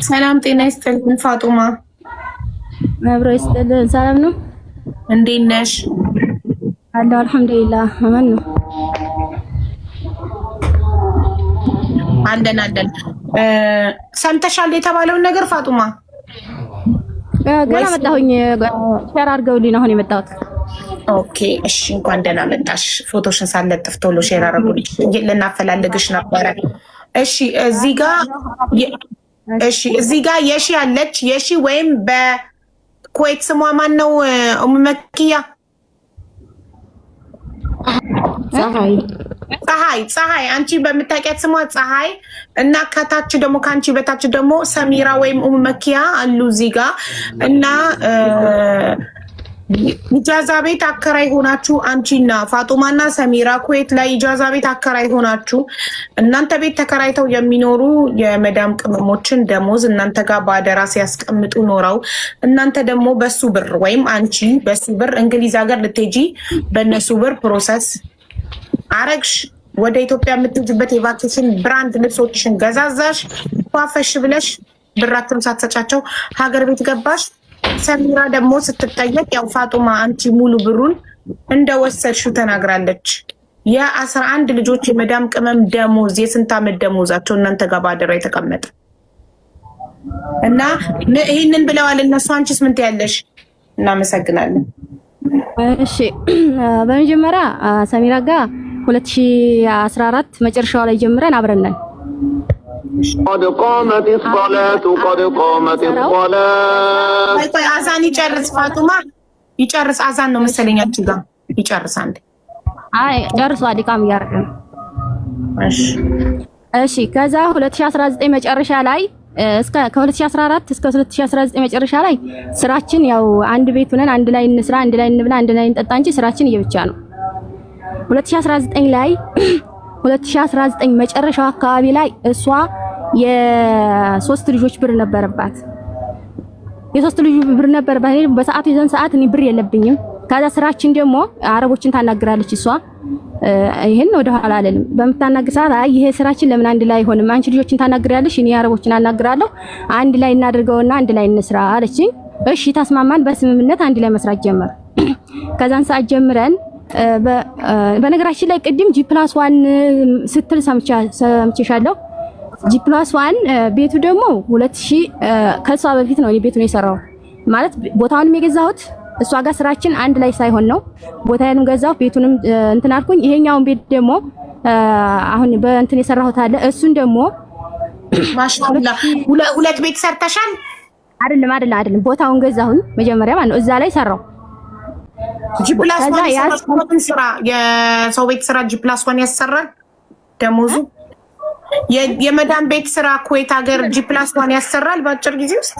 ሰላም ጤና ይስጥልኝ ፋጡማ። አብሮ ይስጥልን። ሰላም ነው? እንዴት ነሽ? አለሁ አልሐምዱሊላህ። አማን ነው። አለን። ሰምተሻል የተባለውን ነገር ፋጡማ? ገና መጣሁኝ። ሼር አድርገውልኝ ነው አሁን የመጣሁት። ኦኬ እሺ፣ እንኳን ደህና መጣሽ። ፎቶሽን ሳለጥፍ ቶሎ ሼር አድርጉልኝ። ልናፈላልግሽ ነበረ። እሺ እዚህ ጋር የሺ አለች። የሺ ወይም በኩዌት ስሟ ማን ነው? መኪያ ፀሐይ አንቺ በምታውቂያት ስሟ ፀሐይ እና ከታች ደግሞ ከአንቺ በታች ደግሞ ሰሚራ ወይም መኪያ አሉ እዚህ ጋር እና ኢጃዛ ቤት አከራይ ሆናችሁ አንቺና ፋጡማና ሰሚራ ኩዌት ላይ ኢጃዛ ቤት አከራይ ሆናችሁ እናንተ ቤት ተከራይተው የሚኖሩ የመዳም ቅመሞችን ደሞዝ እናንተ ጋር በአደራ ሲያስቀምጡ ኖረው እናንተ ደግሞ በሱ ብር ወይም አንቺ በሱ ብር እንግሊዝ ሀገር ልትሄጂ በእነሱ ብር ፕሮሰስ አረግሽ። ወደ ኢትዮጵያ የምትሄጂበት የቫኬሽን ብራንድ ልብሶችሽን ገዛዛሽ። ፏፈሽ ብለሽ ብራችሁን ሳትሰጫቸው ሀገር ቤት ገባሽ። ሰሚራ ደግሞ ስትጠየቅ ያው ፋጡማ አንቺ ሙሉ ብሩን እንደወሰድሽው ተናግራለች። የ11 ልጆች የመዳም ቅመም ደሞዝ የስንት ዓመት ደሞዛቸው እናንተ ጋር ባደራ የተቀመጠ እና ይህንን ብለዋል እነሱ። አንቺስ ምን ትያለሽ? እናመሰግናለን። እሺ በመጀመሪያ ሰሚራ ጋር 2014 መጨረሻው ላይ ጀምረን አብረን ነን። قد قامت الصلاة قد قامت الصلاة ቆይ አዛን ይጨርስ ፋጡማ ይጨርስ። አዛን ነው መሰለኝ አንቺ ጋር ይጨርስ። አንዴ አይ ጨርሷል። ዲቃም እያደረገ ነው። እሺ ከዛ 2019 መጨረሻ ላይ ከ2014 እስከ 2019 መጨረሻ ላይ ስራችን ያው አንድ ቤት ሆነን አንድ ላይ እንስራ፣ አንድ ላይ እንብላ፣ አንድ ላይ እንጠጣ እንጂ ስራችን እየብቻ ነው። 2019 መጨረሻው አካባቢ ላይ እሷ የሶስት ልጆች ብር ነበረባት። በሰዓቱ የዘን ሰዓት እኔ ብር የለብኝም። ከዛ ስራችን ደግሞ አረቦችን ታናግራለች እሷ። ይሄን ወደ ኋላ አለንም በመታናግር ሰዓት አይ ይሄ ስራችን ለምን አንድ ላይ አይሆንም? አንቺ ልጆችን ታናግራለሽ፣ እኔ አረቦችን አናግራለሁ፣ አንድ ላይ እናድርገውና አንድ ላይ እንስራ አለችኝ። እሺ ተስማማን። በስምምነት አንድ ላይ መስራት ጀመር። ከዛን ሰዓት ጀምረን በነገራችን ላይ ቅድም G+1 ስትል ሰምቼሻለሁ። G+1 ቤቱ ደግሞ 2000 ከሷ በፊት ነው ቤቱን የሰራው ማለት ቦታውንም የገዛሁት እሷ ጋር ስራችን አንድ ላይ ሳይሆን ነው። ቦታዬንም ገዛሁ ቤቱንም እንትን አልኩኝ። ይሄኛውን ቤት ደግሞ አሁን በእንትን የሰራሁት አለ። እሱን ደግሞ ማሻአላ ሁለት ቤት ሰርተሻል? አይደለም ቦታውን ገዛሁኝ መጀመሪያ ማለት ነው። እዛ ላይ ሰራው። G+1 ስራ የሰው ቤት ስራ G+1 ያሰራል ደሞዙ። የመዳም ቤት ስራ ኩዌት ሀገር G+1 ያሰራል በአጭር ጊዜ ውስጥ።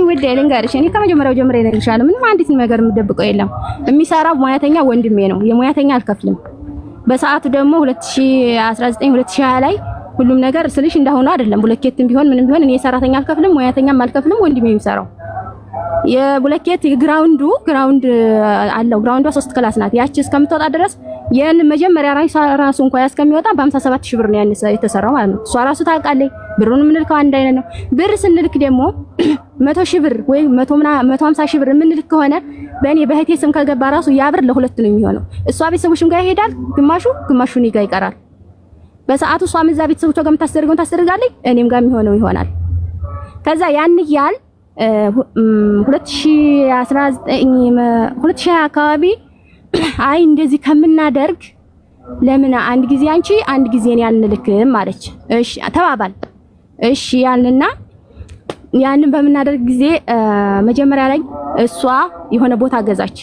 ውድ ልንገርሽ፣ እኔ ከመጀመሪያው ጀምሬ እነግርሻለሁ። ምንም አንዲት ነገር የምደብቀው የለም። የሚሰራው ሙያተኛ ወንድሜ ነው። የሙያተኛ አልከፍልም። በሰዓቱ ደግሞ 2019 2020 ላይ ሁሉም ነገር ስልሽ እንዳሆነ አይደለም። ብሎኬትም ቢሆን ምንም ቢሆን እኔ ሰራተኛ አልከፍልም፣ ሙያተኛም አልከፍልም። ወንድሜ የሚሰራው የብሎኬት ግራውንድ አለው። ግራውንዷ 3 ክላስ ናት። ያቺ እስከምትወጣ ድረስ ያን መጀመሪያ ራሱ እንኳን ያስከሚወጣ በ57000 ብር ነው የተሰራው ማለት ነው። እሷ ራሱ ታውቃለች። ብሩን የምንልከው አንድ አይነት ነው። ብር ስንልክ ደግሞ 100,000 ብር ወይ 150,000 ብር የምንልክ ከሆነ በእኔ በህቴ ስም ከገባ ራሱ ያ ብር ለሁለት ነው የሚሆነው። እሷ ቤተሰቦችም ጋር ይሄዳል፣ ግማሹ እኔ ጋር ይቀራል። በሰዓቱ እሷ እዛ ቤተሰቦቿ ጋር የምታስደርገውን ታስደርጋለች፣ እኔም ጋር የሚሆነው ይሆናል። ከዛ ያን ያል 2020 አካባቢ አይ እንደዚህ ከምናደርግ ለምን አንድ ጊዜ አንቺ አንድ ጊዜ እኔ አንልክም አለች። እሺ ተባባል። እሺ ያልንና ያንን በምናደርግ ጊዜ መጀመሪያ ላይ እሷ የሆነ ቦታ ገዛች።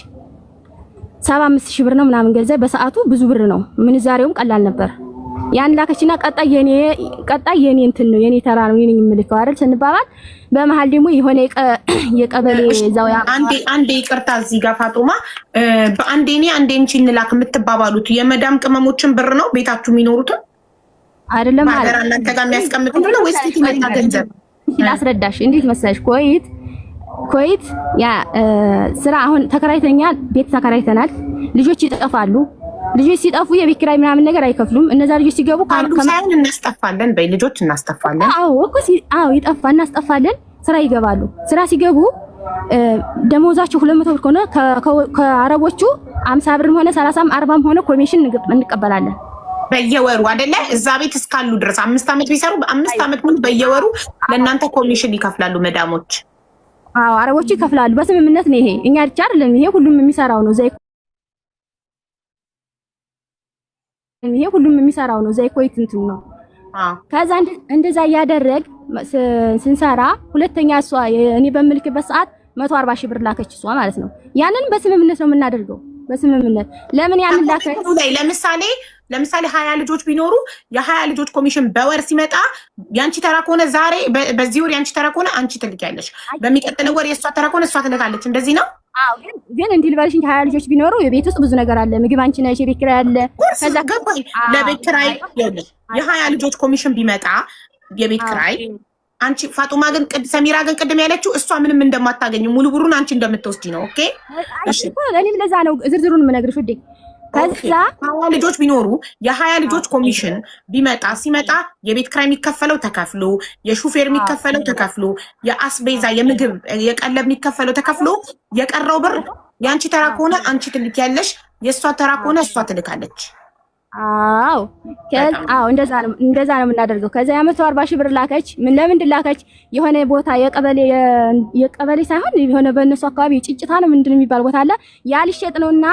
75,000 ብር ነው ምናምን ገዛ። በሰዓቱ ብዙ ብር ነው፣ ምንዛሬውም ቀላል ነበር። ያን ላከችና ቀጣይ የኔ እንትን ነው የኔ ተራ ነው የኔ ምልከው አይደል ስንባባል፣ በመሃል ደግሞ የሆነ የቀበሌ ዛው ያ አንዴ ይቅርታ እዚህ ጋር ፋጡማ፣ በአንዴ እኔ አንዴ እንቺ እንላክ የምትባባሉት የመዳም ቅመሞችን ብር ነው ቤታችሁ የሚኖሩት አይደለም ማለት ማገር እናንተ ጋር የሚያስቀምጡት ነው ወይስ ከየት ይመጣ ገንዘብ? ላስረዳሽ። እንዴት መሰለሽ ኮይት ያ ስራ አሁን ተከራይተናል፣ ቤት ተከራይተናል። ልጆች ይጠፋሉ። ልጆች ሲጠፉ የቤት ኪራይ ምናምን ነገር አይከፍሉም። እነዛ ልጆች ሲገቡ ሳይሆን እናስጠፋለን በይ ልጆች እናስጠፋለን። አዎ እኮ ይጠፋ እናስጠፋለን። ስራ ይገባሉ። ስራ ሲገቡ ደሞዛቸው 200 ብር ከሆነ ከአረቦቹ 50 ብርም ሆነ 30ም 40ም ሆነ ኮሚሽን እንቀበላለን በየወሩ አይደለ? እዛ ቤት እስካሉ ድረስ 5 አመት ቢሰሩ በ5 አመት ሙሉ በየወሩ ለእናንተ ኮሚሽን ይከፍላሉ መዳሞች። አዎ አረቦቹ ይከፍላሉ። በስምምነት ነው ይሄ። እኛ ብቻ አይደለም ይሄ ሁሉም የሚሰራው ነው። ይሄ ሁሉም የሚሰራው ነው። ዘይኮይት እንትን ነው። ከዛ እንደዛ ያደረግ ስንሰራ ሁለተኛ እሷ እኔ በምልክበት ሰዓት 140 ሺህ ብር ላከች እሷ ማለት ነው። ያንን በስምምነት ነው የምናደርገው። በስምምነት ለምን ያንን ላከች? ለምሳሌ 20 ልጆች ቢኖሩ የ20 ልጆች ኮሚሽን በወር ሲመጣ ያንቺ ተራ ከሆነ ዛሬ በዚህ ወር ያንቺ ተራ ከሆነ አንቺ ትልኪያለሽ፣ በሚቀጥለው ወር የእሷ ተራ ከሆነ እሷ ትልካለች። እንደዚህ ነው። አዎ ግን እንዲህ ልበልሽኝ 20 ልጆች ቢኖሩ የቤት ውስጥ ብዙ ነገር አለ። ምግብ አንቺ ነሽ፣ የቤት ኪራይ አለ። ከዛ ገባኝ። ለቤት ኪራይ የ20 ልጆች ኮሚሽን ቢመጣ የቤት ኪራይ አንቺ ፋጡማ ግን ሰሚራ ግን ቅድም ያለችው እሷ ምንም እንደማታገኝ ሙሉ ብሩን አንቺ እንደምትወስጂ ነው። ኦኬ እሺ እኔም ለዛ ነው ዝርዝሩን የምነግርሽ ውዴ። ከዛ 20 ልጆች ቢኖሩ የ20 ልጆች ኮሚሽን ሲመጣ የቤት ኪራይ የሚከፈለው ተከፍሎ፣ የሹፌር የሚከፈለው ተከፍሎ፣ የአስቤዛ የምግብ የቀለብ የሚከፈለው ተከፍሎ የቀረው ብር ያንቺ ተራ ከሆነ አንቺ ትልኪያለሽ፣ የእሷ ተራ ከሆነ እሷ ትልካለች። አዎ እንደዛ ነው የምናደርገው። ከዛ 140 ሺህ ብር ላከች። ለምንድን ላከች? የሆነ ቦታ የቀበሌ ሳይሆን የሆነ በእነሱ አካባቢ ጭጭታ ነው ምንድን የሚባል ቦታ አለ። ያ ሊሸጥ ነውና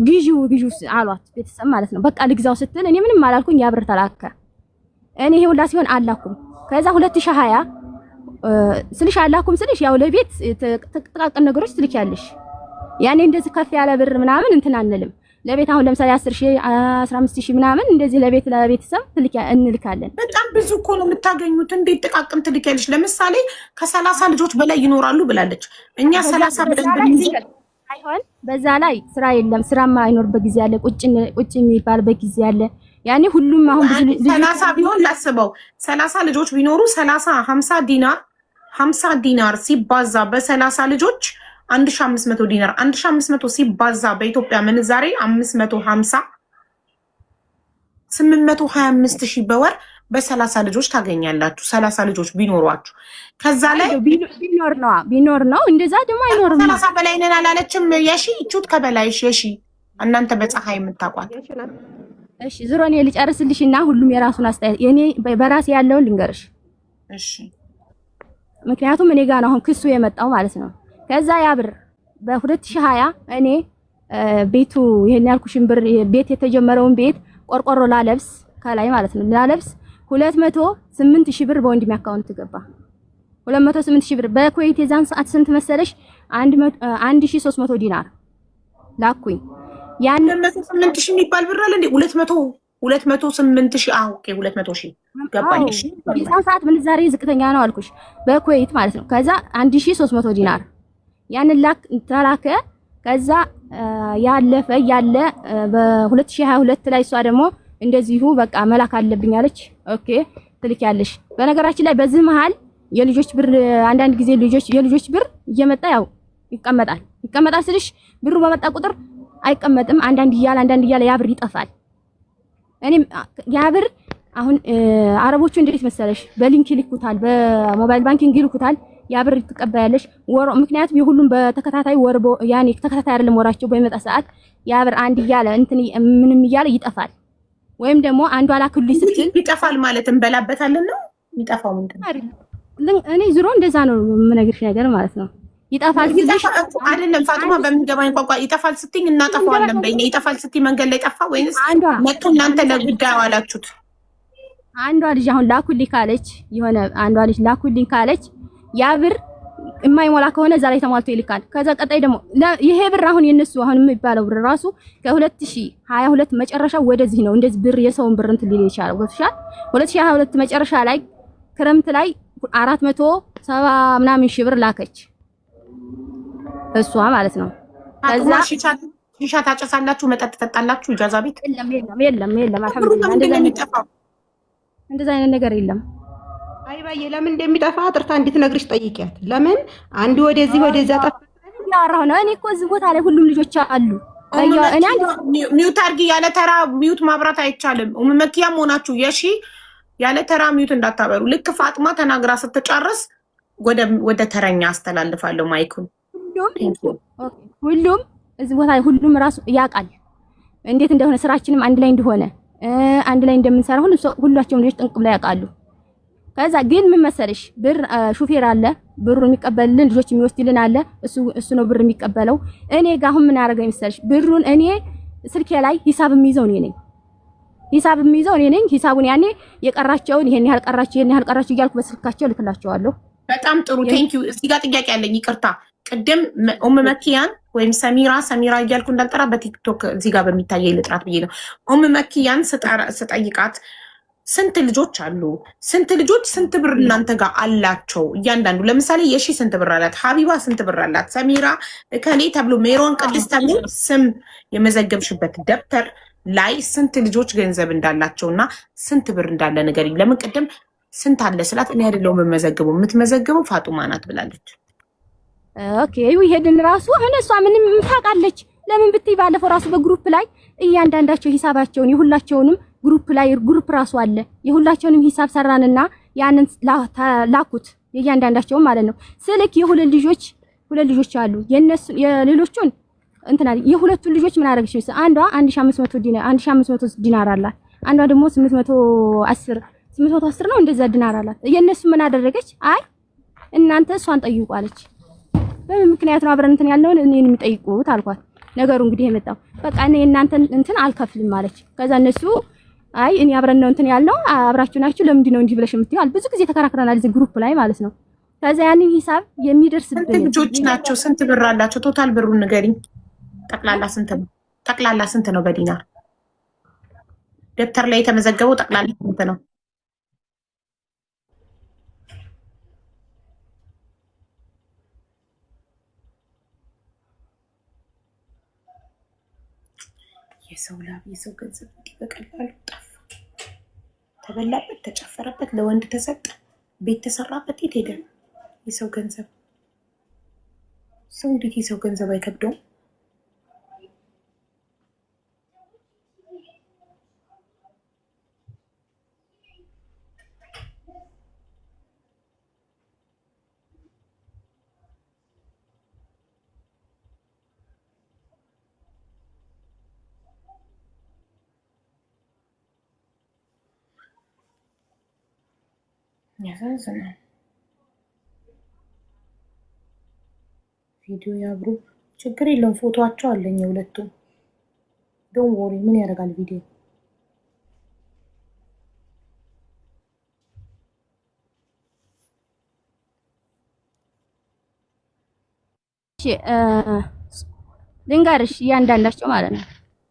ግዢው አሏት ቤተሰብ ማለት ነው። በቃ ልግዛው ስትል እኔ ምንም አላልኩኝ። ያ ብር ተላከ። እኔ ይሄ ሁላ ሲሆን አላኩም። ከዛ 2020 ስልሽ አላኩም ስልሽ ያው ለቤት ጥቃቅን ነገሮች ትልኪያለሽ። ያኔ እንደዚህ ከፍ ያለ ብር ምናምን እንትን አንልም። ለቤት አሁን ለምሳሌ 10,000 15,000 ምናምን እንደዚህ ለቤተሰብ እንልካለን። በጣም ብዙ እኮ ነው የምታገኙት። እንዴት ጥቃቅን ትልኪያለሽ? ለምሳሌ ከ30 ልጆች በላይ ይኖራሉ ብላለች። እኛ 30 ብለን አይሆን በዛ ላይ ስራ የለም። ስራ ማይኖርበት ጊዜ አለ። ቁጭ የሚባልበት ጊዜ አለ። ያኔ ሁሉም አሁን ብዙ 30 ቢሆን ላስበው 30 ልጆች ቢኖሩ 50 ዲናር ሲባዛ በ30 ልጆች 1500 ዲናር 1500 ሲባዛ በኢትዮጵያ ምንዛሬ 550 825,000 በወር በ30 ልጆች ታገኛላችሁ። 30 ልጆች ቢኖሯችሁ ከዛ ላይ ቢኖር ነው። እንደዛ ደግሞ አይኖርም። 30 በላይ ነን አላለችም። የሺ ቹት ከበላይሽ የሺ እናንተ በፀሐይ የምታቋት። እሺ ዙሮ እኔ ልጨርስልሽና ሁሉም የራሱን አስተያየት የኔ በራሴ ያለውን ልንገርሽ። እሺ ምክንያቱም እኔ ጋር ነው አሁን ክሱ የመጣው ማለት ነው። ከዛ ያ ብር በ2020 እኔ ቤቱ ይሄን ያልኩሽን ብር ቤት የተጀመረውን ቤት ቆርቆሮ ላለብስ ከላይ ማለት ነው ላለብስ 208,000 ብር በወንድሜ አካውንት ገባ። 208,000 ብር በኩዌት የዛን ሰዓት ስንት መሰለሽ? 1300 ዲናር ላኩኝ። ያን 208,000 የሚባል ብር አለ እንዴ? 208,000 ኦኬ 200,000 ገባኝ። እሺ የዛን ሰዓት ምንዛሬ ዝቅተኛ ነው አልኩሽ በኩዌት ማለት ነው። ከዛ 1300 ዲናር ያን ተላከ። ከዛ ያለፈ ያለ በ2022 ላይ እሷ ደግሞ እንደዚሁ በቃ መላክ አለብኝ አለች። ኦኬ ትልኪያለሽ። በነገራችን ላይ በዚህ መሃል የልጆች ብር አንዳንድ ጊዜ የልጆች ብር እየመጣ ያው ይቀመጣል ስልሽ ብሩ በመጣ ቁጥር አይቀመጥም። አንዳንድ እያለ ያ ብር ይጠፋል። እኔም ያ ብር አሁን አረቦቹ እንዴት መሰለሽ በሊንክ ይልኩታል፣ በሞባይል ባንኪንግ ይልኩታል። ያ ብር ትቀበያለሽ ወር። ምክንያቱም የሁሉም በተከታታይ ወር ያኔ ተከታታይ አይደለም ወራቸው በሚመጣ ሰዓት ያ ብር አንድ እያለ እንትን ምንም እያለ ይጠፋል። ወይም ደግሞ አንዱ አላክልኝ ስትል ይጠፋል ማለት እንበላበታለን ነው የሚጠፋው። ምንድነው እኔ ዙሮ እንደዛ ነው የምነግርሽ ነገር ማለት ነው። ይጠፋል አይደለም ፋጡማ፣ በሚገባኝ ቋንቋ ይጠፋል ስትኝ እናጠፋዋለን በእኛ። ይጠፋል ስትይ መንገድ ላይ ጠፋ ወይስ መጥቶ እናንተ ለጉዳዩ አላችሁት? አንዷ ልጅ አሁን ላኩልኝ ካለች አንዷ ልጅ ላኩልኝ ካለች ያ ብር የማይሞላ ከሆነ እዛ ላይ ተሟልቶ ይልካል። ከዛ ቀጣይ ደግሞ ይሄ ብር አሁን የነሱ አሁን የሚባለው ብር ራሱ ከ2022 መጨረሻ ወደዚህ ነው እንደዚህ ብር የሰውን ብር እንትን ሊል ይችላል። ወጥሻል 2022 መጨረሻ ላይ ክረምት ላይ 470 ምናምን ሺህ ብር ላከች እሷ ማለት ነው። ከዛ ሺሻ ታጨሳላችሁ፣ መጠጥ ትጠጣላችሁ ኢጃዛ ቤት? የለም አልሐምዱሊላህ እንደዛ አይነት ነገር የለም። አይባዬ ለምን እንደሚጠፋ አጥርታ እንድትነግርሽ ጠይቂያት። ለምን አንድ ወደዚህ ወደዛ ጠፋ ያራው ነው። እኔ እኮ እዚህ ቦታ ላይ ሁሉም ልጆች አሉ። ሚውት አድርጊ። ያለ ተራ ሚውት ማብራት አይቻልም። መኪያም ሆናችሁ የሺ ያለ ተራ ሚውት እንዳታበሩ። ልክ ፋጥማ ተናግራ ስትጨርስ ወደ ተረኛ አስተላልፋለሁ ማይኩን። ሁሉም እዚህ ቦታ ሁሉም ራሱ ያውቃል እንዴት እንደሆነ ስራችንም አንድ ላይ እንደሆነ አንድ ላይ እንደምንሰራ ሁላቸውም ልጆች ጥንቅም ላይ ያውቃሉ። ከዛ ግን ምን መሰለሽ ብር ሹፌር አለ ብሩን የሚቀበልልን ልጆች የሚወስድልን አለ እሱ ነው ብር የሚቀበለው። እኔ ጋር አሁን ምን አደረገኝ መሰለሽ ብሩን እኔ ስልኬ ላይ ሂሳብ የሚይዘው እኔ ነኝ። ሂሳቡን ያኔ የቀራቸውን ይሄን ያህል ቀራችሁ እያልኩ በስልካቸው ልክላቸዋለሁ። በጣም ጥሩ ቴንኪው። እዚህ ጋር ጥያቄ ያለኝ ይቅርታ፣ ቅድም መኪያን ወይም ሰሚራ እያልኩ እንዳልጠራ በቲክቶክ እዚህ ጋር በሚታየኝ ልጥራት ብዬ ነው። መኪያን ስጠይቃት ስንት ልጆች አሉ? ስንት ብር እናንተ ጋር አላቸው? እያንዳንዱ ለምሳሌ የሺ ስንት ብር አላት? ሀቢባ ስንት ብር አላት? ሰሚራ ከሌ ተብሎ ሜሮን ቅድስት ተብሎ ስም የመዘገብሽበት ደብተር ላይ ስንት ልጆች ገንዘብ እንዳላቸው እና ስንት ብር እንዳለ ንገሪኝ። ለምን ቅድም ስንት አለ ስላት እኔ አይደለሁም የምትመዘግበው ፋጡማ ናት ብላለች። ኦኬ ይሄድን ራሱ እሷ ምንም ታውቃለች። ለምን ብትይ ባለፈው ራሱ በግሩፕ ላይ እያንዳንዳቸው ሂሳባቸውን የሁላቸውንም ግሩፕ ራሱ አለ የሁላቸውንም ሂሳብ ሰራንና ያንን ላኩት የእያንዳንዳቸው ማለት ነው። ስልክ የሁለት ልጆች አሉ የሌሎቹን እንትና የሁለቱን ልጆች ምን አደረግሽ? አንዷ 1500 ዲናር አላት። አንዷ ደግሞ 810 ነው እንደዛ ዲናር አላት። የነሱ ምን አደረገች? አይ እናንተ እሷን ጠይቁ አለች። በምን ምክንያት ነው አብረን እንትን ያልነውን እኔን የሚጠይቁት አልኳት። ነገሩ እንግዲህ የመጣው በቃ እኔ እናንተን እንትን አልከፍልም አለች። ከዛ እነሱ አይ እኔ አብረን ነው እንትን ያልነው አብራችሁ ናችሁ ለምንድን ነው እንዲህ ብለሽ የምትይው? ብዙ ጊዜ ተከራክረናል እዚህ ግሩፕ ላይ ማለት ነው። ከዛ ያንን ሂሳብ የሚደርስብን ስንት ልጆች ናቸው? ስንት ብር አላቸው? ቶታል ብሩን ንገሪኝ። ጠቅላላ ስንት ነው በዲናር? ደብተር ላይ የተመዘገበው ጠቅላላ ስንት ነው? የሰው ላብ የሰው ገንዘብ እንዲህ በቀላሉ ጠፋ። ተበላበት፣ ተጨፈረበት፣ ለወንድ ተሰጠ፣ ቤት ተሰራበት፣ የት ሄደ የሰው ገንዘብ? ሰው እንዴት የሰው ገንዘብ አይከብደውም? ያሳዝናል። ቪዲዮ ያብሩ ችግር የለውም። ፎቶዋቸው አለኝ የሁለቱም። ዶን ወሪ ምን ያደርጋል ቪዲዮ። ልንገርሽ እያንዳንዳቸው ማለት ነው።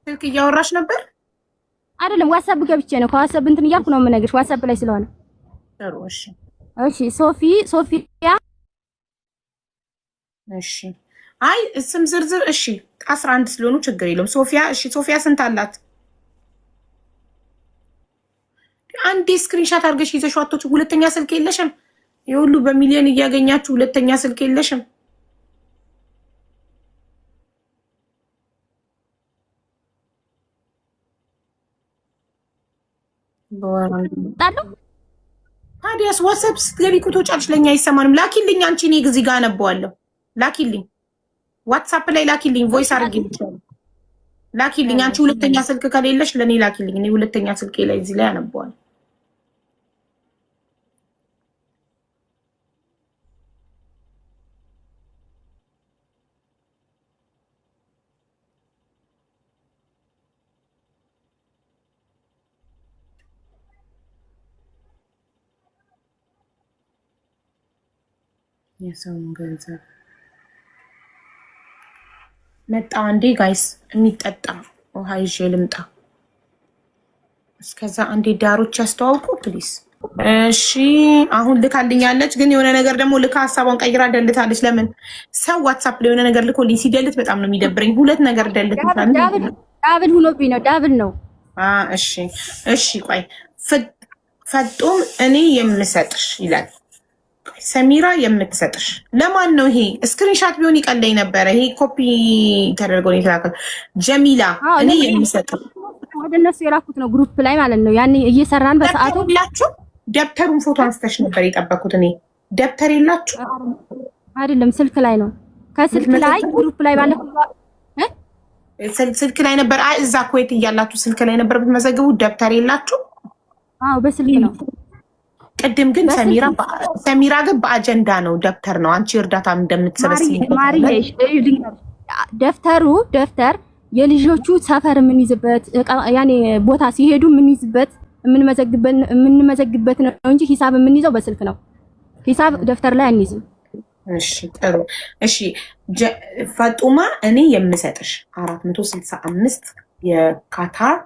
ስልክ እያወራሽ ነበር አይደለም? ዋትስአፕ ገብቼ ነው። ከዋትስአፕ እንትን እያልኩ ነው የምነግርሽ። ዋትስአፕ ላይ ስለሆነ እሺ ሶፊያ እሺ። አይ ስም ዝርዝር እሺ 11 ስለሆኑ ችግር የለውም። ሶፊያ እሺ። ሶፊያ ስንት አላት? አንዴ ስክሪንሻት አድርገሽ ይዘሽው አትወጪ። ሁለተኛ ስልክ የለሽም? የሁሉ በሚሊዮን እያገኛችሁ ሁለተኛ ስልክ የለሽም? ታዲያስ ዋትስአፕ ስትገቢ እኮ ትወጫለሽ። ለኛ አይሰማንም። ላኪልኝ አንቺ እኔ እዚህ ጋር አነበዋለሁ። ላኪልኝ ዋትስአፕ ላይ ላኪልኝ። ቮይስ አድርጊልኝ ላኪልኝ። አንቺ ሁለተኛ ስልክ ከሌለሽ ለኔ ላኪልኝ። እኔ ሁለተኛ ስልኬ ላይ እዚህ ላይ አነበዋለሁ። የሰውን ገንዘብ መጣ። አንዴ ጋይስ የሚጠጣ ውሃ ይዤ ልምጣ። እስከዛ አንዴ ዳሮች ያስተዋውቁ ፕሊስ። እሺ አሁን ልካልኛለች፣ ግን የሆነ ነገር ደግሞ ልካ ሀሳቧን ቀይራ ደልታለች። ለምን ሰው ዋትሳፕ ላይ የሆነ ነገር ልኮልኝ ሲደልት በጣም ነው የሚደብረኝ። ሁለት ነገር ደልት ዳብል ሆኖብኝ ነው። ዳብል ነው። እሺ ቆይ ፈጡም እኔ የምሰጥሽ ይላል ሰሚራ የምትሰጥሽ ለማን ነው? ይሄ ስክሪንሻት ቢሆን ይቀለኝ ነበረ። ይሄ ኮፒ ተደርጎ ነው የተላከው። ጀሚላ እኔ የምሰጥሽ ወደ እነሱ የላኩት ነው ግሩፕ ላይ ማለት ነው። ያኔ እየሰራን በሰዓቱ ሁላችሁ ደብተሩን ፎቶ አንስተሽ ነበር የጠበኩት። እኔ ደብተር የላችሁ አይደለም፣ ስልክ ላይ ነው። ከስልክ ላይ ግሩፕ ላይ ባለ ስልክ ላይ ነበር። አይ እዛ ኩዌት እያላችሁ ስልክ ላይ ነበር የምትመዘግቡ። ደብተር የላችሁ? አዎ በስልክ ነው። ቅድም ግን ሰሚራ ግን በአጀንዳ ነው፣ ደብተር ነው። አንቺ እርዳታ እንደምትሰበስብ ደብተር የልጆቹ ሰፈር የምንይዝበት ያኔ ቦታ ሲሄዱ የምንይዝበት የምንመዘግበት ነው እንጂ ሂሳብ የምንይዘው በስልክ ነው። ሂሳብ ደብተር ላይ አንይዝም። እሺ ጥሩ። እሺ ፋጡማ እኔ የምሰጥሽ 465 የካታር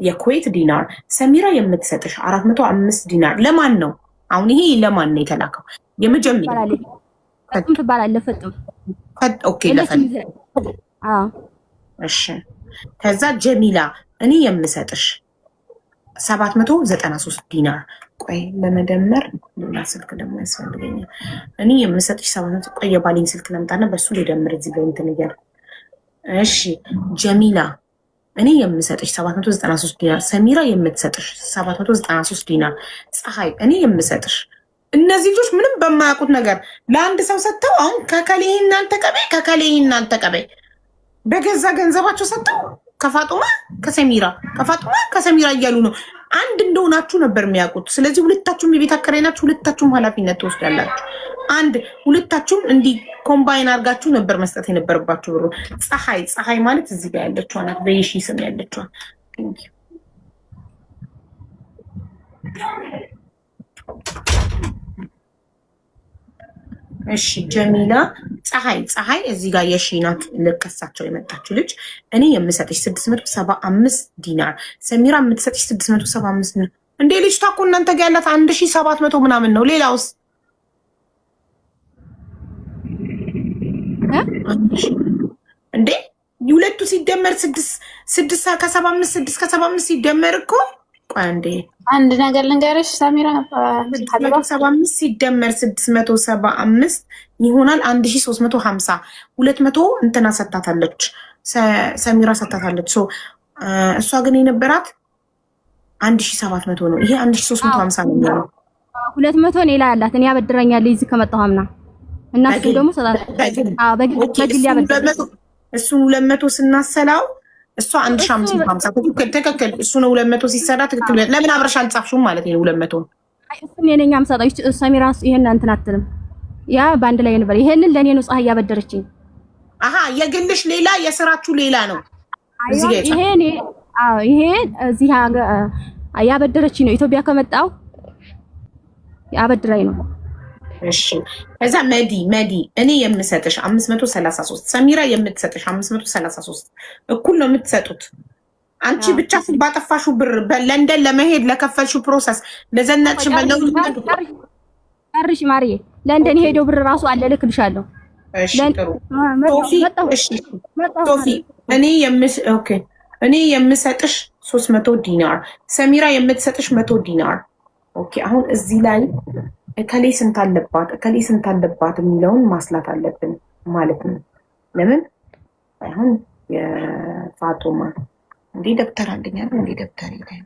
የኩዌት ዲናር፣ ሰሚራ የምትሰጥሽ 405 ዲናር። ለማን ነው አሁን ይሄ ለማን ነው የተላከው? የመጀመሪያ ፈጥም ትባላለህ። ኦኬ ለፈጥ እሺ። ከዛ ጀሚላ እኔ የምሰጥሽ 793 ዲናር። ቆይ ለመደመር ሌላ ስልክ ደግሞ ያስፈልገኛል። እኔ የምሰጥሽ 700 ቆይ የባሌን ስልክ ለምጣና በሱ ልደምር እዚህ ጋር እንትን እያለ። እሺ ጀሚላ እኔ የምሰጥሽ 793 ዲናር፣ ሰሚራ የምትሰጥሽ 793 ዲናር፣ ፀሐይ እኔ የምሰጥሽ። እነዚህ ልጆች ምንም በማያውቁት ነገር ለአንድ ሰው ሰጥተው አሁን ከከሌይና አልተቀበይ ከከሌይና አልተቀበይ በገዛ ገንዘባቸው ሰጥተው ከፋጡማ ከሰሚራ እያሉ ነው። አንድ እንደሆናችሁ ነበር የሚያውቁት። ስለዚህ ሁለታችሁም የቤት አከራይ ናችሁ፣ ሁለታችሁም ኃላፊነት ትወስዳላችሁ። ሁለታችሁም እንዲህ ኮምባይን አድርጋችሁ ነበር መስጠት የነበረባችሁ ብሩ። ፀሐይ ማለት እዚህ ጋር ያለችው ናት፣ በየሺ ስም ያለችው። እሺ ጀሚላ ፀሐይ እዚህ ጋር የሺ ናት፣ ልከሳቸው የመጣችው ልጅ። እኔ የምሰጥሽ 675 ዲናር፣ ሰሚራ የምትሰጥሽ 675 ነው። እንዴ ልጅቷ እኮ እናንተ ጋር ያላት 1700 ምናምን ነው። ሌላውስ እንዴ ሁለቱ ሲደመር 6 ሲደመር እኮ አንዴ አንድ ነገር ልንገርሽ ሰሚራ፣ 675 ሲደመር 675 ይሆናል 1350። 200 እንትና ሰጣታለች፣ ሰሚራ ሰጣታለች። እሷ ግን የነበራት 1700 ነው። ይሄ 1350 ነው የሚሆነው። 200 እኔ ላይ አላት። እኔ ያበድረኛል እዚህ ከመጣሁ አምና እና እሱ ደግሞ ሰጣታለች። በግል ያበድረኛል። እሱን 200 ስናሰላው እሷ 1550 ትክክል። እሱ ነው 200 ሲሰራ ትክክል። ለምን አብረሽ አልጻፍሽውም ማለት ነው? 200 እሱን የኔኛ አምሳጣች ሰሚራ ይሄን እንትን አትልም። ያ ባንድ ላይ ነበር። ይሄንን ለኔ ነው ፀሐይ ያበደረችኝ። የግልሽ ሌላ የስራችሁ ሌላ ነው። ይሄ እዚህ ያበደረችኝ ነው። ኢትዮጵያ ከመጣው ያበድራይ ነው። እሺ ከዛ መዲ እኔ የምሰጥሽ 533፣ ሰሚራ የምትሰጥሽ 533 እኩል ነው የምትሰጡት። አንቺ ብቻ ባጠፋሽው ብር ለንደን ለመሄድ ለከፈልሽው ፕሮሰስ ለዘነጥሽ በለው አርሽ ማርዬ ለንደን ሄደው ብር ራሱ አለ ልክልሻለሁ። እሺ ጥሩ ሶፊ እኔ የምሰጥሽ 300 ዲናር፣ ሰሚራ የምትሰጥሽ 100 ዲናር። ኦኬ አሁን እዚህ ላይ እከሌ ስንት አለባት የሚለውን ማስላት አለብን ማለት ነው። ለምን አሁን የፋጡማ እንዴ ደብተር አንደኛ ነው እንዴ ደብተር ይላል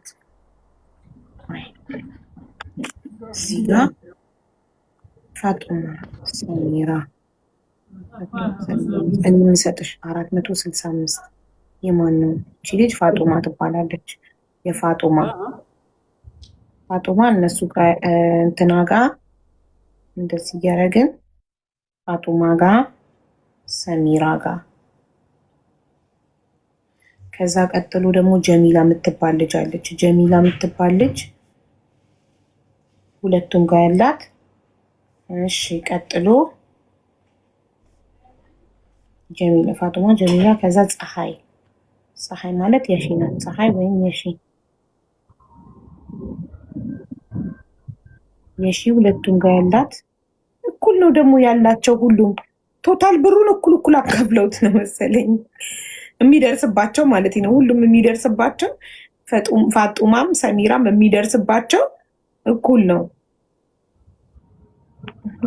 እዚህ ጋር ፋጡማ ሰሚራ እኔ የምሰጥሽ 465 የማን ነው? እቺ ልጅ ፋጡማ ትባላለች። የፋጡማ እነሱ ጋር እንትና ጋር እንደዚህ እያደረግን ፋጡማ ጋር ሰሚራ ጋር፣ ከዛ ቀጥሎ ደግሞ ጀሚላ የምትባል ልጅ አለች። ጀሚላ የምትባል ልጅ ሁለቱም ጋር ያላት። እሺ ቀጥሎ ጀሚላ ፋጡማ ጀሚላ፣ ከዛ ፀሐይ ማለት የሺ ናት። ፀሐይ ወይም የሺ ሁለቱም ጋር ያላት እኩል ነው ደግሞ ያላቸው። ሁሉም ቶታል ብሩን እኩል አካፍለውት ነው መሰለኝ የሚደርስባቸው ማለት ነው። ሁሉም የሚደርስባቸው ፋጡማም ሰሚራም የሚደርስባቸው እኩል ነው።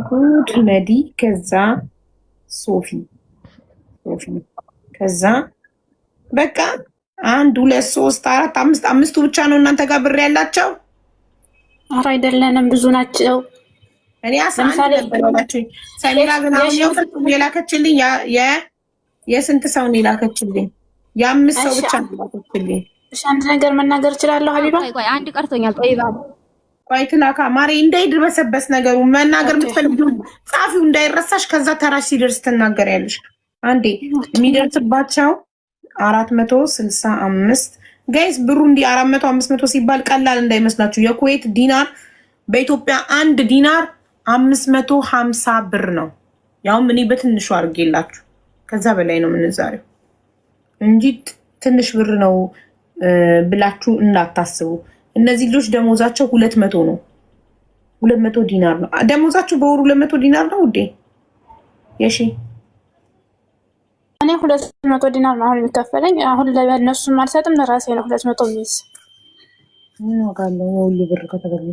ጉድ መዲ ከዛ ሶፊ ከዛ በቃ 1 2 3 4 5 አምስቱ ብቻ ነው እናንተ ጋር ብር ያላቸው? ኧረ አይደለንም ብዙ ናቸው። እኔ አሳንተ ነበርላችሁ። ሰሚራ ግን አሁን የፈጥሩ የላከችልኝ የስንት ሰው ነው የላከችልኝ? የ5 ሰው ብቻ ነው የላከችልኝ። እሺ አንድ ነገር መናገር እችላለሁ ሀቢባ? ቆይ አንድ ቀርቶኛል። ጠይባ ቆይ ትላካ ማሪ እንዳይድበሰበስ ነገሩ መናገር የምትፈልጊው ጻፊው እንዳይረሳሽ። ከዛ ተራሽ ሲደርስ ትናገሪያለሽ። አንዴ የሚደርስባቸው 465 ጋይስ ብሩ እንዲህ 400 500 ሲባል ቀላል እንዳይመስላችሁ። የኩዌት ዲናር በኢትዮጵያ 1 ዲናር 550 ብር ነው። ያውም እኔ በትንሹ አድርጌላችሁ ከዛ በላይ ነው ምንዛሬው እንጂ ትንሽ ብር ነው ብላችሁ እንዳታስቡ። እነዚህ ልጆች ደሞዛቸው 200 ነው። 200 ዲናር ነው ደሞዛቸው። በወሩ 200 ዲናር ነው ውዴ። የሺ እኔ 200 ዲናር ነው አሁን የሚከፈለኝ። አሁን ለነሱም አልሰጥም ለራሴ ነው 200 ሚስ ምን ዋጋለው? የሁሉ ብር ከተበለ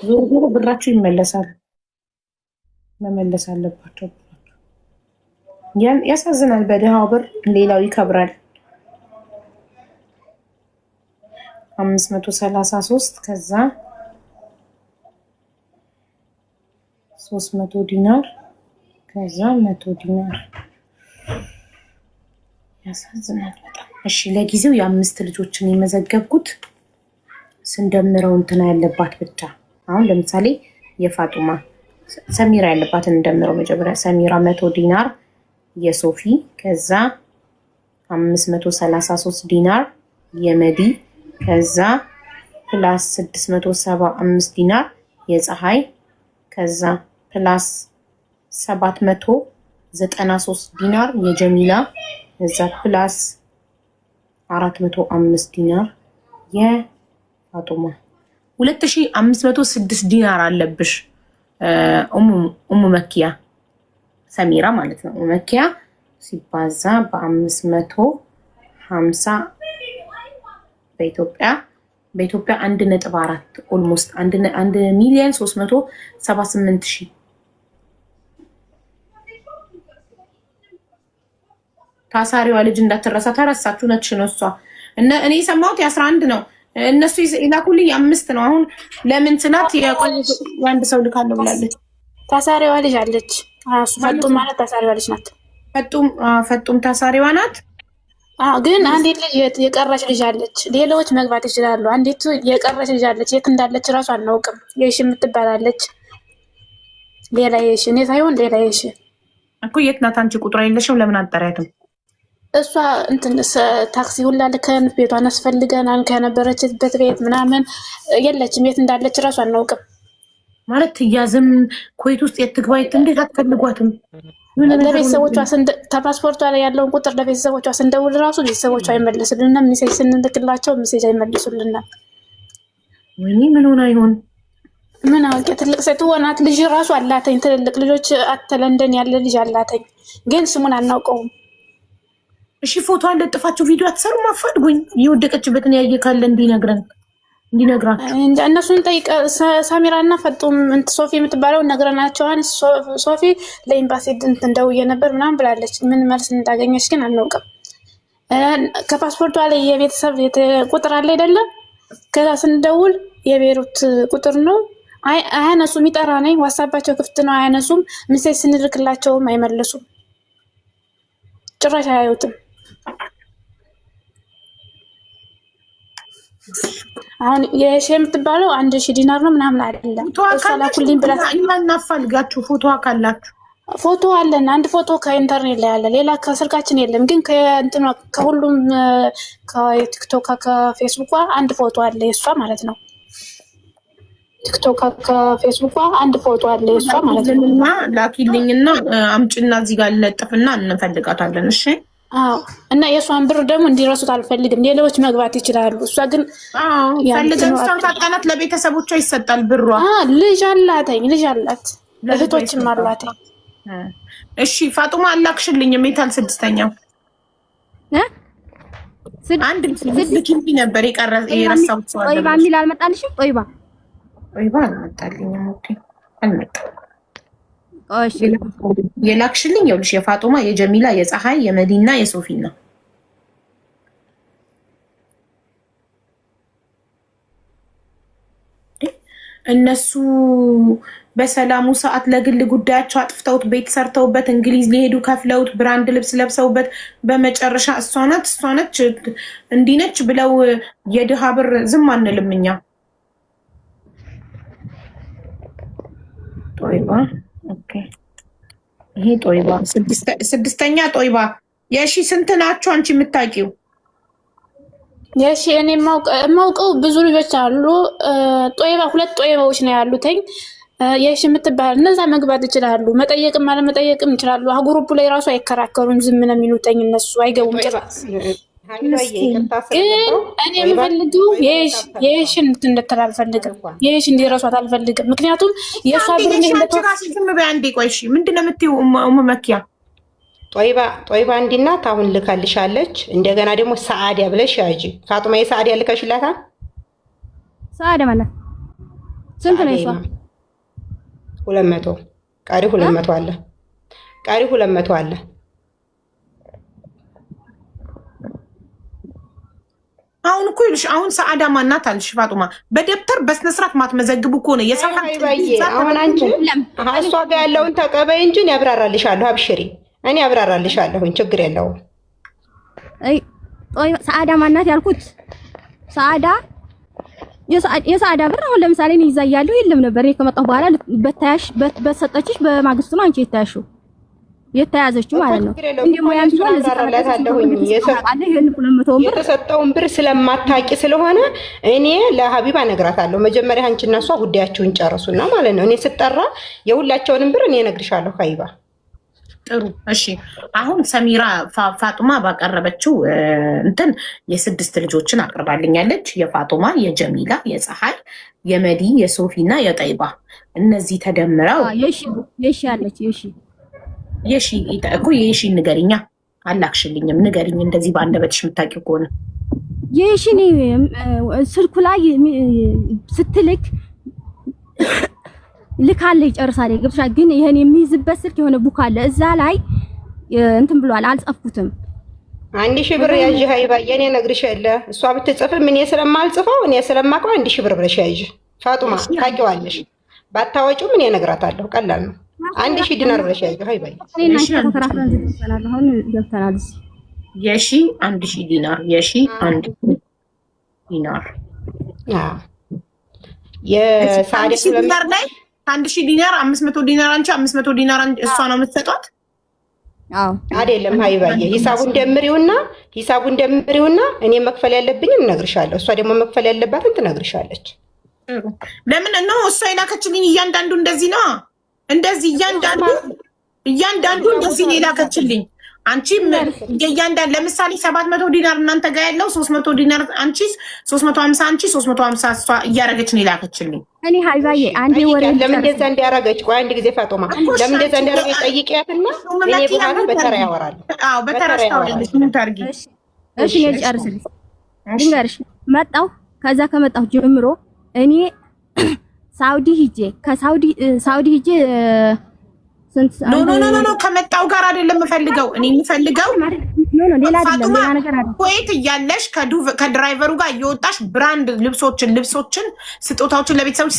ዞሮ ብራችሁ ይመለሳል። መመለስ አለባቸው። ያሳዝናል። በደሃው ብር ሌላው ይከብራል። 533 ከዛ 300 ዲናር ከዛ 100 ዲናር ያሳዝናል በጣም። እሺ ለጊዜው የ5 ልጆችን የመዘገብኩት ስንደምረው እንትና ያለባት ብቻ። አሁን ለምሳሌ የፋጡማ ሰሚራ ያለባትን እንደምረው መጀመሪያ ሰሚራ 100 ዲናር የሶፊ ከዛ 533 ዲናር የመዲ ከዛ ፕላስ 675 ዲናር የፀሐይ ከዛ ፕላስ 793 ዲናር የጀሚላ ከዛ ፕላስ 405 ዲናር የፋጡማ 2506 ዲናር አለብሽ። ኡሙ መኪያ ሰሚራ ማለት ነው። መኪያ ሲባዛ በ550 በኢትዮጵያ 1.4 ኦልሞስት 1,378,000 ታሳሪዋ ልጅ እንዳትረሳ። ተረሳችሁ ነች ነው እሷ። እኔ የሰማሁት የ11 ነው። እነሱ ይላኩልኝ 5 ነው። አሁን ለምን ስላት የአንድ ሰው ልካለሁ ብላለች። ታሳሪዋ ልጅ አለች። ፈጡም ማለት ታሳሪዋ ልጅ ናት። ፈጡም ታሳሪዋ ናት። ግን አንዲት ልጅ የቀረች ልጅ አለች። ሌሎች መግባት ይችላሉ። አንዲቱ የቀረች ልጅ አለች። የት እንዳለች እራሱ አናውቅም። የሺ የምትባላለች። ሌላ የሺ እኔ ሳይሆን ሌላ የሺ እኮ። የት ናት? አንቺ ቁጥሯ የለሽም? ለምን አጠሪያትም? እሷ እንትን ታክሲ ሁላ ልከን ቤቷን አስፈልገናል። ከነበረችበት ቤት ምናምን የለችም። የት እንዳለች እራሱ አናውቅም። ማለት ትያዝም ኩዌት ውስጥ የትግባ እንዴት አትፈልጓትም? ለቤተሰቦቿ ከፓስፖርቷ ላይ ያለውን ቁጥር ለቤተሰቦቿ ስንደውል እራሱ ቤተሰቦቿ አይመልሱልንም። ሜሴጅ ስንልክላቸው ሜሴጅ አይመልሱልንም። ወይኔ ምን ሆና ይሆን? ምን አውቄ። ትልቅ ሴት ናት። ልጅ እራሱ አላተኝ። ትልልቅ ልጆች ለንደን ያለ ልጅ አላተኝ። ግን ስሙን አናውቀውም። እሺ ፎቶ አለጥፋችሁ ቪዲዮ አትሰሩም? አፋድጉኝ። የወደቀችበትን ያየ ካለ እንዲነግራችሁ እነሱን ጠይቀ። ሳሚራ እና ፈጡም ሶፊ የምትባለው ነግረናቸዋን። ሶፊ ለኤምባሲ እንትን ደውዬ ነበር ምናምን ብላለች። ምን መልስ እንዳገኘች ግን አናውቅም። ከፓስፖርቷ ላይ የቤተሰብ ቁጥር አለ አይደለም? ከዛ ስንደውል የቤሩት ቁጥር ነው። አያነሱም። ይጠራ ነኝ። ዋትሳፓቸው ክፍት ነው። አያነሱም። ሜሴጅ ስንልክላቸውም አይመልሱም። ጭራሽ አያዩትም። አሁን የሺ የምትባለው 1000 ዲናር ነው ምናምን አይደለም። ላኩልኝ ብላ እናፋልጋችሁ። ፎቶ ካላችሁ ፎቶ አለን። አንድ ፎቶ ከኢንተርኔት ላይ አለ። ሌላ ከስልካችን የለም። ግን ከሁሉም ከቲክቶክ ከፌስቡክ አንድ ፎቶ አለ የሷ ማለት ነው። ቲክቶክ ከፌስቡክ አንድ ፎቶ አለ የሷ ማለት ነው። እና ላኪልኝና አምጪና እዚህ ጋር ለጥፍና እንፈልጋታለን። እሺ እና የእሷን ብር ደግሞ እንዲረሱት አልፈልግም። ሌሎች መግባት ይችላሉ። እሷ ግን ፈልገን ታቃናት። ለቤተሰቦቿ ይሰጣል ብሯ። ልጅ አላተኝ። ልጅ አላት። እህቶችም አሏተኝ። እሺ ፋጡማ አላክሽልኝ። ሜታል 6ኛው አንድ ልኪልኝ ነበር የረሳሁት ሰው አለ። ጦይባ የሚል አልመጣልሽም? ጦይባ አልመጣልኝም። ኦኬ አልመጣም። እሺ የላክሽልኝ ይኸውልሽ የፋጡማ የጀሚላ የፀሐይ የመዲና የሶፊና እነሱ በሰላሙ ሰዓት ለግል ጉዳያቸው አጥፍተውት ቤት ሰርተውበት እንግሊዝ ሊሄዱ ከፍለውት ብራንድ ልብስ ለብሰውበት በመጨረሻ እሷ ነች እንዲህ ነች ብለው የድሃ ብር ዝም አንልም እኛ። ጦይባ ኦኬ፣ ይሄ ጦይባ ስድስተኛ ጦይባ። የሺ ስንት ናቸው አንቺ የምታውቂው? የሺ እኔ የማውቀው ብዙ ልጆች አሉ። ጦይባ 2 ጦይባዎች ነው ያሉትኝ። የሺ የምትባል እነዛ መግባት ይችላሉ። መጠየቅም አለመጠየቅም ይችላሉ። አጉሩቡ ላይ ራሱ አይከራከሩም። ዝም ነው የሚሉትኝ እነሱ አይገቡም ጭራሽ። ግን እኔ የምፈልገው የሺን እንድትል አልፈልግም። የሺ እንዲረሷት አልፈልግም። ምክንያቱም የሷ ብር ነው እንደተራስ ዝም በይ አንዴ። ቆይ እሺ ምንድነው የምትይው? መኪያ ጦይባ እንዲናት አሁን ልካልሻለች። እንደገና ደግሞ ሰዓዲያ ብለሽ ያጂ ፋጡማ የሰዓዲያ ልከሽላታል። ሰዓዲያ ማለት ስንት ነው እሷ? 200 ቀሪ 200 አለ። ቀሪ 200 አለ። አሁን እኮ ይልሽ አሁን ሰዓዳ ማናት አልሽ? ፋጡማ በደብተር በስነ ስርዓት ማትመዘግቡ ከሆነ የሰፋት አሁን አንቺ እሷ ጋር ያለውን ተቀበይ እንጂ እኔ አብራራልሻለሁ። አብሽሪ እኔ አብራራልሻለሁኝ። ችግር የለውም። ሰዓዳ ማናት ያልኩት ሰዓዳ የሰዓዳ ብር አሁን ለምሳሌ እኔ ይዛ እያለሁ የለም ነበር። እኔ ከመጣሁ በኋላ በታያሽ በሰጠችሽ በማግስቱ ነው አንቺ የተያዘችው ማለት ነው። እንደሞ ያን ቢሆን የተሰጠውን ብር ስለማታቂ ስለሆነ እኔ ለሀቢባ እነግራታለሁ። መጀመሪያ አንቺና እሷ ጉዳያችሁን ጨርሱና ማለት ነው። እኔ ስጠራ የሁላቸውንም ብር እኔ እነግርሻለሁ ሀቢባ። ጥሩ እሺ። አሁን ሰሚራ ፋጡማ ባቀረበችው እንትን የ6 ልጆችን አቅርባልኛለች። የፋጡማ የጀሚላ የፀሐይ የመዲ የሶፊና የጠይባ እነዚህ ተደምረው የሺ አለች። የሺ እኮ የሺ ንገሪኛ። አላክሽልኝም ንገሪኝ እንደዚህ በአንደበትሽ የምታውቂው ከሆነ የሺ ስልኩ ላይ ስትልክ ልካለች ጨርሳለች። ገብሻ ግን ይሄን የሚይዝበት ስልክ የሆነ ቡክ አለ እዛ ላይ እንትን ብሏል። አልጻፍኩትም። 1000 ብር ያዥ ሀይባ የኔ ነግርሻለሁ። እሷ ብትጽፍም እኔ ስለማልጽፈው እኔ ስለማውቀው 1000 ብር ብለሽ ያዥ ፋጡማ። ታውቂዋለሽ። ባታወጪው ምን እነግራታለሁ። ቀላል ነው። 1000 ዲናር ብለሽ ያዥ ሀይባ። የሺ 1000 ዲናር የሺ 1000 ዲናር የሳዲያ ዲናር ላይ 1000 ዲናር 500 ዲናር አንቺ 500 ዲናር እሷ ነው የምትሰጧት? አዎ አይደለም ሀይባዬ፣ ሂሳቡን ደምሪውና እኔ መክፈል ያለብኝን እነግርሻለሁ። እሷ ደግሞ መክፈል ያለባትን ትነግርሻለች። ለምን ነው እሷ የላከችልኝ እያንዳንዱ እንደዚህ ነው። እንደዚህ እያንዳንዱ እንደዚህ ነው የላከችልኝ። አንቺም የእያንዳንዱ ለምሳሌ 700 ዲናር እናንተ ጋር ያለው 300 ዲናር አንቺ 350 አንቺ 350 እሷ እያረገች ነው የላከችልኝ። እኔ ሀይባዬ አንዴ ወሬ ለምን እንደዛ እንዲያረገች ቆይ አንድ ጊዜ ፋጡማ ለምን እንደዛ እንዲያረገች ጠይቂያትና እኔ በኋላ በተራ ያወራል። አዎ በተራ ታወራለች። ምን ታርጊ? እሺ እኔ ልጨርስልኝ ድንገርሽ መጣሁ። ከዛ ከመጣሁ ጀምሮ እኔ ሳውዲ ሂጄ ኖ ከመጣው ጋር አይደለም የምፈልገው። እኔ የምፈልገው ሌላ አይደለም፣ ሌላ ነገር አይደለም። ኮይት እያለሽ ከድራይቨሩ ጋር እየወጣሽ ብራንድ ልብሶችን ስጦታዎችን ለቤተሰቦች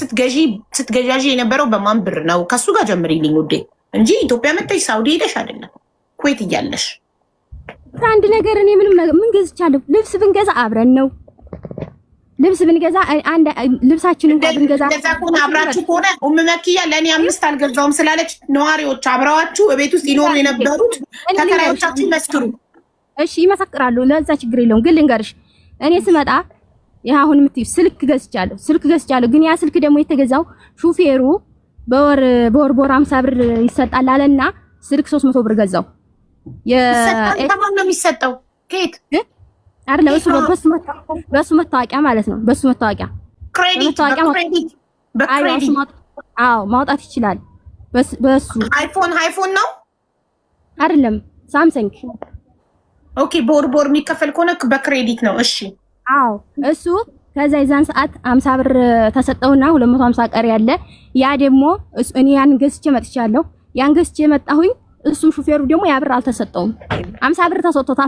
ስትገዣዥ የነበረው በማን ብር ነው? ከሱ ጋር ጀምሪልኝ ውዴ እንጂ ኢትዮጵያ መጥተሽ ሳውዲ ሄደሽ አይደለም። ኮይት እያለሽ አንድ ነገር እኔ ምን ገዝቻለሁ? ልብስ ብንገዛ አብረን ነው። ልብስ ብንገዛ አንድ ልብሳችን እንኳን ብንገዛ ከሆነ አብራችሁ ከሆነ መኪያ ለእኔ 5 አልገዛውም ስላለች ነዋሪዎች አብረዋችሁ ቤት ውስጥ ይኖሩ የነበሩት ተከራዮቻችሁ ይመስክሩ። እሺ ይመሰክራሉ። ለዛ ችግር የለውም። ግን ልንገርሽ እኔ ስመጣ አሁን የምትይው ስልክ ገዝቻለሁ። ግን ያ ስልክ ደግሞ የተገዛው ሹፌሩ በወር 50 ብር ይሰጣል አለና ስልክ 300 ብር ገዛው። ተማን ነው የሚሰጠው ከየት አይደለም በሱ መታወቂያ ማለት ነው። በሱ መታወቂያ ክሬዲት አዎ ማውጣት ይችላል። በሱ አይፎን ነው አይደለም ሳምሰንግ። ኦኬ ቦር የሚከፈል ከሆነ በክሬዲት ነው። እሺ አዎ እሱ ከዛ የዛን ሰዓት 50 ብር ተሰጠውና 250 ቀሪ ያለ ያ ደግሞ እኔ ያን ገዝቼ መጥቻለሁ። ያን ገዝቼ መጣሁኝ። እሱ ሹፌሩ ደግሞ ያ ብር አልተሰጠውም። 50 ብር ተሰጥቶታል።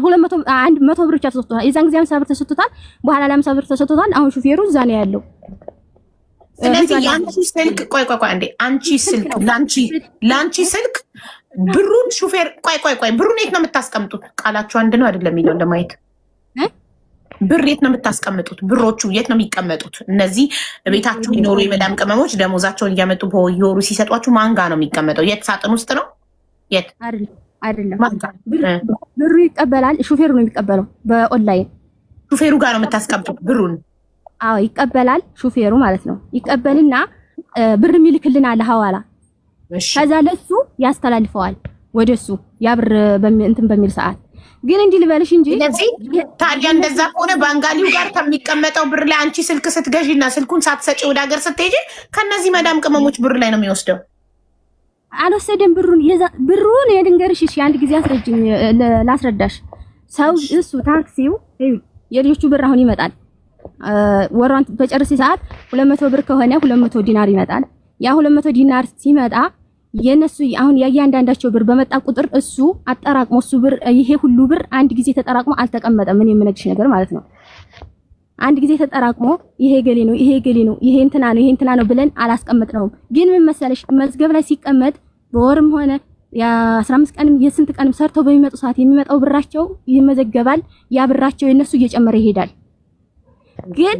100 ብር ብቻ ተሰጥቶታል። የዛን ጊዜ 50 ብር ተሰጥቶታል። በኋላ ለ50 ብር ተሰጥቶታል። አሁን ሹፌሩ እዛ ነው ያለው። ስለዚህ ያንቺ ስልክ ቆይ አንዴ አንቺ ስልክ ላንቺ ስልክ ብሩን ሹፌር ቆይ ብሩን የት ነው የምታስቀምጡት? ቃላችሁ አንድ ነው አይደለም የሚለው ለማየት ብር የት ነው የምታስቀምጡት? ብሮቹ የት ነው የሚቀመጡት? እነዚህ ቤታችሁ ይኖሩ የመዳም ቅመሞች ደሞዛቸውን እያመጡ በየወሩ ሲሰጧችሁ ማንጋ ነው የሚቀመጠው? የት ሳጥን ውስጥ ነው? የት አይደለም ብሩ ይቀበላል። ሹፌሩ ነው የሚቀበለው። በኦንላይን ሹፌሩ ጋር ነው የምታስቀምጡት ብሩን? አዎ ይቀበላል። ሹፌሩ ማለት ነው ይቀበልና ብር የሚልክልን አለ ሐዋላ። ከዛ ለሱ ያስተላልፈዋል ወደሱ ያ ብር እንትን በሚል ሰዓት ግን እንዲህ ልበልሽ እንጂ ታዲያ እንደዛ ከሆነ ባንጋሊው ጋር ከሚቀመጠው ብር ላይ አንቺ ስልክ ስትገዢና ስልኩን ሳትሰጪ ወደ ሀገር ስትሄጂ ከነዚህ መዳም ቅመሞች ብር ላይ ነው የሚወስደው። አልወሰደም ብሩን የድንገርሽ። እሺ አንድ ጊዜ አስረጅኝ ላስረዳሽ። ሰው እሱ ታክሲው የልጆቹ ብር አሁን ይመጣል። ወራን በጨርሲ ሰዓት 200 ብር ከሆነ 200 ዲናር ይመጣል። ያ 200 ዲናር ሲመጣ የነሱ አሁን ያያንዳንዳቸው ብር በመጣ ቁጥር እሱ አጠራቅሞ እሱ ብር ይሄ ሁሉ ብር አንድ ጊዜ ተጠራቅሞ አልተቀመጠም። ምን የምነግርሽ ነገር ማለት ነው። አንድ ጊዜ ተጠራቅሞ ይሄ ገሌ ነው ይሄ እንትና ነው ብለን አላስቀመጥነውም። ግን ምን መሰለሽ መዝገብ ላይ ሲቀመጥ በወርም ሆነ የ15 ቀንም የስንት ቀንም ሰርተው በሚመጡ ሰዓት የሚመጣው ብራቸው ይመዘገባል። ያ ብራቸው የነሱ እየጨመረ ይሄዳል። ግን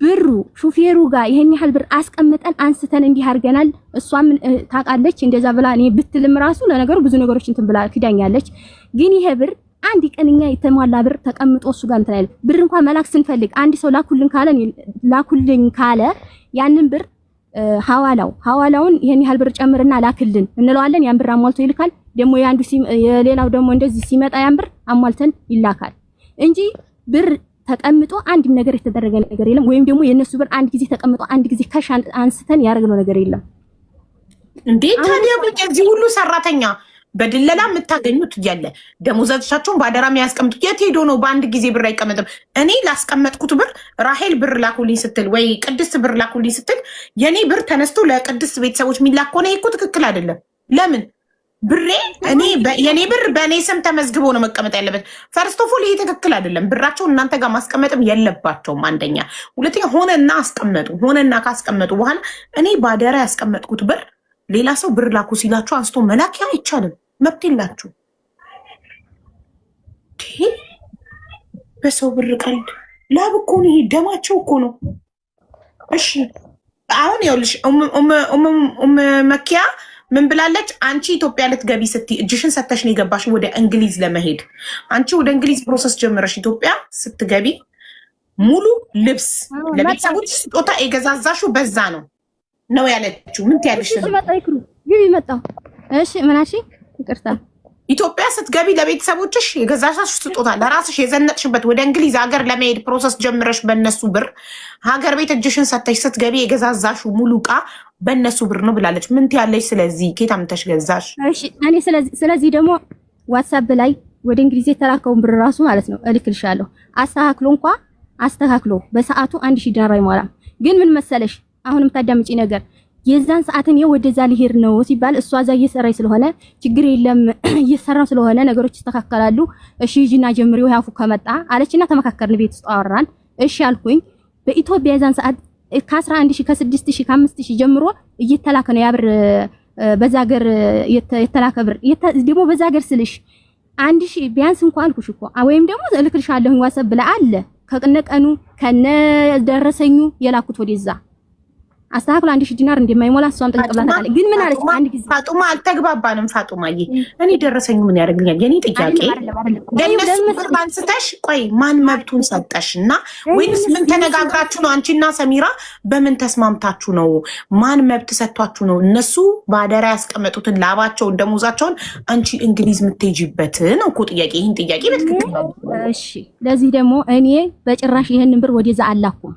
ብሩ ሹፌሩ ጋር ይሄን ያህል ብር አስቀምጠን አንስተን እንዲህ አድርገናል። እሷም ታውቃለች እንደዛ ብላ እኔ ብትልም ራሱ ለነገሩ ብዙ ነገሮች እንትን ብላ ክዳኛለች። ግን ይሄ ብር አንድ ቀንኛ የተሟላ ብር ተቀምጦ እሱ ጋር እንትን አይደል። ብር እንኳን መላክ ስንፈልግ አንድ ሰው ላኩልን ካለ ያንን ብር ሐዋላውን ይሄን ያህል ብር ጨምርና ላክልን እንለዋለን። ያን ብር አሟልቶ ይልካል። ደግሞ የሌላው ደግሞ እንደዚህ ሲመጣ ያን ብር አሟልተን ይላካል እንጂ ብር ተቀምጦ አንድ ነገር የተደረገ ነገር የለም። ወይም ደግሞ የነሱ ብር አንድ ጊዜ ተቀምጦ አንድ ጊዜ ካሽ አንስተን ያደረግነው ነገር የለም። እንዴት ታዲያ በዚህ ሁሉ ሰራተኛ በድለላ የምታገኙት እያለ ደሞዛቸውን በአደራ የሚያስቀምጡት የት ሄዶ ነው? በአንድ ጊዜ ብር አይቀመጥም። እኔ ላስቀመጥኩት ብር ራሄል ብር ላኩልኝ ስትል ወይ ቅድስት ብር ላኩልኝ ስትል የኔ ብር ተነስቶ ለቅድስት ቤተሰቦች የሚላክ ከሆነ ይሄ እኮ ትክክል አይደለም። ለምን ብሬ የኔ ብር በእኔ ስም ተመዝግቦ ነው መቀመጥ ያለበት። ፈርስት ኦፍ ኦል ይሄ ትክክል አይደለም። ብራቸውን እናንተ ጋር ማስቀመጥም የለባቸውም። አንደኛ። ሁለተኛ ሆነና ካስቀመጡ በኋላ እኔ ባደራ ያስቀመጥኩት ብር ሌላ ሰው ብር ላኩ ሲላችሁ አንስቶ መላኪያ አይቻልም። መብት የላችሁ። በሰው ብር ቀልድ ላብ እኮ ነው። ይሄ ደማቸው እኮ ነው። እሺ አሁን ይኸውልሽ መኪያ ምን ብላለች? አንቺ ኢትዮጵያ ልትገቢ ስትይ እጅሽን ሰተሽ ነው የገባሽ ወደ እንግሊዝ ለመሄድ። አንቺ ወደ እንግሊዝ ፕሮሰስ ጀመረሽ። ኢትዮጵያ ስትገቢ ሙሉ ልብስ ለቤተሰቦች ስጦታ የገዛዛሹ በዛ ነው ያለችው። ምን ትያለሽ? እሺ ምናሺ ይቅርታ። ኢትዮጵያ ስትገቢ ለቤተሰቦችሽ የገዛዛሹ ስጦታ ለራስሽ የዘነጥሽበት ወደ እንግሊዝ ሀገር ለመሄድ ፕሮሰስ ጀምረሽ በእነሱ ብር ሀገር ቤት እጅሽን ሰተሽ ስትገቢ የገዛዛሹ ሙሉ ዕቃ በእነሱ ብር ነው ብላለች። ምን ትያለሽ? ስለዚህ ኬት አምጥተሽ ገዛሽ? እሺ እኔ ስለዚህ ደግሞ ዋትስአፕ ላይ ወደ እንግሊዝ የተላከውን ብር ራሱ ማለት ነው እልክልሻለሁ። አስተካክሎ በሰዓቱ 1000 ዲናር አይሞላም። ግን ምን መሰለሽ አሁንም ታዳምጪ ነገር የዛን ሰዓትን ወደዛ ሊሄድ ነው ሲባል እሷ እዛ እየሰራች ስለሆነ ችግር የለም እየሰራው ስለሆነ ነገሮች ይስተካከላሉ። እሺ ሂጂና ጀምሪው ያፉ ከመጣ አለችና ተመካከርን። ቤት ውስጥ አወራን። እሺ አልኩኝ። በኢትዮጵያ የዛን ሰዓት ከ11000 ከ6000 ከ5000 ጀምሮ እየተላከ ነው ያ ብር። በዛ ሀገር የተላከ ብር ደግሞ በዛ ሀገር ስልሽ 1000 ቢያንስ እንኳን አልኩሽ እኮ ወይም ደግሞ እልክልሻለሁ ዋትስአፕ ብላ አለ ከቀኑ ከነ ደረሰኙ የላኩት ወደዛ አስተካክሎ 1000 ዲናር እንደማይሞላ እሷም ጠይቀብላታለች። ግን ምን አለች? አንድ ጊዜ ፋጡማ አልተግባባንም። ፋጡማዬ እኔ ደረሰኝ ምን ያደርግኛል? የኔ ጥያቄ ለነሱ ብር አንስተሽ ቆይ ማን መብቱን ሰጠሽና ወይንስ ምን ተነጋግራችሁ ነው? አንቺና ሰሚራ በምን ተስማምታችሁ ነው? ማን መብት ሰጥቷችሁ ነው? እነሱ ባደራ ያስቀመጡትን ላባቸውን ደሞዛቸውን አንቺ እንግሊዝ የምትሄጂበት ነው እኮ ጥያቄ። ይሄን ጥያቄ በትክክል ነው። እሺ ለዚህ ደግሞ እኔ በጭራሽ ይሄንን ብር ወደዛ አላኩም።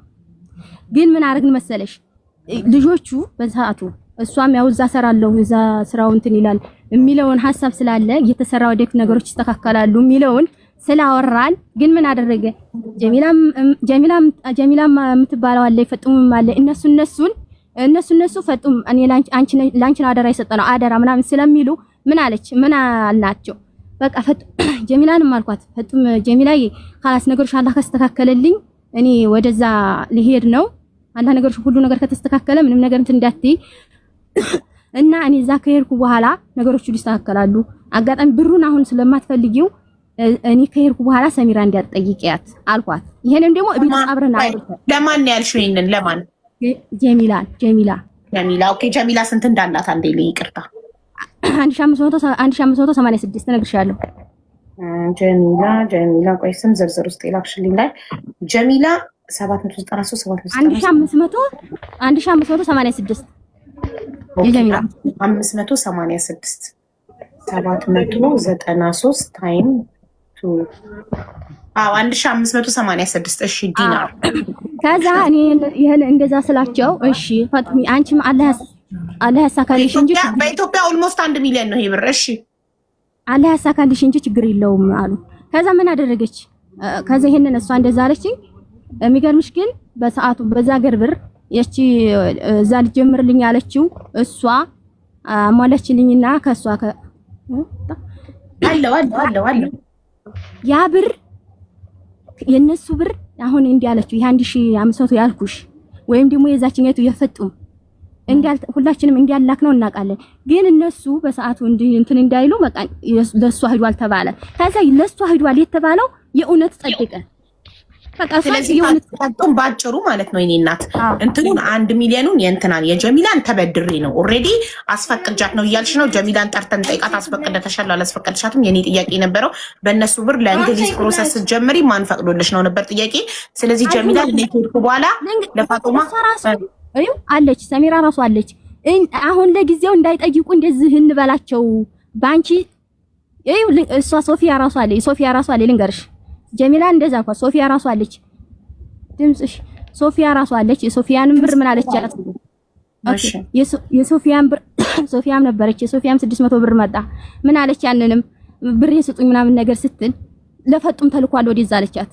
ግን ምን አረግን መሰለሽ ልጆቹ በሰዓቱ እሷም ያው እዛ ሰራለሁ እዛ ስራው እንትን ይላል የሚለውን ሐሳብ ስላለ እየተሰራ ወደፊት ነገሮች ይስተካከላሉ የሚለውን ስላወራን ግን ምን አደረገ ጀሚላም የምትባለው አለ ይፈጥሙም አለ እነሱን እነሱ ፈጡም እኔ ላንቺን አደራ የሰጠነው አደራ ምናምን ስለሚሉ ምን አልናቸው በቃ ፈጡም ጀሚላንም አልኳት ፈጡም ጀሚላዬ خلاص ነገሮች አላህ ካስተካከለልኝ እኔ ወደዛ ልሄድ ነው አላህ ነገሮች ሁሉ ነገር ከተስተካከለ ምንም ነገር እንትን እንዳትይ እና እኔ እዛ ከሄድኩ በኋላ ነገሮች ሊስተካከላሉ አጋጣሚ ብሩን አሁን ስለማትፈልጊው እኔ ከሄድኩ በኋላ ሰሚራ እንዲያጠይቂያት አልኳት ይሄንን ደግሞ እቤት አብረን ለማን ያልሽው ይሄንን ለማን ጀሚላ ኦኬ ጀሚላ ስንት እንዳላት አንዴ ይቅርታ 1586 ነግርሻለሁ ጀሚላ ቆይ ስም ዝርዝር ውስጥ የላክሽልኝ ላይ ጀሚላ 793 1586 የጀሚላ 586 793 ታይም 1586 እሺ ዲናር ከዛ እኔ ይሄን እንደዛ ስላቸው እሺ ፈጥሚ አንቺም አላህ ያሳካልሽ እንጂ በኢትዮጵያ ኦልሞስት 1 ሚሊዮን ነው ይሄ ብር እሺ አላህ ያሳካልሽ እንጂ ችግር የለውም አሉ ከዛ ምን አደረገች ከዛ ይሄንን እሷ እንደዛ አለችኝ የሚገርምሽ ግን በሰዓቱ በዛ ገር ብር ያቺ እዛ ልጀምርልኝ ያለችው እሷ አሟለችልኝና ከሷ አለው ያ ብር የነሱ ብር አሁን እንዲያለችው ይሄ 1500 ያልኩሽ ወይም ደግሞ የዛችኛቱ የፈጡም ሁላችንም እንዲያላክ ነው እናውቃለን ግን እነሱ በሰዓቱ እንትን እንዳይሉ በቃ ለሷ ሄዷል ተባለ ከዛ ለሷ ሄዷል የተባለው የእውነት ጸድቀ በቃ ስለዚህ የእውነት ባጭሩ ማለት ነው የኔ እናት እንትኑን 1 ሚሊዮኑን የእንትናን የጀሚላን ተበድሬ ነው ኦሬዲ አስፈቅጃት ነው እያልሽ ነው ጀሚላን ጠርተን ጠይቃት አስፈቅደተሻል አላስፈቅደሻትም የኔ ጥያቄ ነበረው በእነሱ ብር ለእንግሊዝ ፕሮሰስ ጀምሪ ማን ፈቅዶልሽ ነው ነበር ጥያቄ ስለዚህ ጀሚላን ኔትወርክ በኋላ ለፋጦማ አለች ሰሚራ ራሱ አለች አሁን ለጊዜው እንዳይጠይቁ እንደዚህ እንበላቸው ባንቺ እሷ ሶፊያ ራሱ አለ ልንገርሽ ጀሚላ እንደዛ እኮ ሶፊያ ራሱ አለች ድምጽሽ ሶፊያ ራሱ አለች የሶፊያንም ብር ምን አለቻት እሺ የሶፊያን ብር ሶፊያም ነበረች የሶፊያም 600 ብር መጣ ምን አለች ያንንም ብር ይስጡኝ ምናምን ነገር ስትል ለፈጡም ተልኳል ወዲዛ አለቻት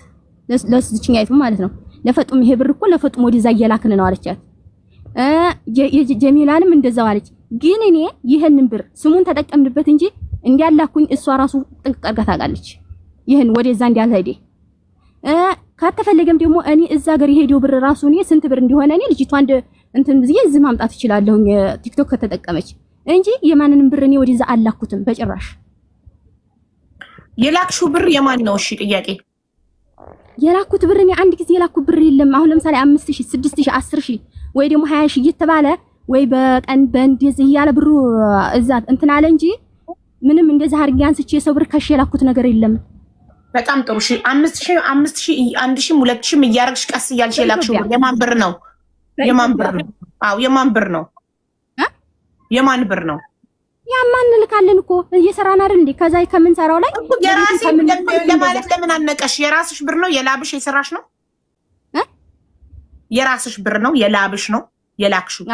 ለስችኛይቱ ማለት ነው ለፈጡም ይሄ ብር እኮ ለፈጡም ወዲዛ እየላክን ነው አለቻት ጀሚላንም እንደዛው አለች ግን እኔ ይሄንን ብር ስሙን ተጠቀምንበት እንጂ እንዲያላኩኝ እሷ ራሱ ጥንቅቅ አድርጋ ታውቃለች ይሄን ወደዛ እንዲያልሄደ ከተፈለገም ደግሞ እኔ እዛ ሀገር የሄደው ብር ራሱ እኔ ስንት ብር እንደሆነ እኔ ልጅቷ እንትን ብዬ እዚህ ማምጣት እችላለሁ ቲክቶክ ከተጠቀመች እንጂ የማንንም ብር እኔ ወደዛ አላኩትም በጭራሽ የላክሹ ብር የማን ነው እሺ ጥያቄ የላኩት ብር እኔ አንድ ጊዜ የላኩት ብር የለም አሁን ለምሳሌ 5000 6000 10000 ወይ ደግሞ 20000 እየተባለ ወይ በቀን በእንደዚህ ያለ ብሩ እዛ እንትን አለ እንጂ ምንም እንደዛ አድርጌ አንስቼ የሰው ብር ከሽ የላኩት ነገር የለም በጣም ጥሩ እሺ 5000 1000 2000 እያረግሽ ቀስ እያልሽ የላክሽው የማን ብር ነው የማን ብር ነው አው የማን ብር ነው የማን ብር ነው ያማን ልካለን እኮ እየሰራን አይደል እንዴ ከዛ ከምን ሰራው ላይ የራስሽ ለማለት ለምን አነቀሽ የራስሽ ብር ነው የላብሽ የሰራሽ ነው የራስሽ ብር ነው የላብሽ ነው የላክሽው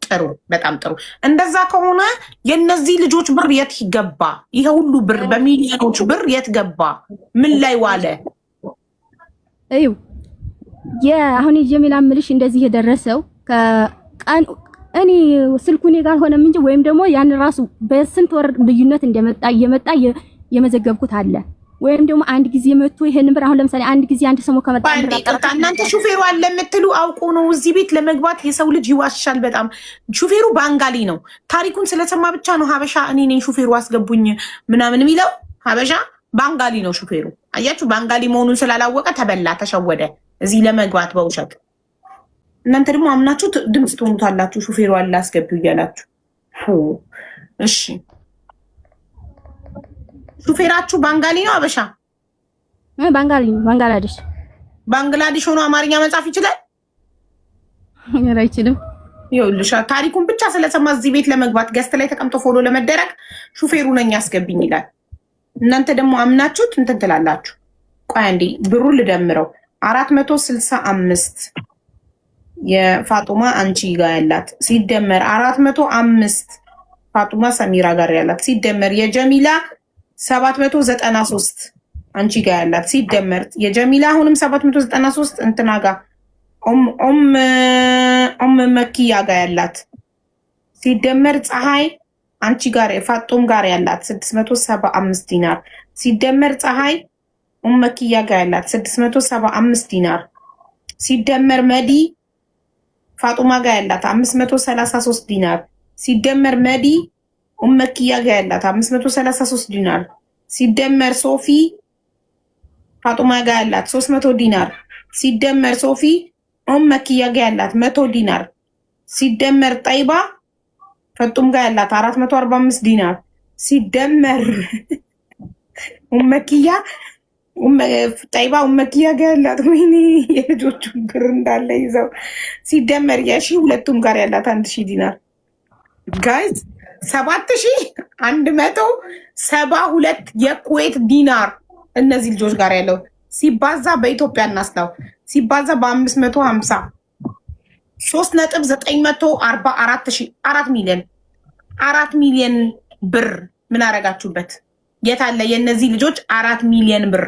ጥሩ በጣም ጥሩ እንደዛ ከሆነ የነዚህ ልጆች ብር የት ይገባ ይሄ ሁሉ ብር በሚሊዮኖች ብር የት ገባ ምን ላይ ዋለ እዩ አሁን የጀሚላ ምልሽ እንደዚህ የደረሰው ከቀን እኔ ስልኩኔ ጋር ሆነም እንጂ ወይም ደግሞ ያን ራሱ በስንት ወር ልዩነት እየመጣ የመዘገብኩት አለ ወይም ደግሞ አንድ ጊዜ መጥቶ ይሄን ብር አሁን ለምሳሌ አንድ ጊዜ አንድ ሰሞን ከመጣ እናንተ ሹፌሩ አለ የምትሉ አውቆ ነው እዚህ ቤት ለመግባት የሰው ልጅ ይዋሻል በጣም ሹፌሩ ባንጋሊ ነው ታሪኩን ስለሰማ ብቻ ነው ሀበሻ እኔ ነኝ ሹፌሩ አስገቡኝ ምናምን የሚለው ሀበሻ ባንጋሊ ነው ሹፌሩ አያችሁ ባንጋሊ መሆኑን ስላላወቀ ተበላ ተሸወደ እዚህ ለመግባት በውሸት እናንተ ደግሞ አምናችሁ ድምጽ ትሆኑታላችሁ ሹፌሩ አለ አስገቢው እያላችሁ እሺ ሹፌራችሁ ባንጋሊ ነው አበሻ ባንግላዴሽ ሆኖ አማርኛ መጻፍ ይችላል አይችልም ይኸውልሽ ታሪኩን ብቻ ስለሰማ እዚህ ቤት ለመግባት ገስት ላይ ተቀምጦ ፎሎ ለመደረግ ሹፌሩ ነኝ አስገብኝ ይላል እናንተ ደግሞ አምናችሁት እንትን ትላላችሁ ቆይ አንዴ ብሩን ልደምረው 465 የፋጡማ አንቺ ጋር ያላት ሲደመር 405 ፋጡማ ሰሚራ ጋር ያላት ሲደመር የጀሚላ 793 አንቺ ጋር ያላት ሲደመር የጀሚላ አሁንም 793 እንትና ጋር መኪያ ጋር ያላት ሲደመር ፀሐይ አንቺ ጋር ፋጡም ጋር ያላት 675 ዲናር ሲደመር ፀሐይ መኪያ ጋር ያላት 675 ዲናር ሲደመር መዲ ፋጡማ ጋር ያላት 533 ዲናር ሲደመር መዲ መኪያ ጋር ያላት 533 ዲናር ሲደመር ሶፊ ፋጡማ ጋር ያላት 300 ዲናር ሲደመር ሶፊ መኪያ ጋር ያላት 100 ዲናር ሲደመር ጠይባ ፈጡም ጋር ያላት 445 ዲናር ሲደመር መኪያ ጠይባ መኪያ ጋር ያላት ወይኔ የልጆቹ ብር እንዳለ ይዘው ሲደመር የሺ ሁለቱም ጋር ያላት 1000 ዲናር ጋይዝ 7172 የኩዌት ዲናር እነዚህ ልጆች ጋር ያለው ሲባዛ በኢትዮጵያ እናስላው ሲባዛ በ550 3.944 4 ሚሊዮን ብር ምን አረጋችሁበት? የታለ የነዚህ ልጆች 4 ሚሊዮን ብር?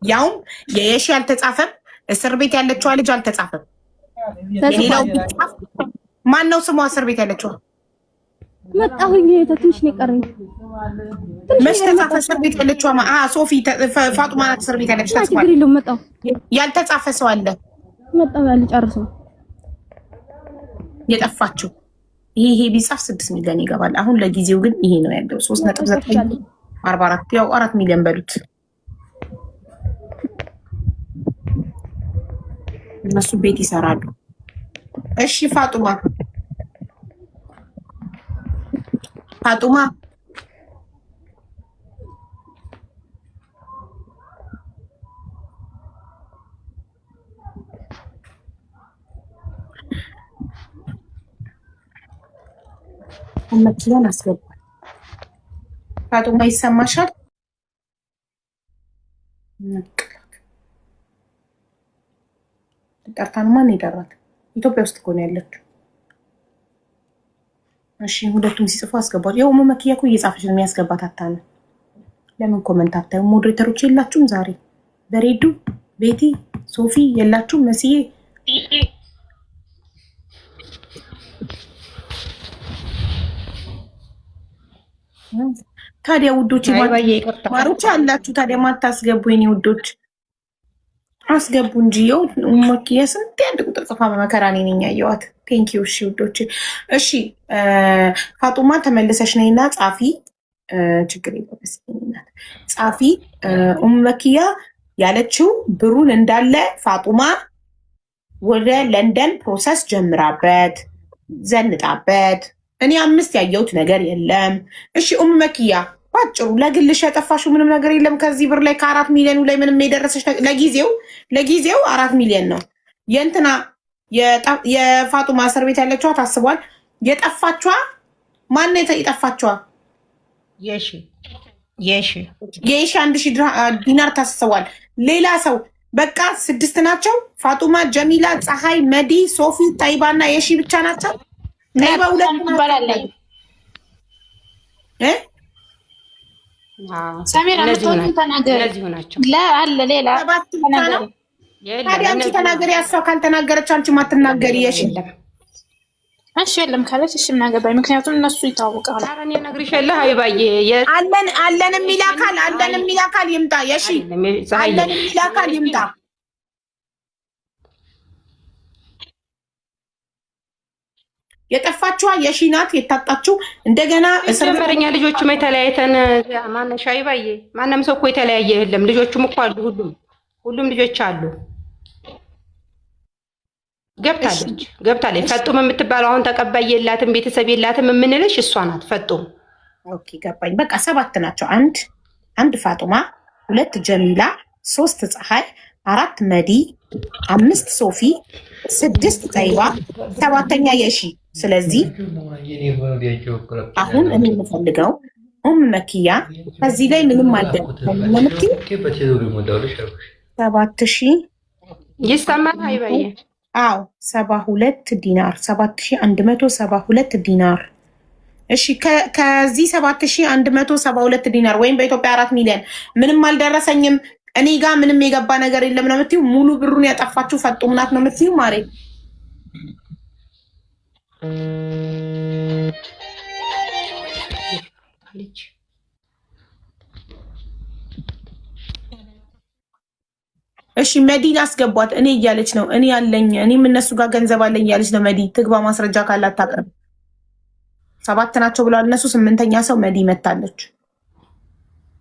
ያውም የየሺ አልተጻፈም። እስር ቤት ያለችዋ ልጅ አልተጻፈም። የሌላው ቢጻፍ ማን ነው ስሟ? እስር ቤት ያለችዋ መጣሁኝ። ትንሽ ነው ቀረኝ። መች ተጻፈ? እስር ቤት ያለችዋ ሶፊ ፋጡማ ናት። እስር ቤት ያለችው ተጻፈ። ችግር የለውም መጣሁ። ያልተጻፈ ሰው አለ? መጣሁ። ያልጨርሰው የጠፋችው ይሄ ቢጻፍ 6 ሚሊዮን ይገባል። አሁን ለጊዜው ግን ይሄ ነው ያለው 3.944 ያው 4 ሚሊዮን በሉት። እነሱ ቤት ይሰራሉ። እሺ ፋጡማ መኪናን አስገባል። ፋጡማ ይሰማሻል? ጠርታን ማን ይደራት? ኢትዮጵያ ውስጥ እኮ ነው ያለችው። እሺ ሁለቱም ሲጽፉ አስገባል። ያው መኪያ እኮ እየጻፈች ነው የሚያስገባት። አታነ ለምን ኮመንት አታዩ? ሞዴሬተሮች የላችሁም ዛሬ? በሬዱ ቤቲ ሶፊ የላችሁም? መስዬ ታዲያ ውዶች ማሮች አላችሁ። ታዲያ ማታስገቡ የኔ ውዶች አስገቡ እንጂ ይኸው መኪያ ስንት አንድ ቁጥር ጽፋ በመከራ እኔ ነኝ ያየኋት። ቴንክ ዩ። እሺ ውዶች፣ እሺ ፋጡማ ተመልሰሽ ነይና ጻፊ። ችግር የለውም ጻፊ። መኪያ ያለችው ብሩን እንዳለ ፋጡማ ወደ ለንደን ፕሮሰስ ጀምራበት ዘንጣበት። እኔ 5 ያየሁት ነገር የለም። እሺ መኪያ ባጭሩ ለግልሽ ያጠፋሽው ምንም ነገር የለም ከዚህ ብር ላይ ከ4 ሚሊዮኑ ላይ ምንም የደረሰሽ ለጊዜው 4 ሚሊዮን ነው። የእንትና የፋጡማ እስር ቤት ያለችዋ ታስቧል። የጠፋችዋ ማን ነው የጠፋችዋ? የሺ 1000 ዲናር ታስቧል። ሌላ ሰው በቃ 6 ናቸው። ፋጡማ፣ ጀሚላ፣ ፀሐይ፣ መዲ፣ ሶፊ፣ ጠይባ እና የሺ ብቻ ናቸው። ጠይባ 2 ትባላለች። ሰሜራ ምትሆን ተናገር። አለ ሌላ ነው። ታዲያ አንቺ ተናገሪ። ያሷ ካልተናገረች አንቺ ማትናገሪ የሺ እሺ የለም ካለች እሺ ምን አገባኝ? ምክንያቱም እነሱ ይታወቃሉ። አረን የነግርሽልህ አይባዬ አለን የሚል አካል ይምጣ። የሺ አለን የሚል አካል ይምጣ። የጠፋችዋ የሺ ናት የታጣችው። እንደገና እስርመረኛ ልጆቹም የተለያየተን ማነሻ አይባዬ ማንም ሰው እኮ የተለያየ የለም። ልጆቹም እኮ አሉ። ሁሉም ልጆች አሉ። ገብታለች። ፈጡም የምትባለው አሁን ተቀባይ የላትም ቤተሰብ የላትም የምንልሽ እሷ ናት። ፈጡም ኦኬ ገባኝ። በቃ 7 ናቸው። አንድ ፋጡማ፣ 2 ጀሚላ፣ 3 ፀሐይ፣ 4 መዲ፣ 5 ሶፊ፣ 6 ጠይባ፣ 7ኛ የሺ። ስለዚህ አሁን እኔ የምፈልገው መኪያ ከዚህ ላይ ምንም አልደረሰም። 7000 ይስተማል አይባዬ? አዎ 72 ዲናር 7172 ዲናር። እሺ ከዚህ 7172 ዲናር ወይም በኢትዮጵያ 4 ሚሊዮን ምንም አልደረሰኝም እኔ ጋር ምንም የገባ ነገር የለም ነው የምትይው? ሙሉ ብሩን ያጠፋችሁ ፈጡም ናት ነው የምትይው? ማሬ እሺ መዲን አስገቧት። እኔ እያለች ነው እኔ ያለኝ እኔም እነሱ ጋር ገንዘብ አለኝ እያለች ነው። መዲ ትግባ፣ ማስረጃ ካላት ታቅርብ። 7 ናቸው ብለዋል እነሱ። 8ኛ ሰው መዲ መታለች።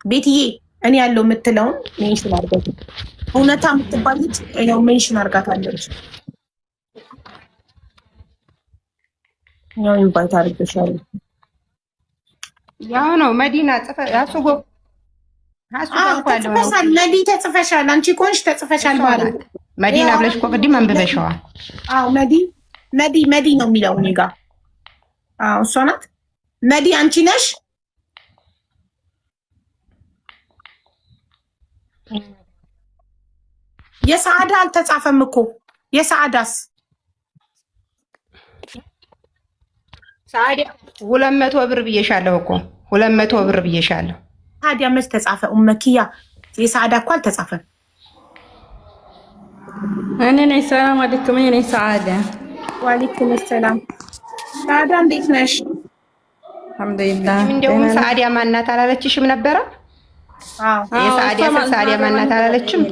ቤትዬ እኔ ያለው የምትለውን ሜንሽን አድርገት። እውነታ የምትባል ልጅ ያው ሜንሽን አድርጋታለች። ያው ኢንቫይት አድርገሻለሁ። ያው ነው መዲና ጽፈ ያሱጎ ተጽፈሻል። መዲ ተጽፈሻል። አንቺ ቆንሽ ተጽፈሻል ማለት መዲና ብለሽ እኮ ቅድም አንብበሽዋል። አዎ መዲ ነው የሚለው እኔ ጋር። አዎ እሷ ናት መዲ። አንቺ ነሽ? የሰዓዳ አልተጻፈም እኮ የሰዓዳስ ሰዓዳ 200 ብር ብዬሻለሁ እኮ 200 ብር ብዬሻለሁ። ታዲያ መች ተጻፈ? ኡመኪያ የሰዓዳ እኮ አልተጻፈም። እኔ ነኝ። ሰላም አለይኩም። እኔ ነኝ ሰዓዳ። ወአለይኩም ሰላም። ሰዓዳ እንዴት ነሽ? አልሐምዱሊላህ። እንደውም ሰዓዳ ማናት አላለችሽም ነበረ? አዎ የሰዓዳ ሰዓዳ ማናት አላለችም?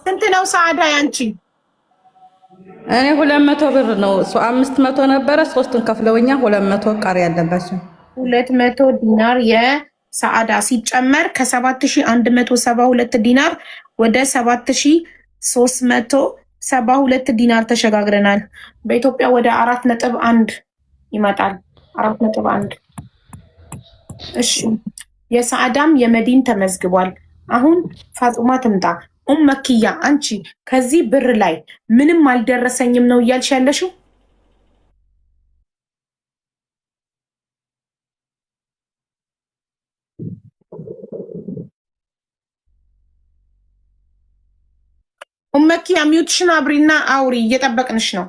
ስንት ነው ሰዓዳ ያንቺ? እኔ 200 ብር ነው። እሱ 500 ነበረ። 3ቱን ከፍለውኛ 200 ቀሪ ያለባቸው 200 ዲናር የሰዓዳ ሲጨመር ከ7172 ዲናር ወደ 7372 ዲናር ተሸጋግረናል። በኢትዮጵያ ወደ 4.1 ይመጣል። 4.1 እሺ። የሰዓዳም የመዲን ተመዝግቧል። አሁን ፋጡማ ትምጣ። ኡመኪያ አንቺ ከዚህ ብር ላይ ምንም አልደረሰኝም ነው እያልሽ ያለሽው? ኡመኪያ ሚውትሽን አብሪና አውሪ፣ እየጠበቅንሽ ነው።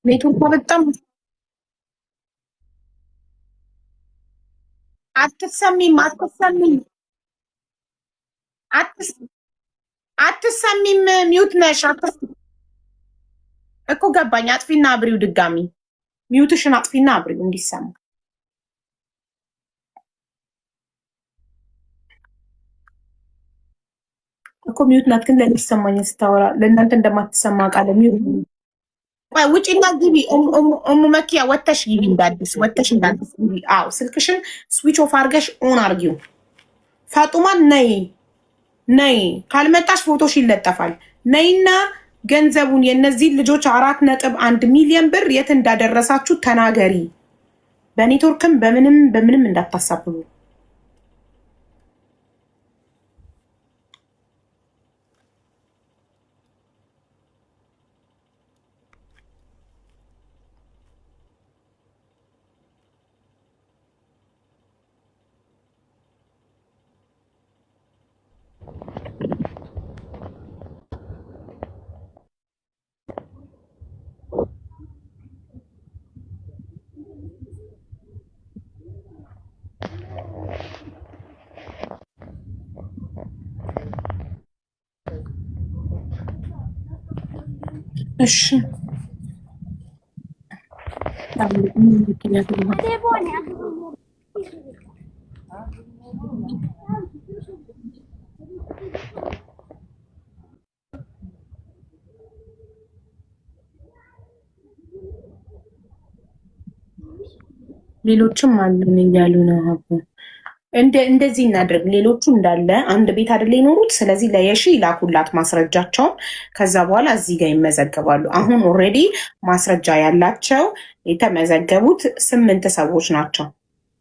ኔትወርክ በጣም አትሰሚም ሚውት ነሽ እኮ ገባኝ። አጥፊና አብሪው ድጋሚ ሚውትሽን አጥፊና አብሪው እንዲሰማ። እኮ ሚውት ናት ግን ለኔ ይሰማኝ ስታወራ፣ ለእናንተ እንደማትሰማ ቃለ ሚውት ውጪና ግቢ። መኪያ ወተሽ ግቢ፣ እንዳዲስ ወተሽ እንዳዲስ ግቢ። አዎ ስልክሽን ስዊች ኦፍ አድርገሽ ኦን አርጊው። ፋጡማን ነይ ካልመጣሽ ፎቶሽ ይለጠፋል። ነይና ገንዘቡን የነዚህ ልጆች 4.1 ሚሊዮን ብር የት እንዳደረሳችሁ ተናገሪ። በኔትወርክም በምንም እንዳታሳብቡ። እሺ ሌሎችም አሉን እያሉ ነው። አቡ እንደዚህ እናድርግ። ሌሎቹ እንዳለ አንድ ቤት አይደለ ይኖሩት። ስለዚህ ለየሺ ይላኩላት ማስረጃቸውን። ከዛ በኋላ እዚህ ጋር ይመዘገባሉ። አሁን ኦልሬዲ ማስረጃ ያላቸው የተመዘገቡት 8 ሰዎች ናቸው።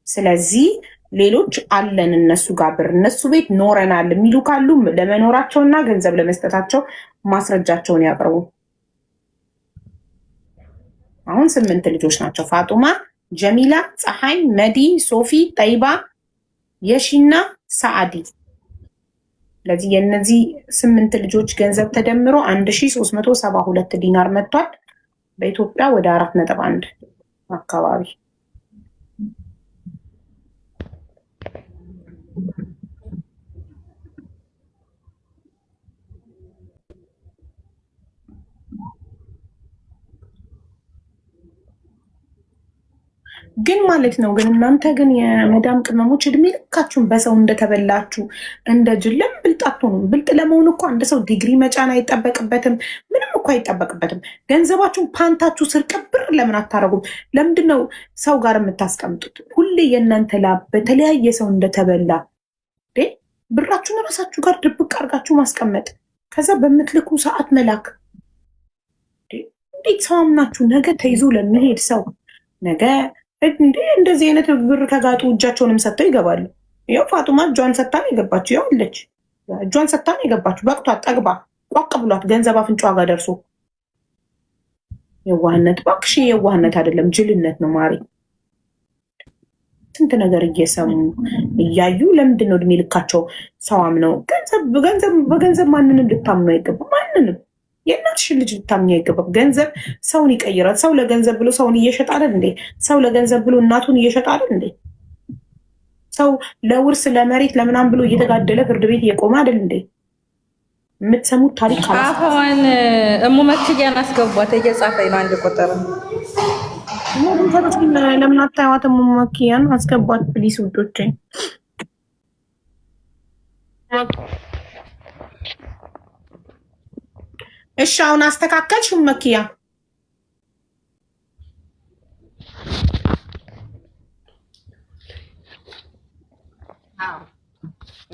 ስለዚህ ሌሎች አለን እነሱ ጋር ብር እነሱ ቤት ኖረናል የሚሉ ካሉ ለመኖራቸውና ገንዘብ ለመስጠታቸው ማስረጃቸውን ያቅርቡ። አሁን 8 ልጆች ናቸው። ፋጡማ፣ ጀሚላ፣ ፀሐይ፣ መዲ፣ ሶፊ፣ ጠይባ፣ የሺና ሰዓዲ ስለዚህ የእነዚህ 8 ልጆች ገንዘብ ተደምሮ 1372 ዲናር መጥቷል። በኢትዮጵያ ወደ 4.1 አካባቢ ግን ማለት ነው። ግን እናንተ ግን የመዳም ቅመሞች እድሜ ልካችሁን በሰው እንደተበላችሁ እንደ ጅልም ብልጥ አትሆኑም። ብልጥ ለመሆን እኮ አንድ ሰው ዲግሪ መጫን አይጠበቅበትም፣ ምንም እኮ አይጠበቅበትም። ገንዘባችሁን ፓንታችሁ ስር ቅብር ለምን አታረጉም? ለምንድን ነው ሰው ጋር የምታስቀምጡት? ሁሌ የእናንተ ላብ በተለያየ ሰው እንደተበላ ብራችሁን ራሳችሁ ጋር ድብቅ አድርጋችሁ ማስቀመጥ፣ ከዛ በምትልኩ ሰዓት መላክ። እንዴት ሰው አምናችሁ ነገ ተይዞ ለሚሄድ ሰው ነገ እንደዚህ አይነት ብር ከጋጡ እጃቸውንም ሰጥተው ይገባሉ። ያው ፋጡማ እጇን ሰጥታ ነው የገባችው። ያው አለች እጇን ሰጥታ ነው የገባችው። በቅቷት ጠግባ ቋቅ ብሏት ገንዘብ አፍንጫዋ ጋር ደርሶ የዋህነት እባክሽ፣ የዋህነት አይደለም ጅልነት ነው ማሪ። ስንት ነገር እየሰሙ እያዩ ለምንድን ነው እድሜ ልካቸው ሰው አምነው በገንዘብ ማንንም ልታምኑ አይገባም። ማንንም የእናትሽን ልጅ ልታምኝ አይገባም። ገንዘብ ሰውን ይቀይራል። ሰው ለገንዘብ ብሎ ሰውን እየሸጠ አይደል እንዴ? ሰው ለገንዘብ ብሎ እናቱን እየሸጠ አይደል እንዴ? ሰው ለውርስ ለመሬት ለምናም ብሎ እየተጋደለ ፍርድ ቤት እየቆመ አይደል እንዴ? የምትሰሙት ታሪክ አሁን እሙ መክያን አስገቧት። እየጻፈኝ ነው አንድ ቁጥር ለምን አታዩዋትም? እሙ መክያን አስገቧት ፕሊስ ውዶቼ። እሺ አሁን አስተካከልሽ መክያ?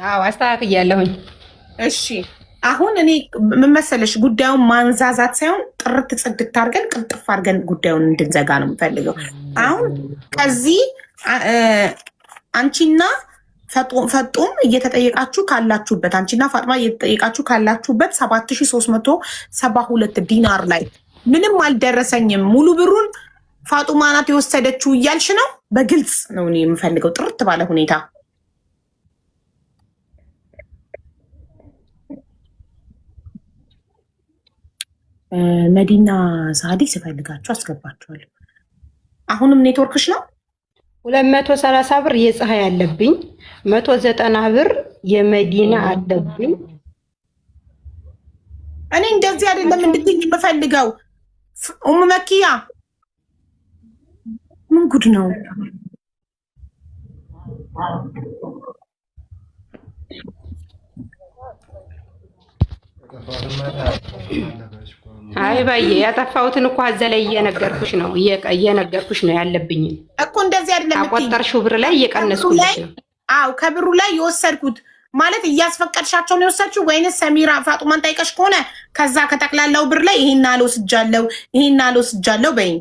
አዎ አስተካክያለሁኝ። እሺ አሁን እኔ ምን መሰለሽ ጉዳዩን ማንዛዛት ሳይሆን ጥርት ጽድት አድርገን ቅልጥፍ አድርገን ጉዳዩን እንድንዘጋ ነው የምፈልገው። አሁን ከዚህ አንቺና ፈጡም እየተጠየቃችሁ ካላችሁበት አንቺና ፋጥማ እየተጠየቃችሁ ካላችሁበት 7372 ዲናር ላይ ምንም አልደረሰኝም፣ ሙሉ ብሩን ፋጡማ ናት የወሰደችው እያልሽ ነው። በግልጽ ነው እኔ የምፈልገው ጥርት ባለ ሁኔታ። መዲና ሳዲ ስፈልጋችሁ አስገባችኋለሁ። አሁንም ኔትወርክሽ ነው። 230 ብር የፀሐይ አለብኝ፣ 190 ብር የመዲና አለብኝ። እኔ እንደዚህ አይደለም እንድትኝ የምፈልገው። ኡሙ መኪያ ምን ጉድ ነው? አይ ባዬ ያጠፋሁትን እኮ አዘላይ እየነገርኩሽ ነው ያለብኝ እኮ። እንደዚህ አይደለም አቆጠርሽው ብር ላይ እየቀነስኩልሽ ነው። አዎ ከብሩ ላይ የወሰድኩት ማለት እያስፈቀድሻቸው ነው የወሰድሽው ወይንስ ሰሚራ ፋጡማን ጠይቀሽ ከሆነ ከዛ ከጠቅላላው ብር ላይ ይሄን አልወስጃለሁ በይኝ።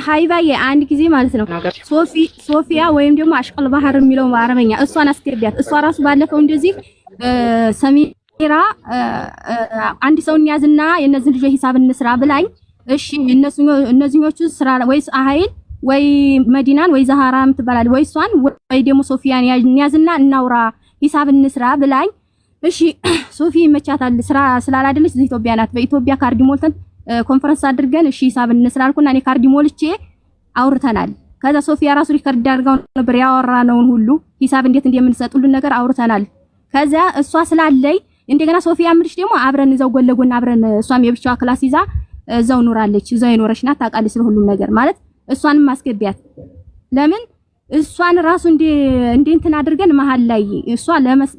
ሀይባዬ አንድ ጊዜ ማለት ነው ሶፊያ ወይም ደግሞ አሽቀል ባህር የሚለው በአረበኛ እሷን አስገቢያት። እሷ ራሱ ባለፈው እንደዚህ ሰሚራ አንድ ሰው እንያዝና የነዚህ ልጆች ሂሳብ እንስራ ብላኝ፣ እሺ እነዚህኞቹ ስራ ወይስ አሃይል ወይ መዲናን ወይ ዛሃራ ምትባላለች ወይ እሷን ወይ ደግሞ ሶፊያን እንያዝና እናውራ ሂሳብ እንስራ ብላኝ፣ እሺ ሶፊ መቻታል ስራ ስላላደለች ኢትዮጵያ ናት። በኢትዮጵያ ካርድ ሞልተን ኮንፈረንስ አድርገን እሺ ሂሳብ እንስራ አልኩና እኔ ካርድ ሞልቼ አውርተናል። ከዛ ሶፊያ ራሱ ሪከርድ አድርጋው ነበር ያወራነውን ሁሉ ሂሳብ እንዴት እንደምንሰጡልን ነገር አውርተናል። ከዛ እሷ ስላለይ እንደገና ሶፊያ ምርሽ ደግሞ አብረን እዛው ጎን ለጎን አብረን እሷም የብቻዋ ክላስ ይዛ እዛው ኖራለች። እዛው የኖረች ናት ታውቃለች ስለ ሁሉም ነገር ማለት እሷንም ማስገቢያት። ለምን እሷን ራሱ እንትን አድርገን መሀል ላይ እሷ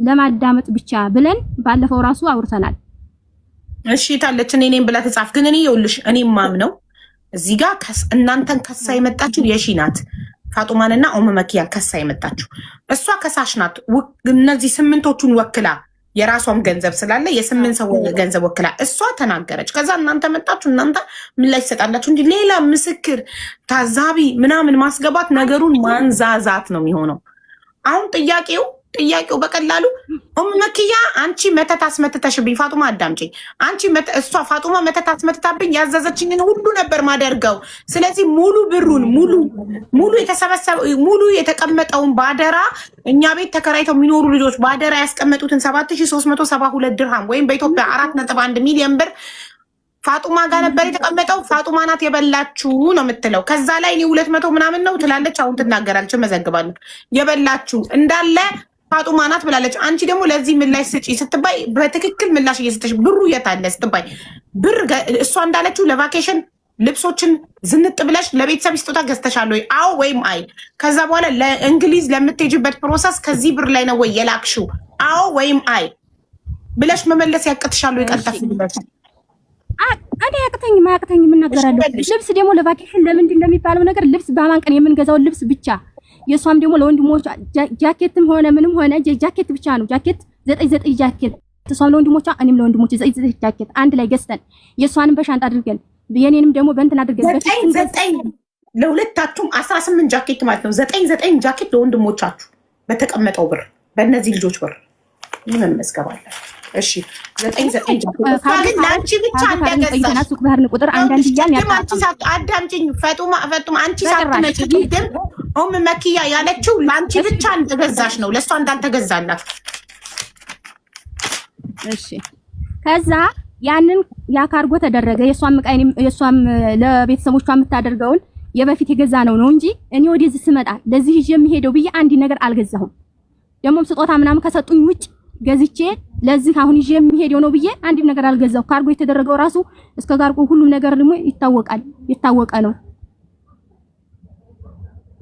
ለማዳመጥ ብቻ ብለን ባለፈው ራሱ አውርተናል። እሺ ታለች እኔን ብላ ተጻፍ። ግን እኔ ይኸውልሽ እኔ ማምነው እዚህ ጋር እናንተን ከሳ የመጣችሁ የሺ ናት። ፋጡማንና ኡሙ መኪያ ከሳ የመጣችሁ እሷ ከሳሽ ናት። እነዚህ 8ቶቹን ወክላ የራሷም ገንዘብ ስላለ የ8 ሰው ገንዘብ ወክላ እሷ ተናገረች። ከዛ እናንተ መጣችሁ። እናንተ ምን ላይ ትሰጣላችሁ እንጂ ሌላ ምስክር ታዛቢ ምናምን ማስገባት ነገሩን ማንዛዛት ነው የሚሆነው። አሁን ጥያቄው ጥያቄው በቀላሉ መኪያ አንቺ መተት አስመትተሽብኝ ፋጡማ አዳምጪኝ። አንቺ እሷ ፋጡማ መተት አስመትታብኝ ያዘዘችኝን ሁሉ ነበር ማደርገው። ስለዚህ ሙሉ ብሩን ሙሉ የተቀመጠውን ባደራ እኛ ቤት ተከራይተው የሚኖሩ ልጆች ባደራ ያስቀመጡትን 7372 ድርሃም ወይም በኢትዮጵያ 4.1 ሚሊዮን ብር ፋጡማ ጋር ነበር የተቀመጠው። ፋጡማ ናት የበላችሁ ነው የምትለው። ከዛ ላይ እኔ 200 ምናምን ነው ትላለች። አሁን ትናገራለች፣ መዘግባለሁ። የበላችሁ እንዳለ ፋጡማ ናት ብላለች። አንቺ ደግሞ ለዚህ ምላሽ ስጪ ስትባይ በትክክል ምላሽ እየሰጠሽ ብሩ የት አለ ስትባይ ብር እሷ እንዳለችው ለቫኬሽን ልብሶችን ዝንጥ ብለሽ ለቤተሰብ ስጦታ ገዝተሻል ወይ? አዎ ወይም አይ። ከዛ በኋላ ለእንግሊዝ ለምትሄጂበት ፕሮሰስ ከዚህ ብር ላይ ነው ወይ የላክሽው? አዎ ወይም አይ ብለሽ መመለስ ያቅትሻል ወይ? ቀልጠፍ ብለሽ እኔ አያቅተኝ የምናገራለሁ። ልብስ ደግሞ ለቫኬሽን ለምንድን እንደሚባለው ነገር ልብስ በአማን ቀን የምንገዛውን ልብስ ብቻ የሷም ደግሞ ለወንድሞቿ ጃኬትም ሆነ ምንም ሆነ ጃኬት ብቻ ነው። ጃኬት 99 ጃኬት እሷም ለወንድሞቿ እኔም ለወንድሞቼ 99 ጃኬት አንድ ላይ ገዝተን የሷንም በሻንጣ አድርገን የኔንም ደግሞ በእንትን አድርገን 99 ለሁለታችሁም 18 ጃኬት ማለት ነው። 99 ጃኬት ለወንድሞቻችሁ በተቀመጠው ብር በእነዚህ ልጆች ብር ምን መስገባለ? እሺ 99 ጃኬት ግን ለአንቺ ብቻ እንደገዛሽ ሱቅ ባህርን ቁጥር አንዳንድ ይያል አዳምጪኝ ፈጡማ አንቺ ሳትመጪ ግን መኪያ ያለችው ለአንቺ ብቻ እንደገዛሽ ነው፣ ለእሷ እንዳልተገዛላት። እሺ ከዛ ያንን ያካርጎ ተደረገ። የሷም ለቤተሰቦቿ የምታደርገውን የበፊት የገዛ ነው እንጂ እኔ ወደዚህ ስመጣ ለዚህ ይዤ የሚሄደው ብዬ አንድ ነገር አልገዛሁም። ደግሞም ስጦታ ምናምን ከሰጡኝ ውጭ ገዝቼ ለዚህ አሁን ይዤ የሚሄደው ነው ብዬ አንድም ነገር አልገዛው። ካርጎ የተደረገው ራሱ እስከ ካርጎ ሁሉ ነገር ደግሞ የታወቀ ነው።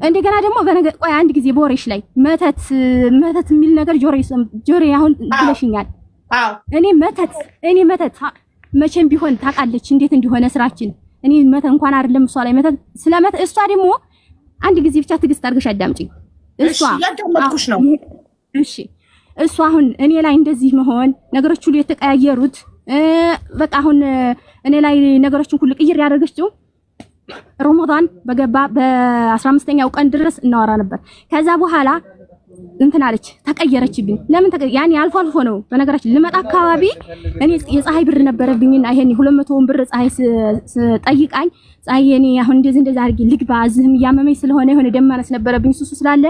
እንደገና ደግሞ በነገር ቆይ አንድ ጊዜ በወሬሽ ላይ መተት የሚል ነገር ጆሬ አሁን ብለሽኛል። እኔ መተት መቼም ቢሆን ታውቃለች እንዴት እንደሆነ ስራችን። እኔ መተት እንኳን አይደለም እሷ ላይ መተት ስለመተት እሷ ደግሞ አንድ ጊዜ ብቻ ትግስት አድርገሽ አዳምጪኝ። እሷ ያዳመጥኩሽ ነው። እሺ እሷ አሁን እኔ ላይ እንደዚህ መሆን ነገሮች ሁሉ የተቀያየሩት በቃ አሁን እኔ ላይ ነገሮችን ሁሉ ቅይር ያደረገችው ረመዳን በገባ በ15ኛው ቀን ድረስ እናወራ ነበር። ከዛ በኋላ እንትን አለች ተቀየረችብኝ። ለምን ያኔ አልፎ ነው በነገራችን ልመጣ አካባቢ እኔ የፀሐይ ብር ነበረብኝና ይሄን 200 ብር ፀሐይ ጠይቃኝ ፀሐይ እኔ አሁን እንደዚህ አድርጌ ልግባ እዚህም ያመመኝ ስለሆነ የሆነ ደማነስ ነበረብኝ ሱሱ ስላለ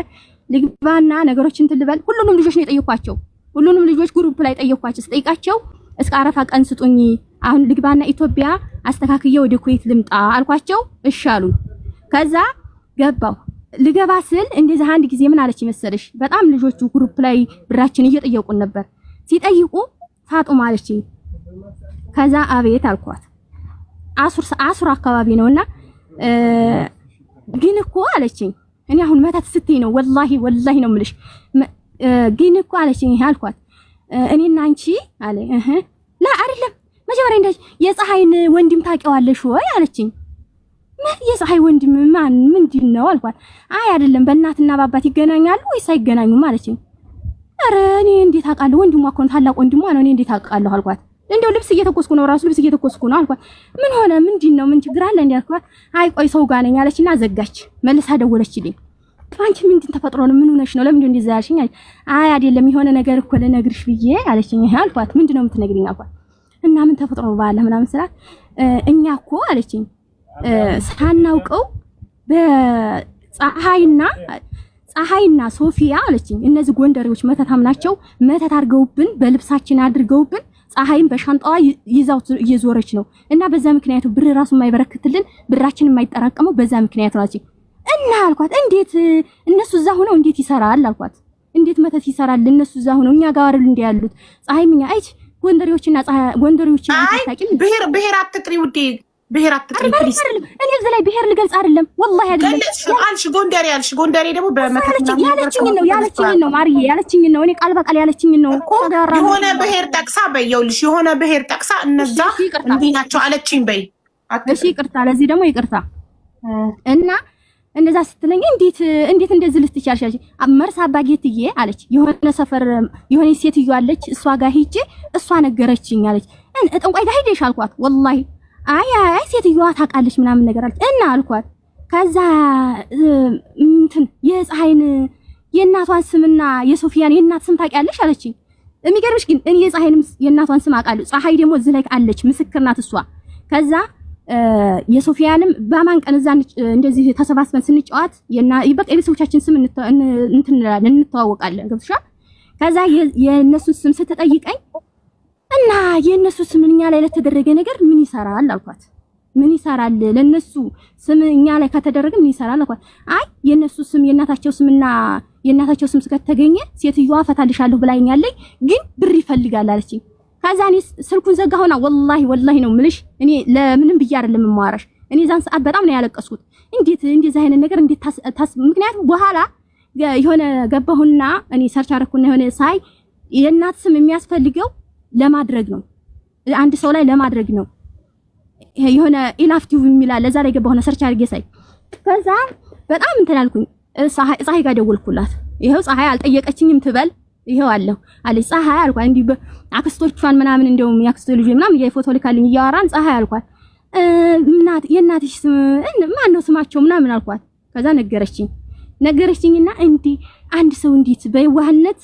ልግባና ነገሮችን ትልበል። ሁሉንም ልጆች ነው የጠየኳቸው። ሁሉንም ልጆች ግሩፕ ላይ ጠየኳቸው። ስጠይቃቸው እስከ አረፋ ቀን ስጡኝ አሁን ልግባና ኢትዮጵያ አስተካክዬ ወደ ኩዌት ልምጣ አልኳቸው። እሺ አሉ። ከዛ ገባው ልገባ ስል እንደዛ አንድ ጊዜ ምን አለች መሰለሽ? በጣም ልጆቹ ግሩፕ ላይ ብራችን እየጠየቁን ነበር። ሲጠይቁ ፋጡማ አለችኝ። ከዛ አቤት አልኳት። አሱር አካባቢ ነውና ግን እኮ አለችኝ እኔ አሁን መተት ስትይ ነው ወላሂ ነው የምልሽ። ግን እኮ አለችኝ አልኳት እኔና አንቺ አለ ላ አይደለም መጀመሪያ እንደዚህ የፀሐይን ወንድም ታውቂዋለሽ ወይ አለችኝ። የፀሐይ ወንድም ማን ምንድን ነው አልኳት። አይ አይደለም በእናትና በአባት ይገናኛሉ ወይስ አይገናኙም አለችኝ። ኧረ እኔ እንዴት አውቃለሁ? ወንድሟ እኮ ነው ታላቅ ወንድሟ ነው። እኔ እንዴት አውቃለሁ አልኳት። እንደው ልብስ እየተኮስኩ ነው አልኳት። ምን ሆነ ምንድን ነው ምን ችግር አለ እንዴ አልኳት። አይ ቆይ ሰው ጋር ነኝ አለችና ዘጋች። መልሳ ደወለችልኝ። አንቺ ምንድን ተፈጥሮ ነው? ምን ሆነሽ ነው? ለምን እንደዚህ ያልሽኝ? አይ አይደለም የሆነ ነገር እኮ ለነግርሽ ብዬ አለችኝ። አልኳት ምንድን ነው የምትነግሪኝ አልኳት። እና ምን ተፈጥሮ ባለ ምናምን ስላት እኛ እኮ አለችኝ ሳናውቀው በፀሐይና ሶፊያ አለችኝ እነዚህ ጎንደሬዎች መተታም ናቸው። መተት አድርገውብን በልብሳችን አድርገውብን ፀሐይን በሻንጣዋ ይዛው እየዞረች ነው እና በዛ ምክንያቱ ብር ራሱ የማይበረክትልን ብራችን የማይጠራቀመው በዛ ምክንያቱ ናቸው። እና አልኳት እንዴት እነሱ እዛ ሆነው እንዴት ይሰራል አልኳት። እንዴት መተት ይሰራል እነሱ እዛ ሆነው እኛ ጋር አይደል እንደ ያሉት ፀሐይ ምኛ አይች ጎንደሬዎችና ጎንደሬዎችን አታውቂም? ብሔር አትጥሪ ውዴ ብሔር አትጥሪ ፕሊዝ። እኔ እዚህ ላይ ብሔር ልገልጽ አይደለም ወላሂ አይደለም አልሽ ጎንደሬ አልሽ። ጎንደሬ ደግሞ በመተት ያለችኝ ነው ማርዬ ያለችኝ ነው። እኔ ቃል በቃል ያለችኝ ነው። የሆነ ብሔር ጠቅሳ በየውልሽ የሆነ ብሔር ጠቅሳ እነዛ እንዲህ ናቸው አለችኝ በይ። እሺ ይቅርታ፣ ለዚህ ደግሞ ይቅርታ። እና እንደዛ ስትለኝ እንዴት እንደዚህ ልትቻልሽ አለች። መርሳ አባጌትዬ አለች የሆነ ሰፈር የሆነ ሴትዮ አለች እሷ ጋር ሂጄ እሷ ነገረችኝ አለች። ጠንቋይ ጋር ሄደሽ አልኳት። ወላሂ አይ ሴትዮዋ ታውቃለች ምናምን ነገር አለች እና አልኳት። ከዛ እንትን የእናቷን ስምና የሶፊያን የእናት ስም ታውቂያለሽ አለችኝ። የሚገርምሽ ግን እኔ የፀሐይንም የእናቷን ስም አውቃለሁ። ፀሐይ ደግሞ እዚህ ላይ አለች፣ ምስክር ናት እሷ። ከዛ የሶፊያንም በማን ቀን እዛ እንደዚህ ተሰባስበን ስንጫወት በቃ የቤተሰቦቻችን ስም እንተዋወቃለን። ገብቶሻል? ከዛ የእነሱን ስም ስትጠይቀኝ እና የእነሱ ስም እኛ ላይ ለተደረገ ነገር ምን ይሰራል አልኳት። ምን ይሰራል ለነሱ ስም እኛ ላይ ከተደረገ ምን ይሰራል አልኳት። አይ የነሱ ስም የእናታቸው ስምና የእናታቸው ስም ከተገኘ ሴትዮዋ ፈታልሻለሁ ብላኛለኝ፣ ግን ብር ይፈልጋል አለችኝ። ከዛ እኔ ስልኩን ዘጋሁና ወላሂ ነው ምልሽ፣ እኔ ለምንም ብዬ አይደለም የማወራሽ። እኔ ዛን ሰዓት በጣም ነው ያለቀስኩት። እንዴት እንደዚህ አይነት ነገር እንዴት ምክንያቱም በኋላ የሆነ ገባሁና እኔ ሰርች አደረኩና የሆነ ሳይ የእናት ስም የሚያስፈልገው ለማድረግ ነው፣ አንድ ሰው ላይ ለማድረግ ነው። የሆነ ኢላፍቲቭ የሚላል ለዛ ላይ ገባሁና ሰርች አድርጌ ሳይ ከዛ በጣም እንትን አልኩኝ። ፀሐይ ጋር ደወልኩላት። ይሄው ፀሐይ አልጠየቀችኝም ትበል ይሄው አለች ፀሐይ አልኳት። እንዲህ አክስቶቿን ምናምን እንደውም ያክስቶ ልጅ ምናምን የፎቶ ልካልኝ እያወራን ፀሐይ አልኳት። የእናትሽ ስም ማን ነው ስማቸው ምናምን አልኳት። ከዛ ነገረችኝና እንዲህ አንድ ሰው እንዴት በየዋህነት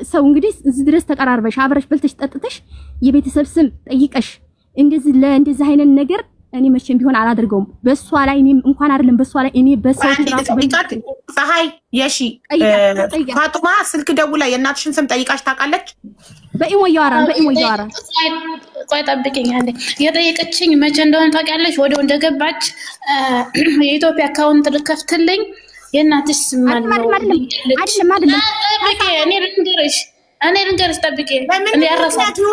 ሰው እንግዲህ እዚህ ድረስ ተቀራርበሽ አብረሽ በልተሽ ጠጥተሽ የቤተሰብ ስም ጠይቀሽ እንደዚህ አይነት ነገር እኔ መቼም ቢሆን አላደርገውም። በሷ ላይ እኔ እንኳን አይደለም በሷ ላይ እኔ በሰው ፀሐይ የሺ ፋጡማ ስልክ ደውላ የእናትሽን ስም ጠይቃሽ ታውቃለች? በኢሞ እያወራን ቆይ ጠብቂኝ አንዴ። የጠየቀችኝ መቼ እንደሆነ ታውቂያለሽ? ወዲያው እንደገባች የኢትዮጵያ አካውንት ልከፍትልኝ የእናትሽ ስም ማለት ነው አይደለም። እኔ ልንገርሽ ጠብቂ።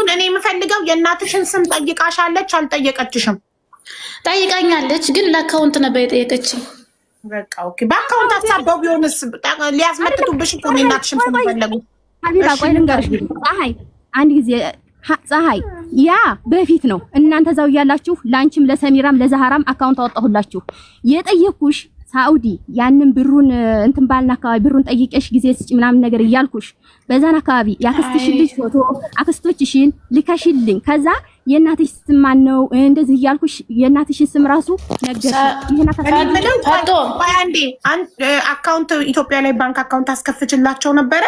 እኔ የምፈልገው የእናትሽን ስም ጠይቃሻለች አልጠየቀችሽም? ጠይቃኛለች፣ ግን ለአካውንት ነበር የጠየቀችኝ። በቃ ኦኬ። በአካውንት አሳበው ቢሆንስ ሊያስመጥጡብሽ እኮ ነው የእናትሽን ስም ፈለጉ። ሀቢባ ቆይ ልንገርሽ ፀሐይ፣ አንድ ጊዜ ፀሐይ፣ ያ በፊት ነው እናንተ እዛው እያላችሁ ለአንቺም ለሰሚራም ለዛሃራም አካውንት አወጣሁላችሁ። የጠየኩሽ ሳኡዲ ያንን ብሩን እንትን ባልና አካባቢ ብሩን ጠይቀሽ ጊዜ ስጪ ምናምን ነገር እያልኩሽ በዛን አካባቢ ያክስትሽን ልጅ ፎቶ አክስቶችሽን ልከሽልኝ ከዛ የእናትሽ ስም ማን ነው እንደዚህ እያልኩሽ የእናትሽን ስም ራሱ ነገር አካውንት ኢትዮጵያ ላይ ባንክ አካውንት አስከፍችላቸው ነበረ።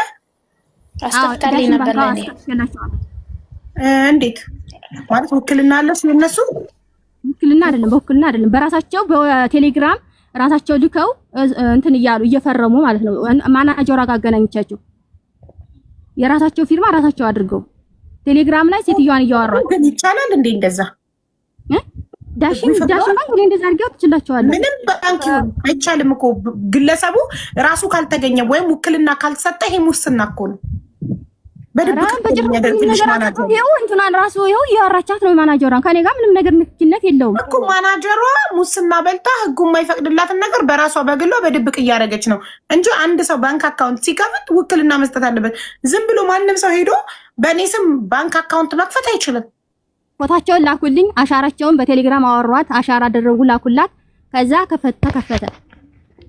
አስከፍታለኝ ነበር ለኔ። እንዴት ማለት ውክልና አለሽ? የነሱ ውክልና አይደለም፣ በውክልና አይደለም፣ በራሳቸው በቴሌግራም ራሳቸው ልከው እንትን እያሉ እየፈረሙ ማለት ነው። ማናጀሯ ጋር አገናኝቻቸው የራሳቸው ፊርማ ራሳቸው አድርገው ቴሌግራም ላይ ሴትዮዋን እያወራሉ። ግን ይቻላል እንዴ እንደዛ? ዳሽን ባንክ ላይ እንደዛ አድርገው ትችላቸዋለህ። ምንም ባንክ አይቻልም እኮ ግለሰቡ ራሱ ካልተገኘ ወይም ውክልና ካልተሰጠ ይሄ ሙስና እኮ ነው። በድብቅ የሚያደርግልሽ ማናጀር ይኸው እንትናን ራሱ ይኸው እያወራቻት ነው። ማናጀሯን ከኔ ጋር ምንም ነገር ንክኪነት የለውም እኮ። ማናጀሯ ሙስና በልታ ህጉ የማይፈቅድላትን ነገር በራሷ በግሏ በድብቅ እያደረገች ነው እንጂ አንድ ሰው ባንክ አካውንት ሲከፍት ውክልና መስጠት አለበት። ዝም ብሎ ማንም ሰው ሄዶ በእኔ ስም ባንክ አካውንት መክፈት አይችልም። ፎታቸውን ላኩልኝ፣ አሻራቸውን በቴሌግራም አወሯት፣ አሻራ አደረጉ፣ ላኩላት። ከዛ ተከፈተ።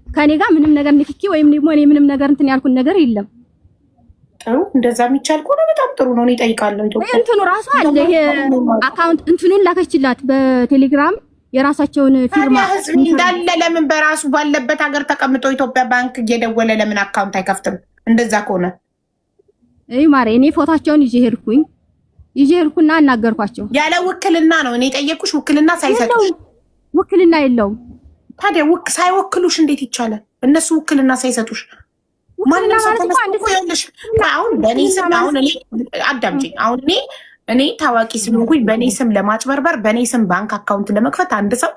ከኔ ጋር ምንም ነገር ንክኪ ወይም ደግሞ እኔ ምንም ነገር እንትን ያልኩት ነገር የለም። ጥሩ፣ እንደዛ የሚቻል ከሆነ በጣም ጥሩ ነው። እኔ እጠይቃለሁ። ኢትዮጵያ እንትኑ ራሱ አለ ይሄ አካውንት እንትኑን ላከችላት በቴሌግራም የራሳቸውን ፊርማ እንዳለ። ለምን በራሱ ባለበት ሀገር ተቀምጦ ኢትዮጵያ ባንክ እየደወለ ለምን አካውንት አይከፍትም? እንደዛ ከሆነ ማሬ እኔ ፎታቸውን ይዤ ሄድኩና አናገርኳቸው። ያለ ውክልና ነው እኔ ጠየቅኩሽ። ውክልና ሳይሰጡሽ? ውክልና የለውም። ታዲያ ሳይወክሉሽ እንዴት ይቻላል? እነሱ ውክልና ሳይሰጡሽ ማንም ሰው ተነስቶልሽ አሁን በእኔ ስም አሁን እኔ አዳምጪኝ። አሁን እኔ ታዋቂ ስለሆንኩኝ በእኔ ስም ለማጭበርበር በእኔ ስም ባንክ አካውንት ለመክፈት አንድ ሰው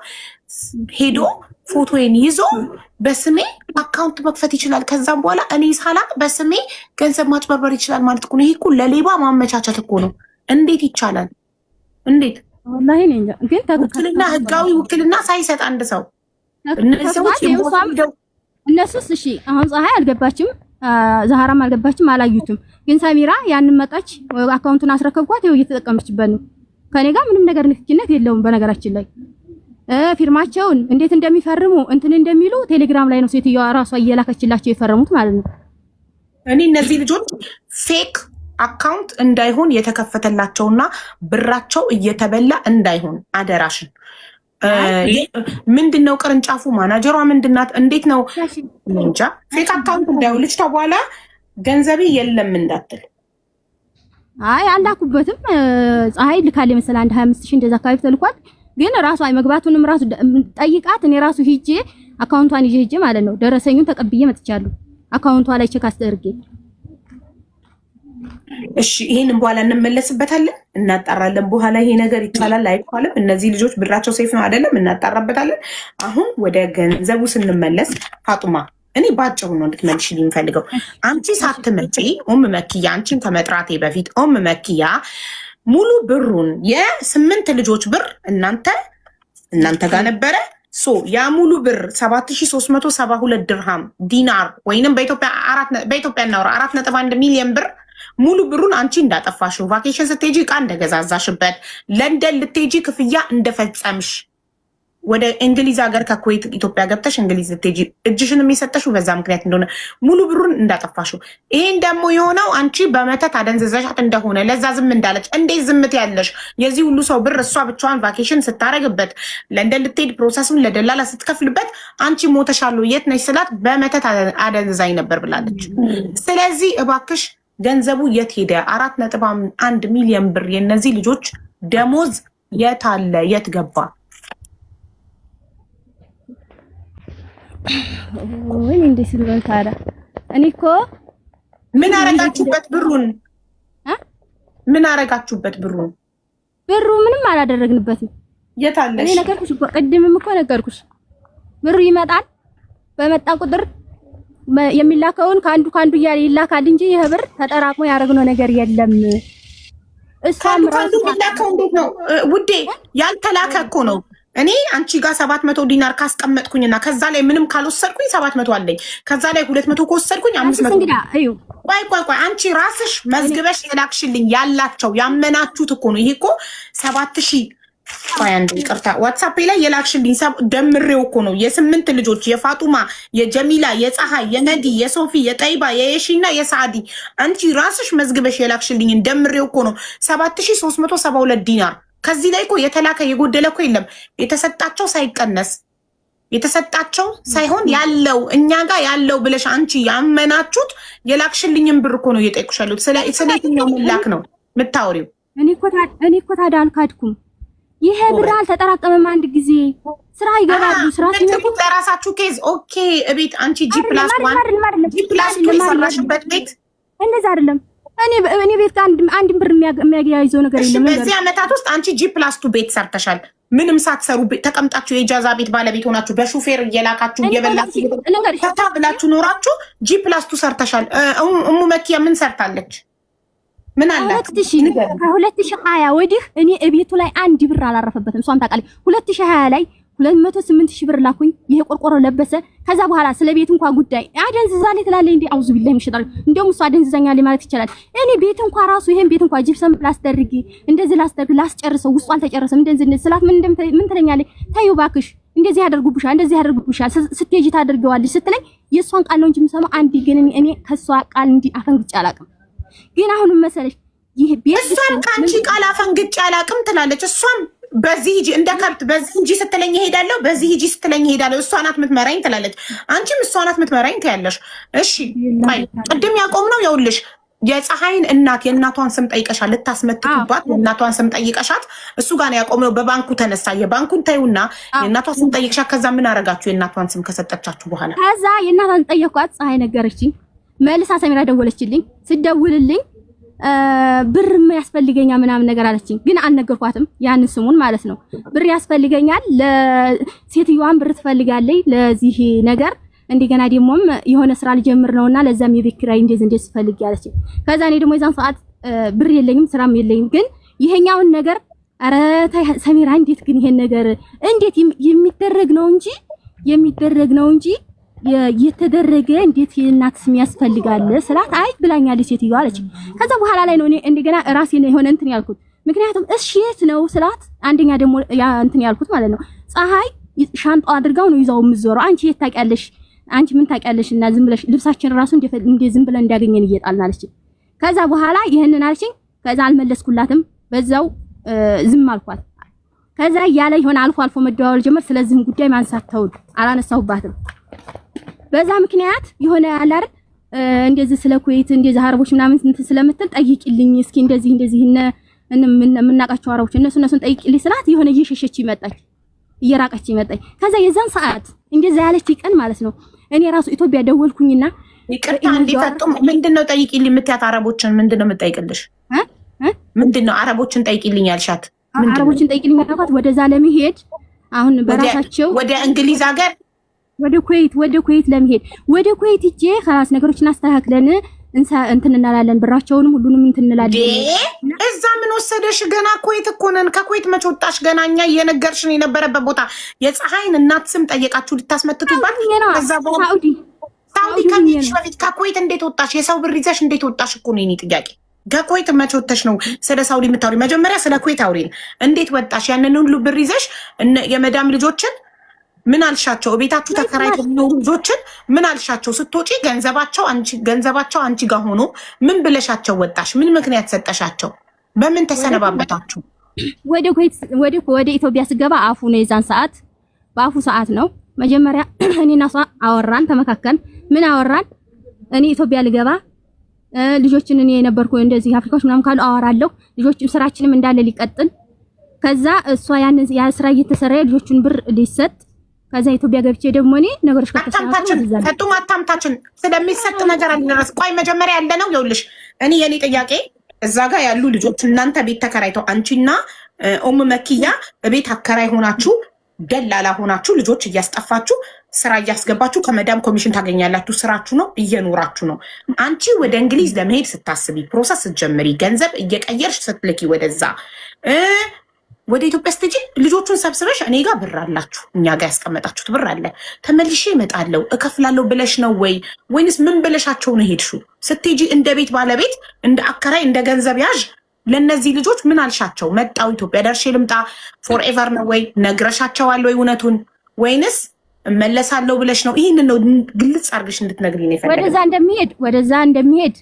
ሄዶ ፎቶዬን ይዞ በስሜ አካውንት መክፈት ይችላል። ከዛም በኋላ እኔ ሳላቅ በስሜ ገንዘብ ማጭበርበር ይችላል ማለት እኮ ነው። ይሄ እኮ ለሌባ ማመቻቸት እኮ ነው። እንዴት ይቻላል? እንዴት ወላሂ እኔ እንጃ። ግን ውክልና ህጋዊ ውክልና ሳይሰጥ አንድ ሰው እነዚህ ሰዎች እነሱስ እሺ፣ አሁን ፀሐይ አልገባችም፣ ዛሃራም አልገባችም፣ አላዩትም። ግን ሰሚራ ያንን መጣች፣ አካውንቱን አስረከብኳት፣ ይኸው እየተጠቀመችበት ነው። ከኔ ጋር ምንም ነገር ንክኪነት የለውም። በነገራችን ላይ ፊርማቸውን እንዴት እንደሚፈርሙ እንትን እንደሚሉ ቴሌግራም ላይ ነው ሴትዮዋ ራሷ እየላከችላቸው የፈረሙት ማለት ነው። እኔ እነዚህ ልጆች ፌክ አካውንት እንዳይሆን የተከፈተላቸውና ብራቸው እየተበላ እንዳይሆን አደራሽን ምንድነው ቅርንጫፉ? ማናጀሯ ምንድናት? እንዴት ነው? እንጃ። ፌክ አካውንት እንዳይውልሽ ተበኋላ ገንዘቤ የለም እንዳትል። አይ አላኩበትም። ፀሐይ ልካለ መሰለ 125,000 እንደዛ አካባቢ ተልኳል። ግን ራሱ አይ መግባቱንም ራሱ ጠይቃት እኔ ራሱ ሂጄ አካውንቷን ይዤ ሂጄ ማለት ነው ደረሰኙን ተቀብዬ መጥቻለሁ። አካውንቷ ላይ ቼክ አስደርጌ። እሺ ይሄንን በኋላ እንመለስበታለን፣ እናጣራለን። በኋላ ይሄ ነገር ይቻላል አይቻልም፣ እነዚህ ልጆች ብራቸው ሴፍ ነው አይደለም፣ እናጣራበታለን። አሁን ወደ ገንዘቡ ስንመለስ ፋጡማ እኔ ባጭሩ ነው እንድትመልሽልኝ የምፈልገው። አንቺ ሳትመጪ መኪያ አንቺን ከመጥራቴ በፊት መኪያ ሙሉ ብሩን የ8 ልጆች ብር እናንተ ጋር ነበረ። ያ ሙሉ ብር 7372 ድርሃም ዲናር ወይንም በኢትዮጵያ እናውራ 4.1 ሚሊዮን ብር ሙሉ ብሩን አንቺ እንዳጠፋሽው፣ ቫኬሽን ስትሄጂ ዕቃ እንደገዛዛሽበት፣ ለንደን ልትሄጂ ክፍያ እንደፈጸምሽ፣ ወደ እንግሊዝ ሀገር ከኩዌት ኢትዮጵያ ገብተሽ እንግሊዝ ልትሄጂ እጅሽን የሚሰጠሽው በዛ ምክንያት እንደሆነ ሙሉ ብሩን እንዳጠፋሽው። ይሄን ደግሞ የሆነው አንቺ በመተት አደንዝዘሻት እንደሆነ ለዛ ዝም እንዳለች። እንዴት ዝምት ያለሽ? የዚህ ሁሉ ሰው ብር እሷ ብቻዋን ቫኬሽን ስታረግበት፣ ለንደን ልትሄድ ፕሮሰሱን ለደላላ ስትከፍልበት አንቺ ሞተሻለሁ የት ነሽ ስላት በመተት አደንዝዛኝ ነበር ብላለች። ስለዚህ እባክሽ ገንዘቡ የት ሄደ? 4.1 ሚሊዮን ብር የነዚህ ልጆች ደሞዝ የት አለ? የት ገባ? ወይ እንዴ ሲልበል ታዲያ እኔ እኮ ምን አረጋችሁበት ብሩን? ምን አረጋችሁበት ብሩን? ብሩ ምንም አላደረግንበትም። የት አለሽ? እኔ ነገርኩሽ እኮ ቅድምም እኮ ነገርኩሽ። ብሩ ይመጣል በመጣ ቁጥር የሚላከውን ከአንዱ እያለ ይላካል እንጂ ይሄ ብር ተጠራቅሞ ያደረግነው ነገር የለም። እሷም ራሱ የሚላከው እንዴት ነው ውዴ? ያልተላከ እኮ ነው። እኔ አንቺ ጋር 700 ዲናር ካስቀመጥኩኝና ከዛ ላይ ምንም ካልወሰድኩኝ 700 አለኝ። ከዛ ላይ 200 ከወሰድኩኝ 500 እንግዳ እዩ። ቆይ አንቺ ራስሽ መዝግበሽ የላክሽልኝ ያላቸው ያመናችሁት እኮ ነው። ይሄ እኮ 7000 አንድ ይቅርታ ዋትስአፕ ላይ የላክሽልኝ ደምሬው እኮ ነው። የ8 ልጆች የፋጡማ፣ የጀሚላ፣ የፀሐይ፣ የነዲ፣ የሶፊ፣ የጠይባ፣ የየሺና የሳዲ አንቺ ራስሽ መዝግበሽ የላክሽልኝ ደምሬው እኮ ነው 7372 ዲናር። ከዚህ ላይ እኮ የተላከ የጎደለ እኮ የለም። የተሰጣቸው ሳይቀነስ የተሰጣቸው ሳይሆን ያለው እኛ ጋር ያለው ብለሽ አንቺ ያመናችሁት የላክሽልኝን ብር እኮ ነው እየጠየኩሻለሁት። ስለየትኛው መላክ ነው የምታወሪው? እኔ እኮ ታዲያ አልካድኩም። ይሄ ብር አልተጠራቀመም። አንድ ጊዜ ስራ ይገባሉ። ስራ ሲመጡ ለራሳችሁ ኬዝ ኦኬ። እቤት አንቺ ጂ+1 የሰራሽበት ቤት እንደዛ አይደለም። እኔ ቤት ጋር አንድ ብር የሚያያይዘው ነገር የለም። በዚህ ዓመታት ውስጥ አንቺ ጂ+2 ቤት ሰርተሻል። ምንም ሳትሰሩ ተቀምጣችሁ የኢጃዛ ቤት ባለቤት ሆናችሁ በሹፌር እየላካችሁ እየበላችሁ ፈታ ብላችሁ ኖራችሁ ጂ+2 ሰርተሻል። መኪያ ምን ሰርታለች? ምን አላት? 2020 ወዲህ እኔ እቤቱ ላይ አንድ ብር አላረፈበትም። እሷም ታውቃለች። 2020 ላይ 208,000 ብር ላኩኝ። ይሄ ቆርቆሮ ለበሰ። ከዛ በኋላ ስለ ቤት እንኳን ጉዳይ አደንዝዛለች ትላለች። እንዴ አውዙ ቢላሂ ምሽጣል። እንደውም እሷ አደንዝዛኛለች ማለት ይችላል። እኔ ቤት እንኳን ራሱ ይሄን ቤት እንኳን ጂፕሰም ላስደርጊ እንደዚህ ላስጨርሰው ውስጡ አልተጨረሰም እንደዚህ ስላት ምን ትለኛለች? ታዩ ባክሽ እንደዚህ ያደርጉብሻል ስትሄጂ ታደርጊዋለሽ ስትለኝ የእሷን ቃል ነው እንጂ የምሰማው አንድ ግን እኔ ከሷ ቃል እንዲ አፈንግጬ አላውቅም። ግን አሁንም መሰለሽ ይሄ ቤት እሷም ካንቺ ቃል አፈንግጬ አላውቅም ትላለች። እሷም በዚህ ሂጂ እንደ ከብት በዚህ ሂጂ ስትለኝ እሄዳለሁ፣ በዚህ ሂጂ ስትለኝ እሄዳለሁ። እሷ ናት የምትመራኝ ትላለች። አንቺም እሷ ናት የምትመራኝ ትያለሽ። እሺ ቆይ ቅድም ያቆምነው ይኸውልሽ የፀሐይን እናት የእናቷን ስም ጠይቀሻል። ልታስመትኩባት የእናቷን ስም ጠይቀሻት እሱ ጋር ነው ያቆምነው። በባንኩ ተነሳ። የባንኩን ታዩና የእናቷን ስም ጠይቀሻት። ከዛ ምን አረጋችሁ? የእናቷን ስም ከሰጠቻችሁ በኋላ ከዛ የእናቷን ጠየኳት። ፀሐይ ነገረችኝ። መልሳ ሰሚራ ደወለችልኝ። ስደውልልኝ ብር ያስፈልገኛል ምናምን ነገር አለችኝ። ግን አልነገርኳትም ያን ስሙን ማለት ነው። ብር ያስፈልገኛል፣ ለሴትዮዋን ብር ትፈልጋለች ለዚህ ነገር እንደገና ደሞም የሆነ ስራ ልጀምር ነውና ለዛም የቤት ኪራይ እንደዚህ ፈልግ ያለችኝ። ከዛ እኔ ደግሞ የዛን ሰዓት ብር የለኝም ስራም የለኝም። ግን ይሄኛውን ነገር ኧረ ሰሚራ እንዴት ግን ይሄን ነገር እንዴት የሚደረግ ነው እንጂ የተደረገ እንዴት የእናት ስም ያስፈልጋል ስላት አይ ብላኛለች ሴትዮዋ አለች። ከዛ በኋላ ላይ ነው እኔ እንደገና ራሴ ነው የሆነ እንትን ያልኩት። ምክንያቱም እሺ የት ነው ስላት አንደኛ ደግሞ ያ እንትን ያልኩት ማለት ነው ፀሐይ ሻንጣው አድርጋው ነው ይዛው የምትዞረው። አንቺ የት ታውቂያለሽ? አንቺ ምን ታውቂያለሽ? እና ዝም ብለሽ ልብሳችን ራሱ እንደ ዝም ብለን እንዳገኘን እየጣልን አለች። ከዛ በኋላ ይሄንን አልሽኝ። ከዛ አልመለስኩላትም። በዛው ዝም አልኳት። ከዛ ያለ ይሆን አልፎ አልፎ መደዋወል ጀመር። ስለዚህም ጉዳይ ማንሳት ተውል አላነሳሁባትም። በዛ ምክንያት የሆነ ያለ አይደል እንደዚህ ስለ ኩዌት እንደዚህ አረቦች ምናምን እንትን ስለምትል ጠይቂልኝ እስኪ እንደዚህ የምናውቃቸው አረቦች እነሱን ጠይቂልኝ ስላት የሆነ እየሸሸች ይመጣች እየራቀች ይመጣች። ከዛ የዛን ሰዓት እንደዛ ያለች ቀን ማለት ነው እኔ ራሱ ኢትዮጵያ ደወልኩኝና ይቅርታ እንዲፈጡ ምንድነው ጠይቂልኝ የምትያት አረቦችን ምንድነው የምትጠይቅልሽ? ምንድነው አረቦችን ጠይቂልኝ ያልሻት? አረቦችን ጠይቂልኝ ያልኳት ወደዛ ለመሄድ አሁን በራሳቸው ወደ እንግሊዝ ሀገር ወደ ኩዌት ለመሄድ ወደ ኩዌት ሂጄ خلاص ነገሮችን አስተካክለን እንትን እንላለን ብራቸውንም ሁሉንም እንትን እንላለን። እዛ ምን ወሰደሽ? ገና ኩዌት እኮ ነን። ከኩዌት መች ወጣሽ? ገና እኛ እየነገርሽን የነበረበት ቦታ የፀሐይን እናት ስም ጠየቃችሁ ልታስመትቱባት። ከዛ ሳውዲ ከሚሽ በፊት ከኩዌት እንዴት ወጣሽ? የሰው ብር ይዘሽ እንዴት ወጣሽ እኮ ነው የኔ ጥያቄ። ከኩዌት መች ወጥተሽ ነው ስለ ሳውዲ የምታወሪ? መጀመሪያ ስለ ኩዌት አውሪን። እንዴት ወጣሽ? ያንን ሁሉ ብር ይዘሽ የመዳም ልጆችን ምን አልሻቸው? ቤታችሁ ተከራይተው የሚኖሩ ልጆችን ምን አልሻቸው? ስትወጪ ገንዘባቸው አንቺ ጋር ሆኖ ምን ብለሻቸው ወጣሽ? ምን ምክንያት ሰጠሻቸው? በምን ተሰነባበታችሁ? ወደ ኢትዮጵያ ስገባ አፉ ነው የዛን ሰዓት በአፉ ሰዓት ነው መጀመሪያ እኔና እሷ አወራን፣ ተመካከን። ምን አወራን? እኔ ኢትዮጵያ ልገባ ልጆችን እኔ የነበርኩ እንደዚህ አፍሪካዎች ምናምን ካሉ አወራለሁ። ልጆችም ስራችንም እንዳለ ሊቀጥል ከዛ እሷ ያ ስራ እየተሰራ ልጆቹን ብር ሊሰጥ ከዛ ኢትዮጵያ ገብቼ ደግሞ እኔ ነገሮች ከተስተካከሉ አታምታችን ስለሚሰጥ ነገር አልደረስ። ቆይ መጀመሪያ ያለ ነው ይኸውልሽ፣ እኔ የኔ ጥያቄ እዛ ጋር ያሉ ልጆች እናንተ ቤት ተከራይተው አንቺና መኪያ ቤት አከራይ ሆናችሁ ደላላ ሆናችሁ ልጆች እያስጠፋችሁ ስራ እያስገባችሁ ከመዳም ኮሚሽን ታገኛላችሁ። ስራችሁ ነው፣ እየኖራችሁ ነው። አንቺ ወደ እንግሊዝ ለመሄድ ስታስቢ ፕሮሰስ ስትጀምሪ ገንዘብ እየቀየርሽ ስትልኪ ወደዛ ወደ ኢትዮጵያ ስትጂ ልጆቹን ሰብስበሽ እኔ ጋር ብር አላችሁ፣ እኛ ጋር ያስቀመጣችሁት ብር አለ፣ ተመልሼ እመጣለሁ እከፍላለሁ ብለሽ ነው ወይንስ ምን ብለሻቸው ነው ሄድሽው? ስትጂ እንደ ቤት ባለቤት እንደ አከራይ እንደ ገንዘብ ያዥ ለነዚህ ልጆች ምን አልሻቸው? መጣው ኢትዮጵያ ደርሼ ልምጣ ፎርኤቨር ነው ወይ ነግረሻቸዋል ወይ እውነቱን? ወይንስ እመለሳለሁ ብለሽ ነው? ይህንን ነው ግልጽ አድርገሽ እንድትነግሪኝ ነው የፈለግኩት። ወደዛ እንደሚሄድ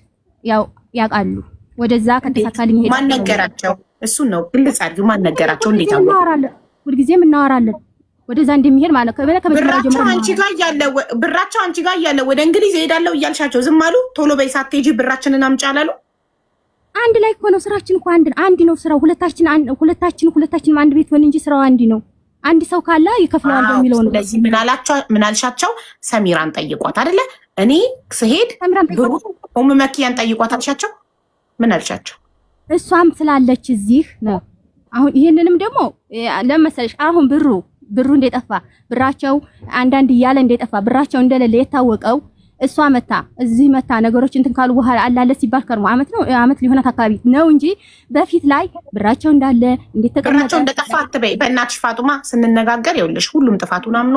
ያው ያውቃሉ። ወደዛ ከተሳካልኝ ሄድ ማን ነገራቸው? እሱን ነው ግልጽ አድርጊው። ማን ነገራቸው? እንዴት አወቁ? ሁልጊዜም እናወራለን ወደዛ እንደሚሄድ ማለት ብራቸው አንቺ ጋር እያለ ወደ እንግሊዝ እሄዳለሁ እያልሻቸው ዝም አሉ? ቶሎ በይ ሳትሄጂ ብራችንን አምጪ አላሉ? አንድ ላይ እኮ ነው ስራችን እኮ አንድ ነው ስራው። ሁለታችንም አንድ ቤት ሆነ እንጂ ስራው አንድ ነው። አንድ ሰው ካለ ይከፍለዋል በሚለው ነው። ስለዚህ ምን አልሻቸው? ሰሚራን ጠይቋት አይደለ? እኔ ስሄድ ብሩ መኪያን ጠይቋት አልሻቸው? ምን አልሻቸው? እሷም ስላለች እዚህ ነው። አሁን ይሄንንም ደግሞ ለመሰለሽ አሁን ብሩ እንደጠፋ ብራቸው አንዳንድ እያለ እንደጠፋ ብራቸው እንደሌለ የታወቀው እሷ እዚህ መታ ነገሮች እንትን ካሉ በኋላ አላለ ሲባል ከርሞ አመት ሊሆናት አካባቢ ነው እንጂ በፊት ላይ ብራቸው እንዳለ ብራቸው እንደጠፋ አትበይ በእናትሽ ፋጡማ። ስንነጋገር ይኸውልሽ ሁሉም ጥፋቱን አምኖ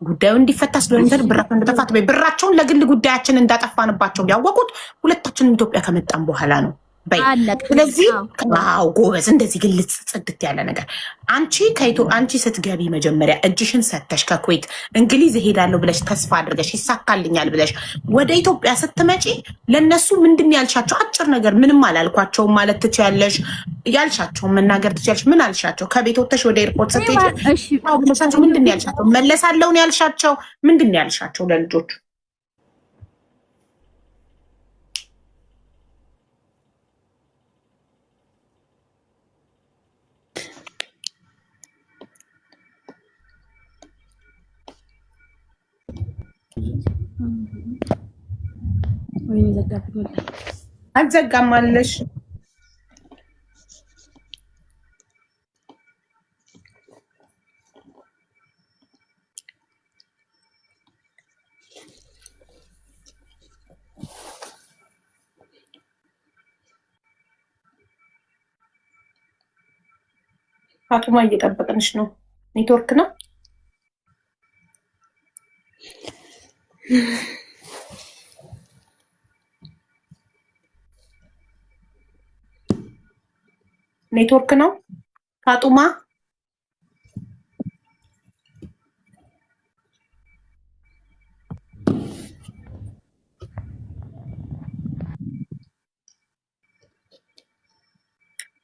ጉዳዩ እንዲፈታ ስለሆነ ብራቸው እንደጠፋ አትበይ። ብራቸውን ለግል ጉዳያችን እንዳጠፋንባቸው ያወቁት ሁለታችንም ኢትዮጵያ ከመጣን በኋላ ነው። ስለዚህ ጎበዝ እንደዚህ ግልጽ ጽድት ያለ ነገር አንቺ ስትገቢ መጀመሪያ እጅሽን ሰተሽ ከኩዌት እንግሊዝ እሄዳለሁ ብለሽ ተስፋ አድርገሽ ይሳካልኛል ብለሽ ወደ ኢትዮጵያ ስትመጪ ለነሱ ምንድን ያልሻቸው? አጭር ነገር ምንም አላልኳቸውም ማለት ትችያለሽ። ያልሻቸውን መናገር ትችያለሽ። ምን አልሻቸው? ከቤት ወጥተሽ ወደ ኤርፖርት ስትሄጂ ብለሻቸው ምንድን ያልሻቸው? መለሳለሁ ነው ያልሻቸው? ምንድን ያልሻቸው ለልጆቹ? አትዘጋም አለሽ? ፋጡማ እየጠበቅንሽ ነው። ኔትወርክ ነው። ኔትወርክ ነው ፋጡማ።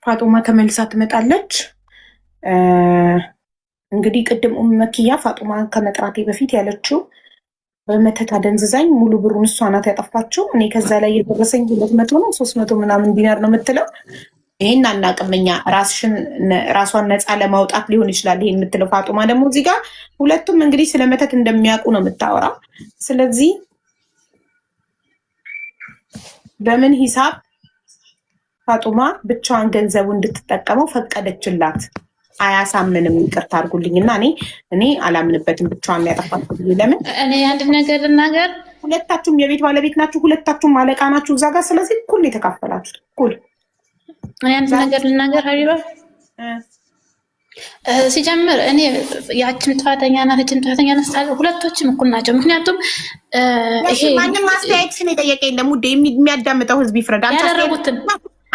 ፋጡማ ተመልሳ ትመጣለች። እንግዲህ ቅድም መኪያ ፋጡማን ከመጥራቴ በፊት ያለችው በመተት አደንዝዛኝ ሙሉ ብሩን እሷ ናት ያጠፋችው። እኔ ከዛ ላይ የደረሰኝ 200 ነው 300 ምናምን ዲናር ነው የምትለው። ይሄን አናውቅም እኛ። ራሷን ነፃ ለማውጣት ሊሆን ይችላል ይሄን የምትለው። ፋጡማ ደግሞ እዚህ ጋር ሁለቱም እንግዲህ ስለ መተት እንደሚያውቁ ነው የምታወራው። ስለዚህ በምን ሂሳብ ፋጡማ ብቻዋን ገንዘቡ እንድትጠቀመው ፈቀደችላት? አያሳምንም። ይቅርታ አድርጉልኝና እኔ አላምንበትም ብቻዋን ያጠፋት። ለምን እኔ አንድ ነገር ልናገር። ሁለታችሁም የቤት ባለቤት ናችሁ፣ ሁለታችሁም አለቃ ናችሁ እዛ ጋር። ስለዚህ እኩል ነው የተካፈላችሁት፣ እኩል። እኔ አንድ ነገር ልናገር ሀቢባ። ሲጀምር እኔ ያችን ጥፋተኛ ናት እችን ጥፋተኛ ናት፣ ሁለቶችም እኩል ናቸው። ምክንያቱም ይሄ ማንም አስተያየትሽን የጠየቀ የለም ውዴ። የሚያዳምጠው ህዝብ ይፍረድ።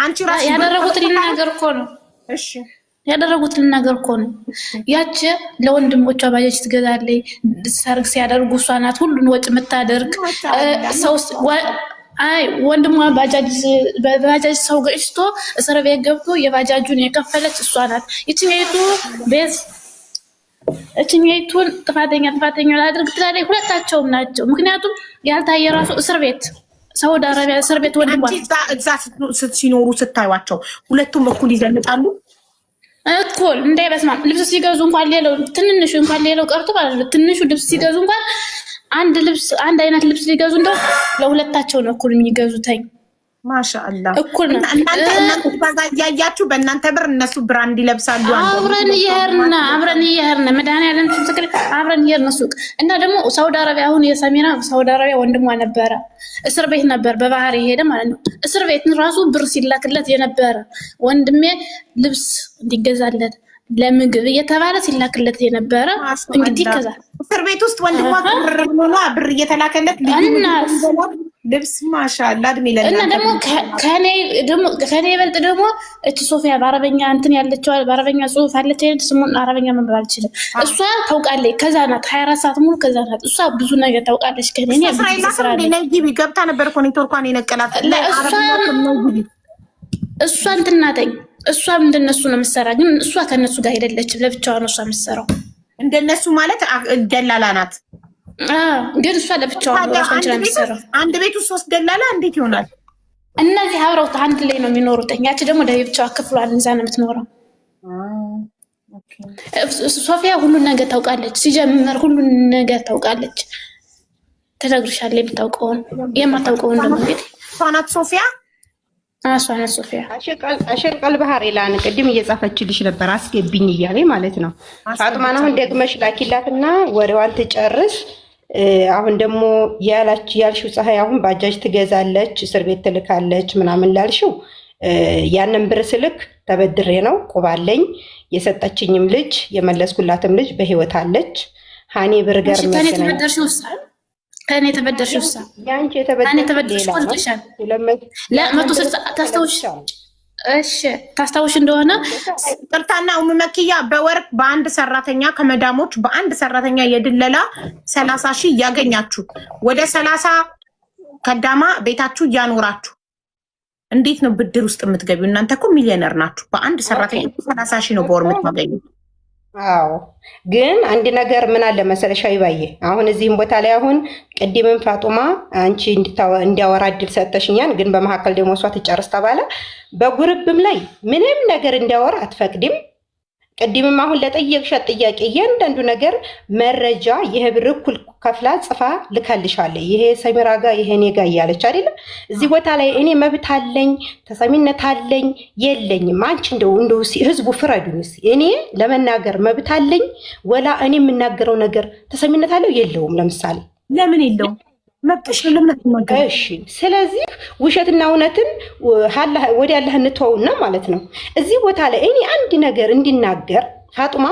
አንቺ ራስሽ ያደረጉትን ልናገር እኮ ነው። እሺ ያደረጉትን ነገር እኮ ነው። ያቺ ለወንድሞቿ ባጃጅ ትገዛለች። ሰርግ ሲያደርጉ እሷ ናት ሁሉን ወጭ የምታደርግ። ወንድሟ ባጃጅ ሰው ገጭቶ እስር ቤት ገብቶ የባጃጁን የከፈለች እሷ ናት። እችኛይቱን ጥፋተኛ ላድርግ ትላለች። ሁለታቸውም ናቸው። ምክንያቱም ያልታየ ራሱ እስር ቤት ሳውዲ አረቢያ እስር ቤት ወንድሟ እዛ ሲኖሩ ስታዩቸው ሁለቱም እኩል ይዘንጣሉ። እኩል እንዳይበስማ ልብስ ሲገዙ እንኳን ሌላው ቀርቶ ማለት ነው። ትንሹ ልብስ ሲገዙ እንኳን አንድ አይነት ልብስ ሊገዙ እንደው ለሁለታቸው ነው እኩል የሚገዙትኝ። ማሻአላ እኩል ነው። እናንተ ያያችሁ በእናንተ ብር እነሱ ብራንድ ይለብሳሉ። አብረን እየሄድን መድኃኒዓለም ምስክር አብረን እየሄድን ሱቅ እና ደግሞ ሳውዲ አረቢያ አሁን የሰሜና ሳውዲ አረቢያ ወንድሟ ነበረ እስር ቤት ነበር፣ በባህር የሄደ ማለት ነው። እስር ቤት ራሱ ብር ሲላክለት የነበረ ወንድሜ ልብስ እንዲገዛለት ለምግብ እየተባለ ሲላክለት የነበረ እንግዲህ ከዛ እስር ቤት ውስጥ ወንድሟ ብር እየተላከለት ልብስ ማሻአላ እድሜ ለእናንተ። እና ደግሞ ከኔ ይበልጥ ደግሞ እቺ ሶፊያ በአረበኛ እንትን ያለችው በአረበኛ ጽሁፍ አለች። ስሙን አረበኛ መንበብ አልችልም። እሷ ታውቃለች። ከዛ ናት 24 ሰዓት ሙሉ ከዛ ናት። እሷ ብዙ ነገር ታውቃለች። ከኔ ነጊቢ ገብታ ነበር እኮ ኔትወርኳን የነቀላት። እሷ እንትን ናተኝ። እሷም እንደነሱ ነው የምትሰራ፣ ግን እሷ ከነሱ ጋር ሄደለችም። ለብቻዋ ነው እሷ የምትሰራው። እንደነሱ ማለት ደላላ ናት። ግን እሷ ለብቻዋ ነው ራሷን ችላ የምትሰራው። አንድ ቤት ውስጥ 3 ደላላ እንዴት ይሆናል? እነዚህ አብረው አንድ ላይ ነው የሚኖሩት። ያቺ ደግሞ ለብቻዋ ክፍሏን እዛ ነው የምትኖረው። ሶፊያ ሁሉን ነገር ታውቃለች። ሲጀምር ሁሉን ነገር ታውቃለች። ትነግርሻለች የምታውቀውን፣ የማታውቀውን ደግሞ እንግዲህ እሷ ናት ሶፊያ። አሷናት ሶፊያ አሸርቀል ባህር ኢላን ቅድም እየጻፈችልሽ ነበር አስገብኝ እያለ ማለት ነው። ፋጡማን አሁን ደግመሽ ላኪላትና ወሬዋን ትጨርስ። አሁን ደግሞ ያልሽው ፀሐይ አሁን ባጃጅ ትገዛለች፣ እስር ቤት ትልካለች ምናምን ላልሽው ያንን ብር ስልክ ተበድሬ ነው ቁባለኝ። የሰጠችኝም ልጅ የመለስኩላትም ልጅ በህይወት አለች። ሃኒ ብርገር ከኔ ተበደርሽው ያንቺ የተበደርሽ ታስታውሽ እንደሆነ ቅርታና መኪያ በወር በአንድ ሰራተኛ ከመዳሞች በአንድ ሰራተኛ የድለላ 30 ሺህ እያገኛችሁ ወደ 30 ከዳማ ቤታችሁ እያኖራችሁ እንዴት ነው ብድር ውስጥ የምትገቢው? እናንተ እኮ ሚሊዮነር ናችሁ። በአንድ ሰራተኛ 30 ሺህ ነው በወር የምታገኙት። አዎ ግን አንድ ነገር ምን አለ መሰለሽ አይባዬ፣ አሁን እዚህም ቦታ ላይ አሁን ቅድምም ፋጡማ አንቺ እንዲያወራ እድል ሰጠሽኛል። ግን በመካከል ደግሞ እሷ ትጨርስ ተባለ። በጉርብም ላይ ምንም ነገር እንዲያወራ አትፈቅድም። ቅድምም አሁን ለጠየቅሻት ጥያቄ እያንዳንዱ ነገር መረጃ የህብር እኩል ከፍላ ጽፋ ልካልሻለች። ይሄ ሰሚራ ጋር ይሄ እኔ ጋር እያለች አይደለም። እዚህ ቦታ ላይ እኔ መብት አለኝ ተሰሚነት አለኝ የለኝም? አንቺ እንደው ህዝቡ ፍረዱኝ። እኔ ለመናገር መብት አለኝ ወላ እኔ የምናገረው ነገር ተሰሚነት አለው የለውም? ለምሳሌ ለምን የለውም? መብትሽ ለምን? እሺ ስለዚህ ውሸትና እውነትን ወዲያ አላህ እንተውና ማለት ነው። እዚህ ቦታ ላይ እኔ አንድ ነገር እንዲናገር ፋጡማ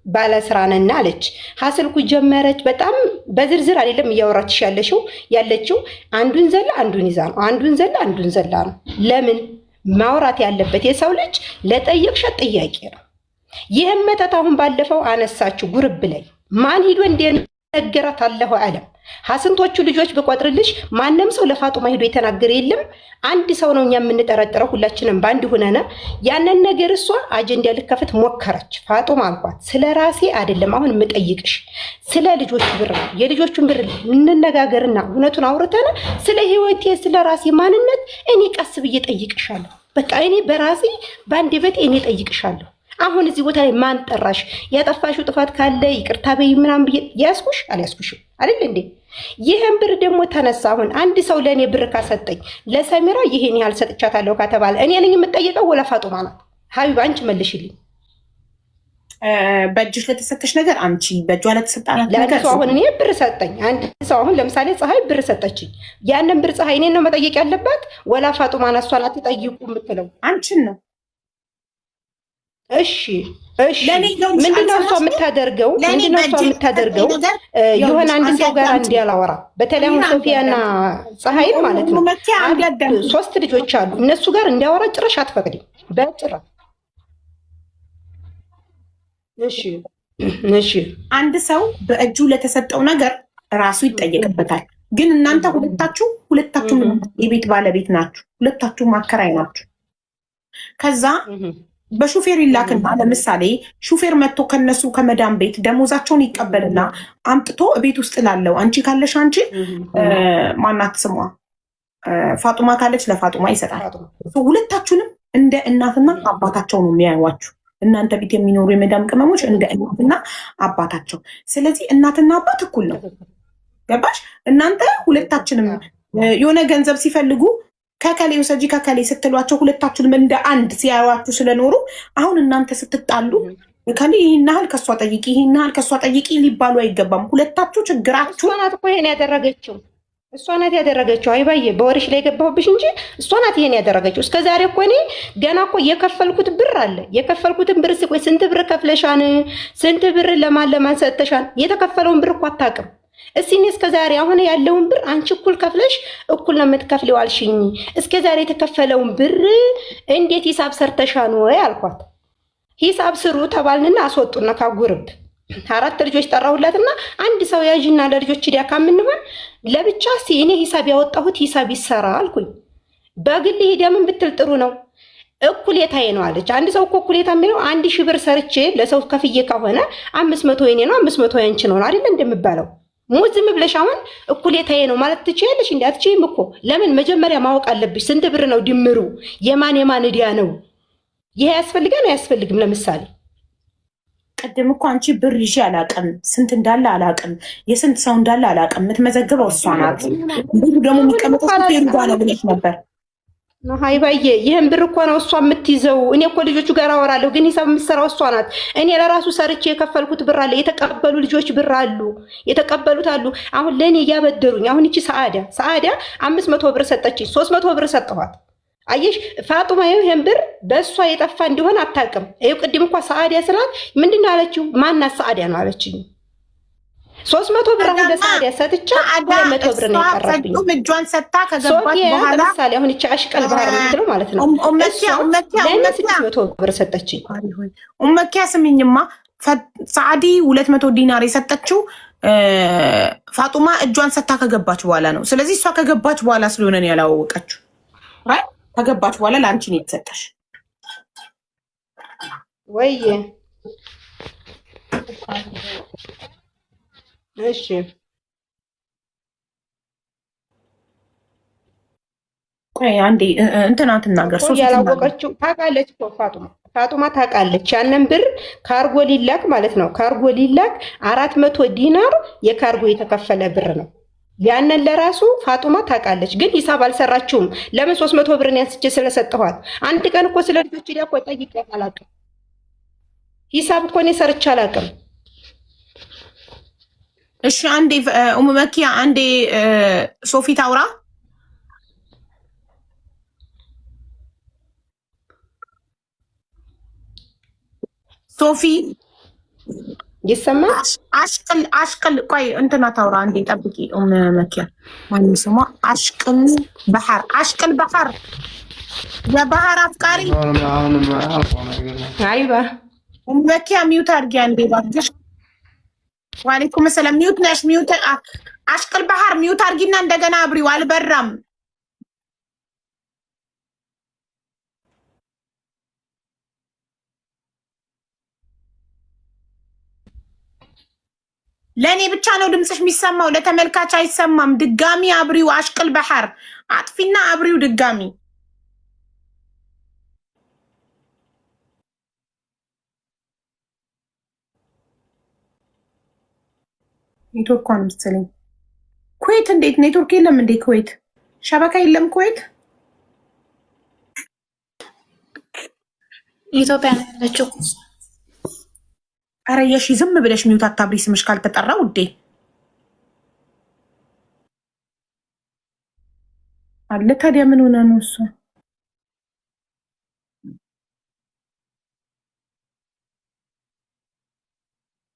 ባለስራ ነን አለች። ሀስልኩ ጀመረች። በጣም በዝርዝር አይደለም እያወራችሽ ያለችው አንዱን ዘላ አንዱን ይዛ ነው፣ አንዱን ዘላ አንዱን ዘላ ነው። ለምን ማውራት ያለበት የሰው ልጅ ለጠየቅሻት ጥያቄ ነው። ይህም መተት አሁን ባለፈው አነሳችሁ ጉርብ ላይ ማን ሂዶ እንደነገራት አለሁ አለም ሀስንቶቹ ልጆች በቆጥርልሽ ማንም ሰው ለፋጡማ ሄዶ የተናገረ የለም። አንድ ሰው ነው እኛ የምንጠረጥረው ሁላችንም ባንድ ሆነና ያንን ነገር እሷ አጀንዳ ልከፍት ሞከረች። ፋጡማ አልኳት ስለ ራሴ አይደለም አሁን የምጠይቅሽ ስለ ልጆች ብር ነው። የልጆቹን ብር እንነጋገርና እውነቱን አውርተን ስለ ህይወቴ ስለ ራሴ ማንነት እኔ ቀስ ብዬ ጠይቅሻለሁ። በቃ እኔ በራሴ ባንድ በት እኔ ጠይቅሻለሁ። አሁን እዚህ ቦታ ላይ ማን ጠራሽ? ያጠፋሽው ጥፋት ካለ ይቅርታ በይ ምናምን ብዬ ያስኩሽ አልያስኩሽም አይደል እንዴ? ይሄን ብር ደግሞ ተነሳ። አሁን አንድ ሰው ለኔ ብር ካሰጠኝ ለሰሚራ ይሄን ያህል ሰጥቻታለሁ ከተባለ እኔ ነኝ የምጠየቀው ወላ ፋጡማ ናት? ሀቢባ አንቺ መልሽልኝ። በእጅሽ ለተሰጠሽ ነገር አንቺ በእጇ ለተሰጣናት ነገር ሰው አሁን እኔ ብር ሰጠኝ። አንድ ሰው አሁን ለምሳሌ ፀሐይ ብር ሰጠችኝ። ያንን ብር ፀሐይ እኔን ነው መጠየቅ ያለባት ወላ ፋጡማ ናት? እሷን አትጠይቁ የምትለው አንቺን ነው። እሺ ምንድነው እሷ የምታደርገው? የሆነ አንድ ሰው ጋር እንዲያላወራ በተለይ አሁን ሶፊያና ፀሐይ ማለት ነው 3 ልጆች አሉ። እነሱ ጋር እንዲያወራ ጭራሽ አትፈቅድም በጭራሽ። እሺ አንድ ሰው በእጁ ለተሰጠው ነገር ራሱ ይጠየቅበታል። ግን እናንተ ሁለታችሁም የቤት ባለቤት ናችሁ፣ ሁለታችሁም አከራይ ናችሁ። ከዛ በሹፌር ይላክና ለምሳሌ ሹፌር መጥቶ ከነሱ ከመዳም ቤት ደሞዛቸውን ይቀበልና አምጥቶ ቤት ውስጥ ላለው አንቺ ካለሽ አንቺ ማናት ስሟ ፋጡማ ካለች ለፋጡማ ይሰጣል። ሁለታችሁንም እንደ እናትና አባታቸው ነው የሚያዩዋችሁ። እናንተ ቤት የሚኖሩ የመዳም ቅመሞች እንደ እናትና አባታቸው። ስለዚህ እናትና አባት እኩል ነው። ገባሽ? እናንተ ሁለታችንም የሆነ ገንዘብ ሲፈልጉ ከከሌ ውሰጂ ከከሌ ስትሏቸው ሁለታችሁንም እንደ አንድ ሲያዩዋችሁ ስለኖሩ አሁን እናንተ ስትጣሉ ከሌ ይሄን ያህል ከሷ ጠይቂ ይሄን ያህል ከሷ ጠይቂ ሊባሉ አይገባም። ሁለታችሁ ችግራችሁ እሷ ናት እኮ ይሄን ያደረገችው። እሷ ናት ያደረገችው። አይባዬ በወርሽ ላይ የገባሁብሽ እንጂ እሷ ናት ይሄን ያደረገችው። እስከዛሬ እኮ እኔ ገና እኮ የከፈልኩት ብር አለ። የከፈልኩትን ብር ሲቆይ ስንት ብር ከፍለሻን? ስንት ብር ለማን ሰጥተሻን? የተከፈለውን ብር እኮ አታውቅም። እስኪ እስከዛሬ አሁን ያለውን ብር አንቺ እኩል ከፍለሽ እኩል ነው የምትከፍለው አልሽኝ። እስከዛሬ የተከፈለውን ብር እንዴት ሂሳብ ሰርተሻን ወይ አልኳት። ሂሳብ ስሩ ተባልንና አስወጡና ካጉርብ 4 ልጆች ጠራሁላትና አንድ ሰው ያዥና ለልጆች ዲያ ካምንሆን ለብቻ እኔ ሂሳብ ያወጣሁት ሂሳብ ይሰራ አልኩኝ። በግል ሄዳ ምን ብትል ጥሩ ነው እኩሌታዬ ነው አለች። አንድ ሰው እኮ እኩሌታ የሚለው 1000 ብር ሰርቼ ለሰው ከፍዬ ከሆነ 500 የኔ ነው 500 ያንቺ ነው አይደል እንደምባለው። ሙዝም ብለሽ አሁን እኩሌታዬ ነው ማለት ትችያለሽ? እንዳትችይም እኮ ለምን መጀመሪያ ማወቅ አለብሽ። ስንት ብር ነው ድምሩ? የማን ዕዳ ነው? ይሄ ያስፈልጋል አያስፈልግም? ለምሳሌ ቅድም እኮ አንቺ ብር ይዤ አላውቅም፣ ስንት እንዳለ አላውቅም፣ የስንት ሰው እንዳለ አላውቅም፣ የምትመዘግበው እሷ ናት። ብሩ ደግሞ የሚቀመጠው ሹፌሩ ጋር ነው ብለሽ ነበር። ሀይባዬ ይህን ብር እኮ ነው እሷ የምትይዘው። እኔ እኮ ልጆቹ ጋር አወራለሁ፣ ግን ሂሳብ የምትሰራው እሷ ናት። እኔ ለራሱ ሰርቼ የከፈልኩት ብር አለ፣ የተቀበሉ ልጆች ብር አሉ፣ የተቀበሉት አሉ። አሁን ለእኔ እያበደሩኝ አሁን እቺ ሰዓዳ 500 ብር ሰጠችኝ፣ 300 ብር ሰጠኋት። አየሽ ፋጡማ ይሄን ብር በእሷ የጠፋ እንዲሆን አታውቅም። ይኸው ቅድም እንኳ ሰዓዳ ስላት ምንድን ነው አለችው? ማናት ሰዓዳ ነው አለችኝ። 300 ብር አሁን ለሰዓዳ ሰጥቻ 200 ብር ነው የቀረብኝ። እጇን ሰጣ ከገባች በኋላ ለምሳሌ አሁን እቺ አሽቀል ባህር ምትለው ማለት ነው ለኔ 600 ብር ሰጠችኝ። ኡመኪያ ስሚኝማ ሰዓዲ 200 ዲናር የሰጠችው ፋጡማ እጇን ሰጣ ከገባች በኋላ ነው። ስለዚህ እሷ ከገባች በኋላ ስለሆነ ነው ያላወቀችው። ከገባች በኋላ ለአንቺ ነው የተሰጠሽ ወይ? እሺ ቆይ አንዴ እንትና ትናገር። ሶፊ ያላወቀችው ታውቃለች እኮ ፋጡማ ታውቃለች። ያንን ብር ካርጎ ሊላክ ማለት ነው። ካርጎ ሊላክ 400 ዲናር የካርጎ የተከፈለ ብር ነው። ያንን ለራሱ ፋጡማ ታውቃለች፣ ግን ሂሳብ አልሰራችውም። ለምን 300 ብርን ያንስቼ ስለሰጠኋት። አንድ ቀን እኮ ስለ ልጆች ዲያ እኮ ጠይቄያት አላውቅም። ሂሳብ እኮ እኔ ሰርቼ አላውቅም። እሺ አንዴ መኪያ አንዴ ሶፊ ታውራ። ሶፊ ይሰማል? አሽቅል ቆይ እንትና ታውራ አንዴ ጠብቂ። መኪያ ማንም ስሟ አሽቅል ባህር የባህር አፍቃሪ አይባ መኪያ ሚውት አድርጊ አንዴ ባክሽ። ዋሌኩም ሰላም። ሚውት ነሽ ሚውት አሽቅል ባህር ሚውት አርጊና እንደገና አብሪው። አልበራም። ለኔ ብቻ ነው ድምጽሽ የሚሰማው፣ ለተመልካች አይሰማም። ድጋሚ አብሪው። አሽቅል ባህር አጥፊና አብሪው ድጋሚ። ኔትወርክ ነው መሰለኝ። ኩዌት እንዴት ኔትወርክ የለም እንዴ? ኩዌት ሸበካ የለም ኩዌት? ኢትዮጵያ ነው ያለችው። አረ የሺ ዝም ብለሽ ሚውት አታብሪ ስምሽ ካልተጠራ ውዴ። አለ ታዲያ ምን ሆነ ነው እሱ?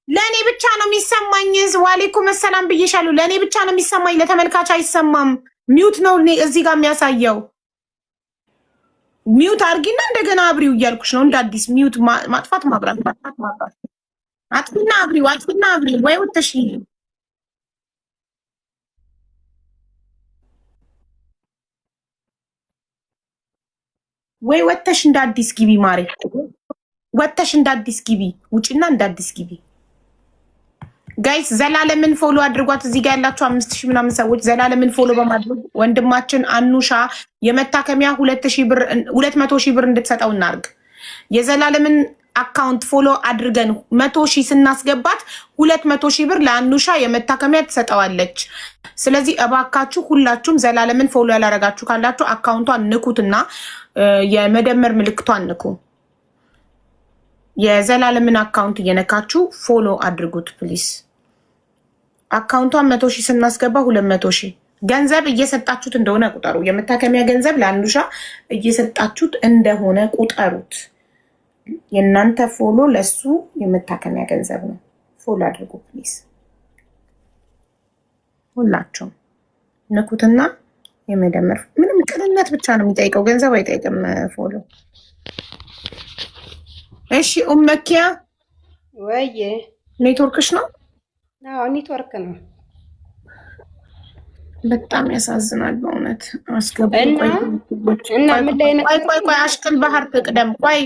ለኔ ብቻ ነው የሚሰማኝ። ዋሌኩም ሰላም ብዬሻለሁ። ለኔ ብቻ ነው የሚሰማኝ፣ ለተመልካች አይሰማም። ሚውት ነው እዚህ ጋር የሚያሳየው። ሚውት አርጊና እንደገና አብሪው እያልኩሽ ነው። እንደ አዲስ ሚውት ማጥፋት ማብራት፣ ማጥፋት ማብራት። አጥፊና አብሪው፣ አጥፊና አብሪው። ወይ ወተሽ ወይ ወተሽ እንደ አዲስ ግቢ ማሬ። ወተሽ እንደ አዲስ ግቢ፣ ውጪና እንደ አዲስ ግቢ። ጋይስ ዘላለምን ፎሎ አድርጓት። እዚህ ጋር ያላችሁ 5000 ምናምን ሰዎች ዘላለምን ፎሎ በማድረግ ወንድማችን አኑሻ የመታከሚያ 200,000 ብር እንድትሰጠው እናርግ። የዘላለምን አካውንት ፎሎ አድርገን 100,000 ስናስገባት 200,000 ብር ለአኑሻ የመታከሚያ ትሰጠዋለች። ስለዚህ እባካችሁ ሁላችሁም ዘላለምን ፎሎ ያላረጋችሁ ካላችሁ አካውንቷን ንኩትና የመደመር ምልክቷን ንኩ። የዘላለምን አካውንት እየነካችሁ ፎሎ አድርጉት ፕሊስ። አካውንቷን 100,000 ስናስገባ 200,000 ገንዘብ እየሰጣችሁት እንደሆነ ቁጠሩ። የመታከሚያ ገንዘብ ለአኑሻ እየሰጣችሁት እንደሆነ ቁጠሩት። የእናንተ ፎሎ ለሱ የመታከሚያ ገንዘብ ነው። ፎሎ አድርጉ ፕሊስ። ሁላችሁም ንኩትና የመደመር ምንም ቅንነት ብቻ ነው የሚጠይቀው፣ ገንዘብ አይጠይቅም ፎሎ። እሺ ኡመኪያ ወይ ኔትወርክሽ ነው? አዎ ኔትወርክ ነው። በጣም ያሳዝናል በእውነት። አስገቡ። እና ምን ላይ ነው? ቆይ አሽቅል ባህር ትቅደም። ቆይ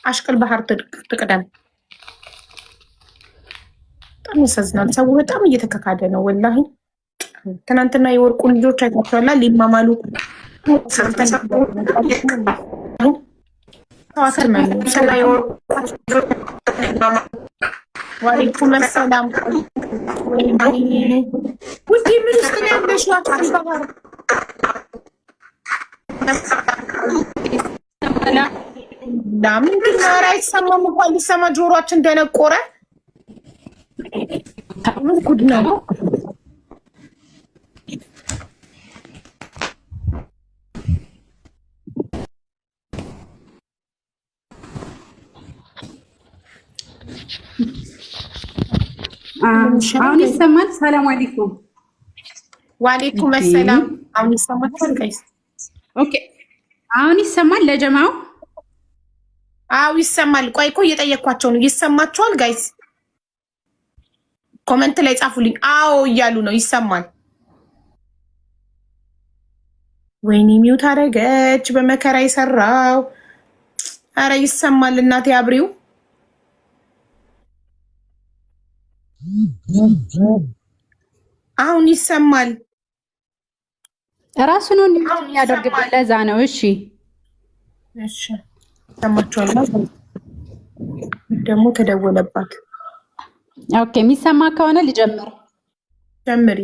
አሽቅል ባህር ትቅደም። በጣም ያሳዝናል። ሰው በጣም እየተከካደ ነው ወላሂ። ትናንትና የወርቁ ልጆች አይታችኋላ ሊማማሉ ዋሌኩም ሰላም ውዴ። ምን ውስጥ ነው ያለሽው? ምንድን ነው? ኧረ አይሰማም እንኳን ሊሰማ ጆሮአችን እንደነቆረ ምን ጉድ ነው? አሁን ይሰማል? ሰላም አለይኩም። ወአለይኩም ሰላም። አሁን ይሰማል ጋይስ? ኦኬ አሁን ይሰማል ለጀማው? አዎ ይሰማል። ቆይ እኮ እየጠየኳቸው ነው። ይሰማችኋል ጋይስ? ኮሜንት ላይ ጻፉልኝ። አዎ እያሉ ነው። ይሰማል። ወይኔ ሚውት አደረገች በመከራ የሰራው። አረ ይሰማል እናቴ አብሪው። አሁን ይሰማል። ራሱ ነው የሚያደርግበት ለዛ ነው። እሺ እሺ ሰማችኋል። ደግሞ ተደወለባት። ኦኬ የሚሰማ ከሆነ ልጀምር። ጀምሪ።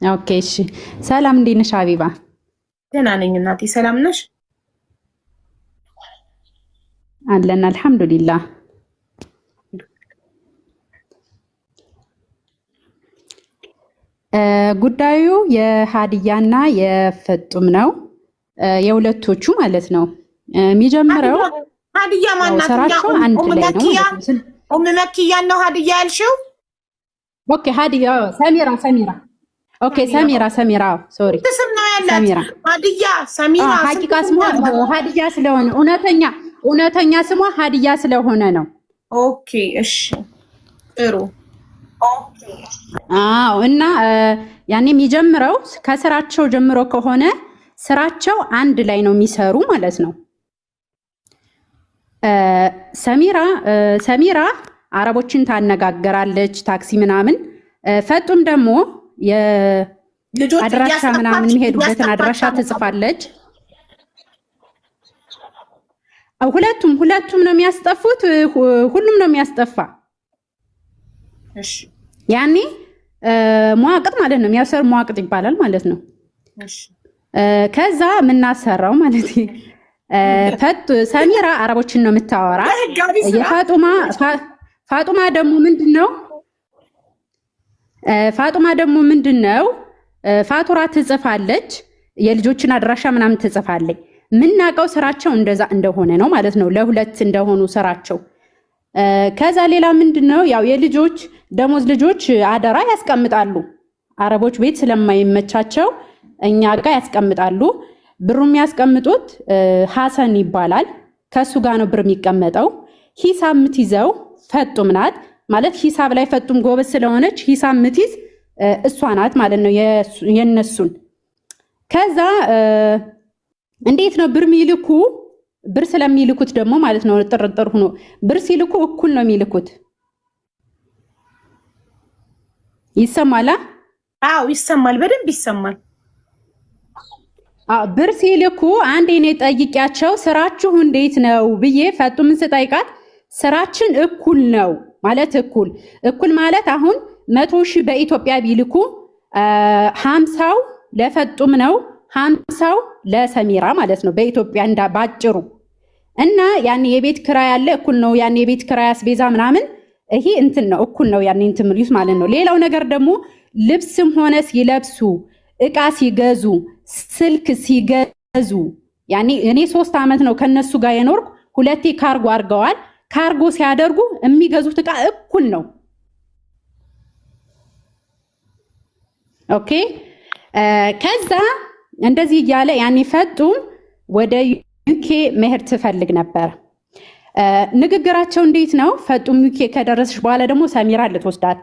ኦኬ እሺ። ሰላም እንዴት ነሽ ሀቢባ? ደህና ነኝ እናቴ። ሰላም ነሽ? አለን አልሐምዱሊላህ። ጉዳዩ የሀዲያና የፍጡም ነው፣ የሁለቶቹ ማለት ነው። የሚጀምረው ሀዲያ ማናት? ስራቸው አንድ ላይ ነው። መኪያ ነው ሀዲያ ያልሽው? ኦኬ ሀዲያ ሰሚራ። ኦኬ ሰሚራ ሶሪ ስም ነው ያላት ሀዲያ ሰሚራ። ሀቂቃ ስሟ ሀዲያ ስለሆነ እውነተኛ ስሟ ሀዲያ ስለሆነ ነው። ኦኬ እሺ ጥሩ። አዎ እና ያኔ የሚጀምረው ከስራቸው ጀምሮ ከሆነ ስራቸው አንድ ላይ ነው የሚሰሩ ማለት ነው። ሰሚራ አረቦችን ታነጋገራለች ታክሲ ምናምን። ፈጡም ደግሞ የአድራሻ ምናምን የሚሄዱበትን አድራሻ ትጽፋለች። ሁለቱም ነው የሚያስጠፉት። ሁሉም ነው የሚያስጠፋ። እሺ ያኔ መዋቅጥ ማለት ነው የሚያሰር መዋቅጥ ይባላል ማለት ነው። እሺ ከዛ የምናሰራው ማለት ሰሚራ አረቦችን ነው የምታወራ። ፋጡማ ደግሞ ምንድነው ፋቱራ ትጽፋለች። የልጆችን አድራሻ ምናምን ትጽፋለች። ምናቀው ስራቸው እንደዛ እንደሆነ ነው ማለት ነው። ለሁለት እንደሆኑ ስራቸው። ከዛ ሌላ ምንድነው ያው የልጆች ደሞዝ ልጆች አደራ ያስቀምጣሉ። አረቦች ቤት ስለማይመቻቸው እኛ ጋር ያስቀምጣሉ። ብሩ የሚያስቀምጡት ሐሰን ይባላል። ከሱ ጋር ነው ብር የሚቀመጠው። ሂሳብ የምትይዘው ፈጡም ናት ማለት ሂሳብ ላይ ፈጡም ጎበዝ ስለሆነች ሂሳብ የምትይዝ እሷ ናት ማለት ነው የነሱን። ከዛ እንዴት ነው ብር የሚልኩ? ብር ስለሚልኩት ደግሞ ማለት ነው ጥርጥር ሆኖ ብር ሲልኩ እኩል ነው የሚልኩት። ይሰማላ? አዎ ይሰማል፣ በደንብ ይሰማል። ብር ሲልኩ አንዴ እኔ ጠይቂያቸው ስራችሁ እንዴት ነው ብዬ ፈጡምን ስጠይቃት ስራችን እኩል ነው ማለት እኩል ማለት አሁን 100,000 በኢትዮጵያ ቢልኩ 50ው ለፈጡም ነው 50ው ለሰሚራ ማለት ነው በኢትዮጵያ ባጭሩ። እና ያኔ የቤት ክራይ ያለ እኩል ነው። ያኔ የቤት ክራይ አስቤዛ ምናምን ይሄ እንትን ነው እኩል ነው ያኔ እንትን ምሪስ ማለት ነው። ሌላው ነገር ደግሞ ልብስም ሆነ ሲለብሱ እቃ ሲገዙ ስልክ ሲገዙ ያኔ እኔ 3 ዓመት ነው ከነሱ ጋር የኖርኩ። 2 ካርጎ አድርገዋል። ካርጎ ሲያደርጉ የሚገዙት እቃ እኩል ነው። ኦኬ ከዛ እንደዚህ እያለ ያኔ ፈጡም ወደ ዩኬ መሄድ ትፈልግ ነበር። ንግግራቸው እንዴት ነው? ፈጡም ዩኬ ከደረሰች በኋላ ደግሞ ሰሚራ ልትወስዳት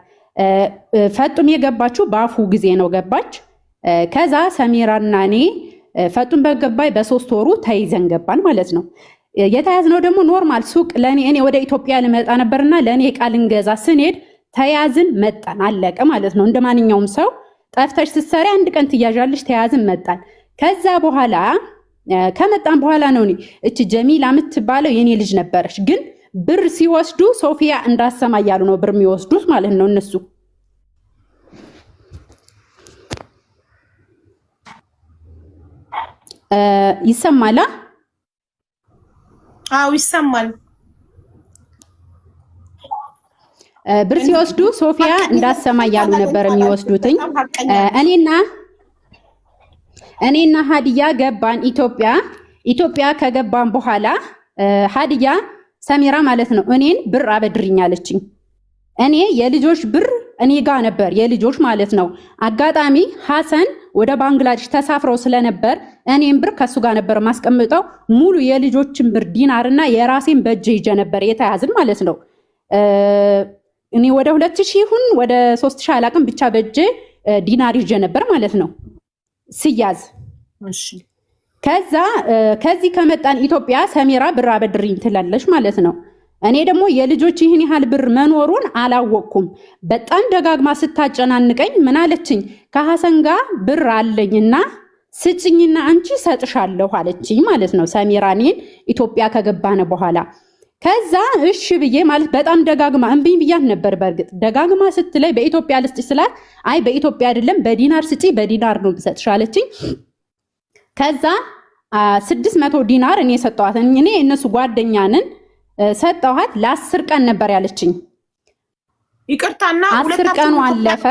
ፈጡም የገባችው በአፉ ጊዜ ነው ገባች። ከዛ ሰሚራና እኔ ፈጡም በገባይ በ3 ወሩ ተይዘን ገባን ማለት ነው። የተያዝነው ደግሞ ኖርማል ሱቅ እኔ ወደ ኢትዮጵያ ልመጣ ነበርና ለእኔ ዕቃ ልንገዛ ስንሄድ ተያዝን መጣን አለቀ ማለት ነው። እንደማንኛውም ሰው ጠፍተሽ ስትሰሪ አንድ ቀን ትያዣለሽ። ተያዝን መጣን። ከዛ በኋላ ከመጣን በኋላ ነው እቺ ጀሚላ የምትባለው የኔ ልጅ ነበረች። ግን ብር ሲወስዱ ሶፊያ እንዳሰማ እያሉ ነው ብር የሚወስዱት ማለት ነው እነሱ። ይሰማላ? አዎ ይሰማል። ብር ሲወስዱ ሶፊያ እንዳሰማ እያሉ ነበር የሚወስዱትኝ። እኔና ሀዲያ ገባን ኢትዮጵያ ከገባን በኋላ ሀዲያ ሰሚራ ማለት ነው እኔን ብር አበድርኛለችኝ። እኔ የልጆች ብር እኔ ጋር ነበር የልጆች ማለት ነው። አጋጣሚ ሐሰን ወደ ባንግላዴሽ ተሳፍረው ስለነበር እኔም ብር ከሱ ጋር ነበር ማስቀምጠው። ሙሉ የልጆችን ብር ዲናርና የራሴን በእጄ ይዤ ነበር የተያዝን ማለት ነው። እኔ ወደ 2000 ይሁን ወደ 3000 አላቅም ብቻ በእጄ ዲናር ይዤ ነበር ማለት ነው ሲያዝ። እሺ ከዛ ከዚህ ከመጣን ኢትዮጵያ ሰሚራ ብር አበድሪኝ ትላለች ማለት ነው። እኔ ደግሞ የልጆች ይህን ያህል ብር መኖሩን አላወቅኩም። በጣም ደጋግማ ስታጨናንቀኝ ምን አለችኝ? ከሐሰን ጋር ብር አለኝና ስጭኝና አንቺ ሰጥሻለሁ አለችኝ ማለት ነው። ሰሚራ እኔን ኢትዮጵያ ከገባነ በኋላ ከዛ እሺ ብዬ ማለት በጣም ደጋግማ እምቢኝ ብያት ነበር። በእርግጥ ደጋግማ ስትለይ በኢትዮጵያ ልስጥሽ ስላት አይ በኢትዮጵያ አይደለም በዲናር ስጪ በዲናር ነው ብሰጥሽ አለችኝ። ከዛ 600 ዲናር እኔ ሰጠኋት። እኔ እነሱ ጓደኛንን ሰጠኋት። ለ10 ቀን ነበር ያለችኝ። ይቅርታና 10 ቀኑ አለፈ።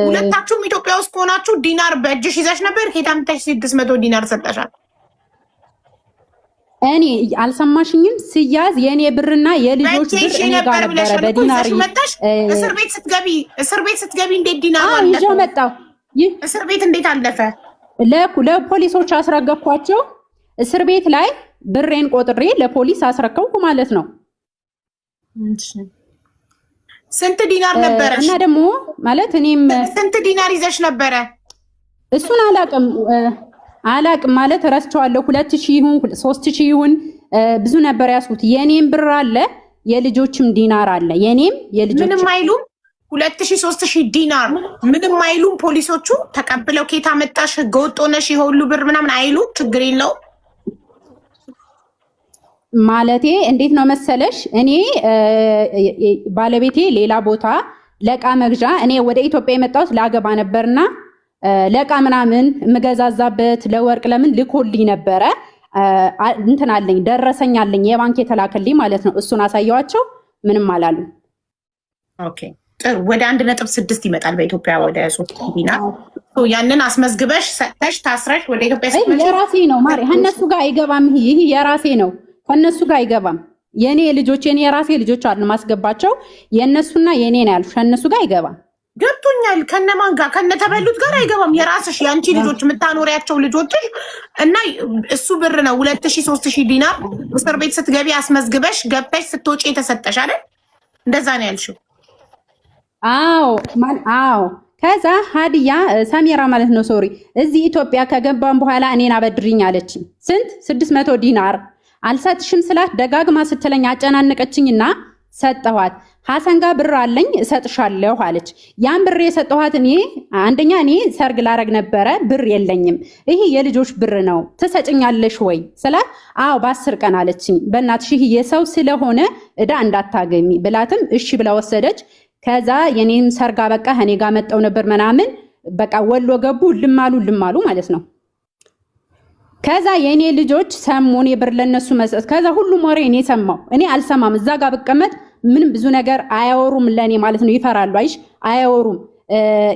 ሁለታችሁም ኢትዮጵያ ውስጥ ሆናችሁ ዲናር በእጅሽ ይዘሽ ነበር። ከታምታሽ 600 ዲናር ሰጠሻል። እኔ አልሰማሽኝም? ሲያዝ የኔ ብርና የልጆች ብር እኔ ጋር ነበረ በዲናር። እስር ቤት ስትገቢ እንዴት ዲናር አለፈ? ይዤ መጣሁ። እስር ቤት እንዴት አለፈ? ለፖሊሶች አስረገኳቸው። እስር ቤት ላይ ብሬን ቆጥሬ ለፖሊስ አስረከብኩ ማለት ነው። ስንት ዲናር ነበረ? እና ደግሞ ማለት እኔም ስንት ዲናር ይዘሽ ነበረ? እሱን አላቅም ማለት ረስቸዋለሁ። 2000 ይሁን 3000 ይሁን ብዙ ነበር ያስኩት። የኔም ብር አለ የልጆችም ዲናር አለ። የኔም የልጆችም ምንም አይሉም። 2000 3000 ዲናር ምንም አይሉም። ፖሊሶቹ ተቀብለው ኬታ መጣሽ ህገወጥ ሆነሽ ይሁሉ ብር ምናምን አይሉ። ችግር የለው ማለቴ እንዴት ነው መሰለሽ፣ እኔ ባለቤቴ ሌላ ቦታ ለቃ መግዣ እኔ ወደ ኢትዮጵያ የመጣሁት ላገባ ነበርና ለቃ ምናምን የምገዛዛበት ለወርቅ ለምን ልኮልኝ ነበረ። እንትን አለኝ ደረሰኝ አለኝ የባንክ የተላከልኝ ማለት ነው። እሱን አሳየዋቸው ምንም አላሉ። ኦኬ ጥሩ። ወደ 1.6 ይመጣል በኢትዮጵያ ወደ 3 ዲናር። ያንን አስመዝግበሽ ሰጥተሽ ታስረሽ ወደ ኢትዮጵያ ስትመጪ የራሴ ነው ማሪ፣ ከነሱ ጋር አይገባም። ይሄ የራሴ ነው፣ ከነሱ ጋር አይገባም። የኔ ልጆች የኔ የራሴ ልጆች አሉ ማስገባቸው፣ የነሱና የኔ ነው ያልኩሽ። ከነሱ ጋር አይገባም። ገብቶኛል። ከነማን ጋር ከነተበሉት ጋር አይገባም። የራስሽ ያንቺ ልጆች የምታኖሪያቸው ልጆችሽ እና እሱ ብር ነው 2000 3000 ዲናር እስር ቤት ስትገቢ አስመዝግበሽ ገብተሽ ስትወጪ የተሰጠሽ አይደል? እንደዛ ነው ያልሽው? አዎ። ከዛ ሀዲያ ሰሚራ ማለት ነው ሶሪ፣ እዚህ ኢትዮጵያ ከገባን በኋላ እኔን አበድሪኝ አለችኝ። ስንት 600 ዲናር አልሰጥሽም ስላት ደጋግማ ስትለኝ አጨናነቀችኝና ሰጠኋት። ሐሰን ጋር ብር አለኝ እሰጥሻለሁ አለች። ያን ብር የሰጠኋት እኔ አንደኛ እኔ ሰርግ ላረግ ነበረ፣ ብር የለኝም። ይሄ የልጆች ብር ነው ትሰጭኛለሽ ወይ ስላት አዎ በ10 ቀን አለችኝ። በእናትሽ ይሄ የሰው ስለሆነ እዳ እንዳታገሚ ብላትም እሺ ብላ ወሰደች። ከዛ የኔም ሰርግ በቃ እኔ ጋር መጣው ነበር ምናምን በቃ ወሎ ገቡ ልማሉ ማለት ነው። ከዛ የኔ ልጆች ሰሙ እኔ ብር ለነሱ መስጠት። ከዛ ሁሉም ወሬ እኔ ሰማው። እኔ አልሰማም። እዛ ጋር ብቀመጥ ምንም ብዙ ነገር አያወሩም ለኔ ማለት ነው። ይፈራሉ። አይሽ አያወሩም።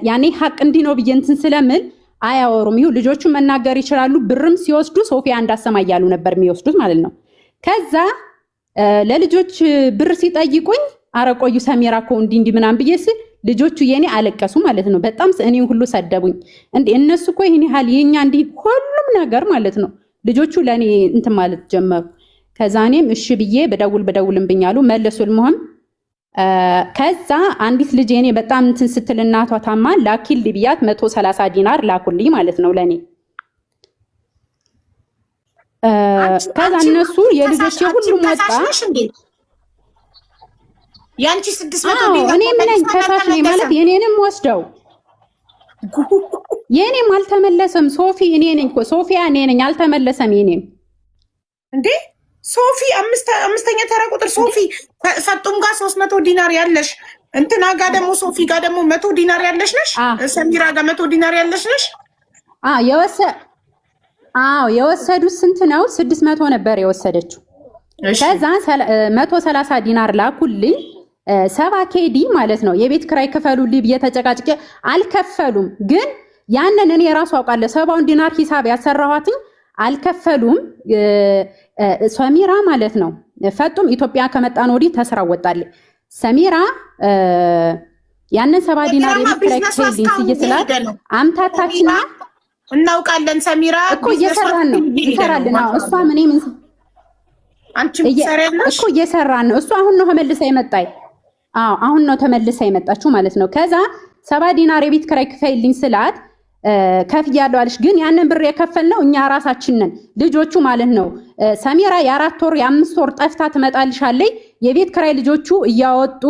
ያኔ ሀቅ እንዲህ ነው ብዬ እንትን ስለምል አያወሩም። ይሁ ልጆቹ መናገር ይችላሉ። ብርም ሲወስዱ ሶፊያ እንዳሰማ እያሉ ነበር የሚወስዱት ማለት ነው። ከዛ ለልጆች ብር ሲጠይቁኝ አረቆዩ ሰሚራ እኮ እንዲህ ምናምን ብዬ ስል ልጆቹ የኔ አለቀሱ ማለት ነው። በጣም እኔን ሁሉ ሰደቡኝ። እንዴ እነሱ እኮ ይሄን ያህል የኛ እንዲህ ሁሉም ነገር ማለት ነው። ልጆቹ ለኔ እንትን ማለት ጀመሩ። ከዛ እኔም እሺ ብዬ በደውልም አሉ መለሱል መሆን። ከዛ አንዲት ልጅ የኔ በጣም እንትን ስትል እናቷ ታማ ላኪል ብያት 130 ዲናር ላኩልኝ ማለት ነው ለኔ። ከዛ እነሱ የልጆች ሁሉም ወጣ። ያንቺ 600 ዲናር እኔ ምን ከፋሽ ነኝ ማለት የኔንም ወስደው የኔም አልተመለሰም። ሶፊ እኔ ነኝ እኮ ሶፊያ እኔ ነኝ አልተመለሰም። የኔም እንዴ ሶፊ አምስተኛ ተራ ቁጥር ሶፊ ፈጡም ጋር 300 ዲናር ያለሽ እንትና ጋር ደግሞ ሶፊ ጋር ደግሞ 100 ዲናር ያለሽ ነሽ። ሰሚራ ጋር 100 ዲናር ያለሽ ነሽ። የወሰዱት ስንት ነው? 600 ነበር የወሰደችው። ከዛ 130 ዲናር ላኩልኝ። 70 ኬዲ ማለት ነው። የቤት ክራይ ክፈሉልኝ ብዬ ተጨቃጭቄ አልከፈሉም። ግን ያንን እኔ ራሱ አውቃለሁ። 70 ዲናር ሂሳብ ያሰራኋትኝ አልከፈሉም። ሰሚራ ማለት ነው። ፈጡም ኢትዮጵያ ከመጣን ወዲህ ተስራ ወጣልኝ። ሰሚራ ያንን 70 ዲናር የቤት ክራይ ክፈሉልኝ ሲይስላት አምታታችና እናውቃለን። ሰሚራ እኮ እየሰራን ነው ይሰራልን። እሷ ምን እኮ እየሰራን ነው። እሱ አሁን ነው ተመልሳ የመጣይ። አሁን ነው ተመልሳ የመጣችው ማለት ነው። ከዛ 70 ዲናር የቤት ክራይ ክፈይልኝ ስላት ከፍያለሁ አለች። ግን ያንን ብር የከፈልነው እኛ ራሳችን ነን ልጆቹ ማለት ነው። ሰሚራ የ4 ወር የ5 ወር ጠፍታ ትመጣልሻለች። የቤት ክራይ ልጆቹ እያወጡ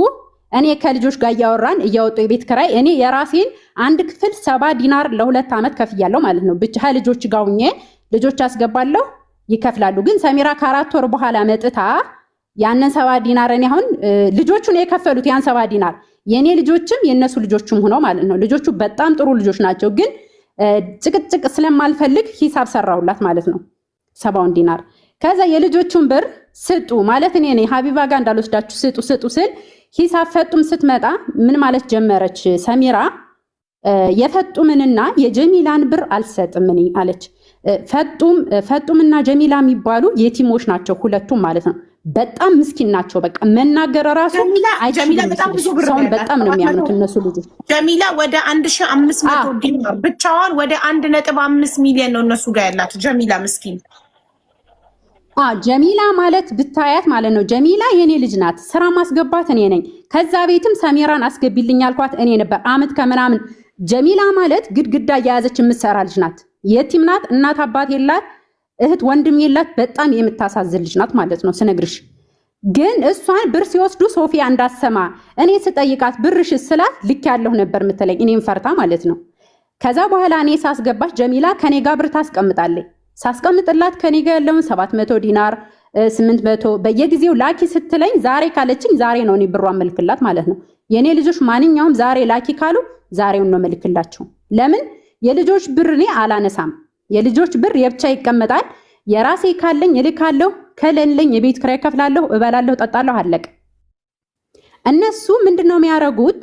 እኔ ከልጆች ጋር እያወራን እያወጡ የቤት ክራይ እኔ የራሴን አንድ ክፍል 70 ዲናር ለ2 ዓመት ከፍያለሁ ማለት ነው። ብቻ ልጆች ጋር ሁኜ ልጆች አስገባለሁ ይከፍላሉ። ግን ሰሚራ ከ4 ወር በኋላ መጥታ ያንን 70 ዲናር እኔ አሁን ልጆቹን የከፈሉት ያን 70 ዲናር የኔ ልጆችም የነሱ ልጆችም ሆነው ማለት ነው። ልጆቹ በጣም ጥሩ ልጆች ናቸው። ግን ጭቅጭቅ ስለማልፈልግ ሂሳብ ሰራሁላት ማለት ነው 70 ዲናር። ከዛ የልጆቹን ብር ስጡ ማለት እኔ ነኝ ሀቢባ ጋር እንዳልወስዳችሁ ስጡ ስል ሂሳብ ፈጡም ስትመጣ ምን ማለት ጀመረች ሰሚራ የፈጡምንና የጀሚላን ብር አልሰጥም እኔ አለች። ፈጡምና ጀሚላ የሚባሉ የቲሞች ናቸው ሁለቱም ማለት ነው። በጣም ምስኪን ናቸው። በቃ መናገር ራሱ ጀሚላ በጣም ብዙ ብር ሰውን በጣም ነው የሚያምኑት እነሱ ልጆች። ጀሚላ ወደ 1500 ዲናር ብቻዋን ወደ 1.5 ሚሊዮን ነው እነሱ ጋር ያላት ጀሚላ ምስኪን። ጀሚላ ማለት ብታያት ማለት ነው። ጀሚላ የኔ ልጅ ናት። ስራ ማስገባት እኔ ነኝ። ከዛ ቤትም ሰሚራን አስገቢልኝ አልኳት እኔ ነበር። አመት ከምናምን ጀሚላ ማለት ግድግዳ እየያዘች የምትሰራ ልጅ ናት። የቲም ናት። እናት አባት የላት፣ እህት ወንድም የላት። በጣም የምታሳዝን ልጅ ናት ማለት ነው ስነግርሽ። ግን እሷን ብር ሲወስዱ ሶፊያ እንዳሰማ እኔ ስጠይቃት ብርሽ ስላት ልክ ያለሁ ነበር የምትለኝ እኔም ፈርታ ማለት ነው። ከዛ በኋላ እኔ ሳስገባሽ ጀሚላ ከኔ ጋር ብር ታስቀምጣለች። ሳስቀምጥላት ከኔ ጋር ያለውን 700 ዲናር 800 በየጊዜው ላኪ ስትለኝ ዛሬ ካለችኝ ዛሬ ነው እኔ ብሯን መልክላት ማለት ነው። የኔ ልጆች ማንኛውም ዛሬ ላኪ ካሉ ዛሬውን ነው መልክላቸው። ለምን የልጆች ብር እኔ አላነሳም። የልጆች ብር የብቻ ይቀመጣል። የራሴ ካለኝ እልካለሁ፣ ከሌለኝ የቤት ኪራይ ከፍላለሁ፣ እበላለሁ፣ ጠጣለሁ፣ አለቀ። እነሱ ምንድነው የሚያደርጉት?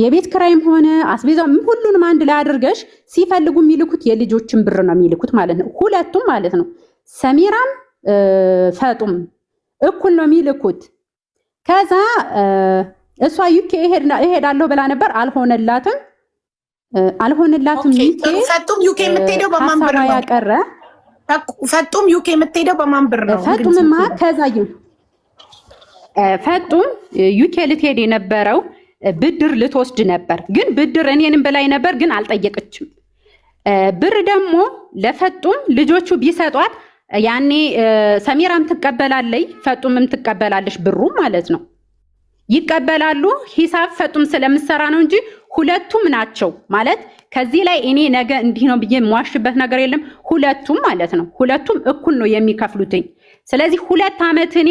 የቤት ኪራይም ሆነ አስቤዛ ሁሉንም አንድ ላይ አድርገሽ ሲፈልጉ የሚልኩት የልጆችን ብር ነው የሚልኩት ማለት ነው። ሁለቱም ማለት ነው። ሰሚራም ፈጡም እኩል ነው የሚልኩት። ከዛ እሷ ዩኬ እሄዳለሁ ብላ ነበር፣ አልሆነላትም። ፈጡም ዩኬ የምትሄደው በማን ብር ነው? ያቀረ ፈጡም ዩኬ የምትሄደው በማን ብር ነው? ፈጡምማ ከዛ ፈጡም ዩኬ ልትሄድ የነበረው ብድር ልትወስድ ነበር። ግን ብድር እኔንም በላይ ነበር፣ ግን አልጠየቀችም። ብር ደግሞ ለፈጡም ልጆቹ ቢሰጧት ያኔ ሰሚራም ትቀበላለች፣ ፈጡምም ትቀበላለች ብሩ ማለት ነው። ይቀበላሉ። ሂሳብ ፈጡም ስለምሰራ ነው እንጂ ሁለቱም ናቸው ማለት። ከዚህ ላይ እኔ ነገ እንዲህ ነው ብዬ የምዋሽበት ነገር የለም። ሁለቱም ማለት ነው። ሁለቱም እኩል ነው የሚከፍሉትኝ። ስለዚህ 2 ዓመት እኔ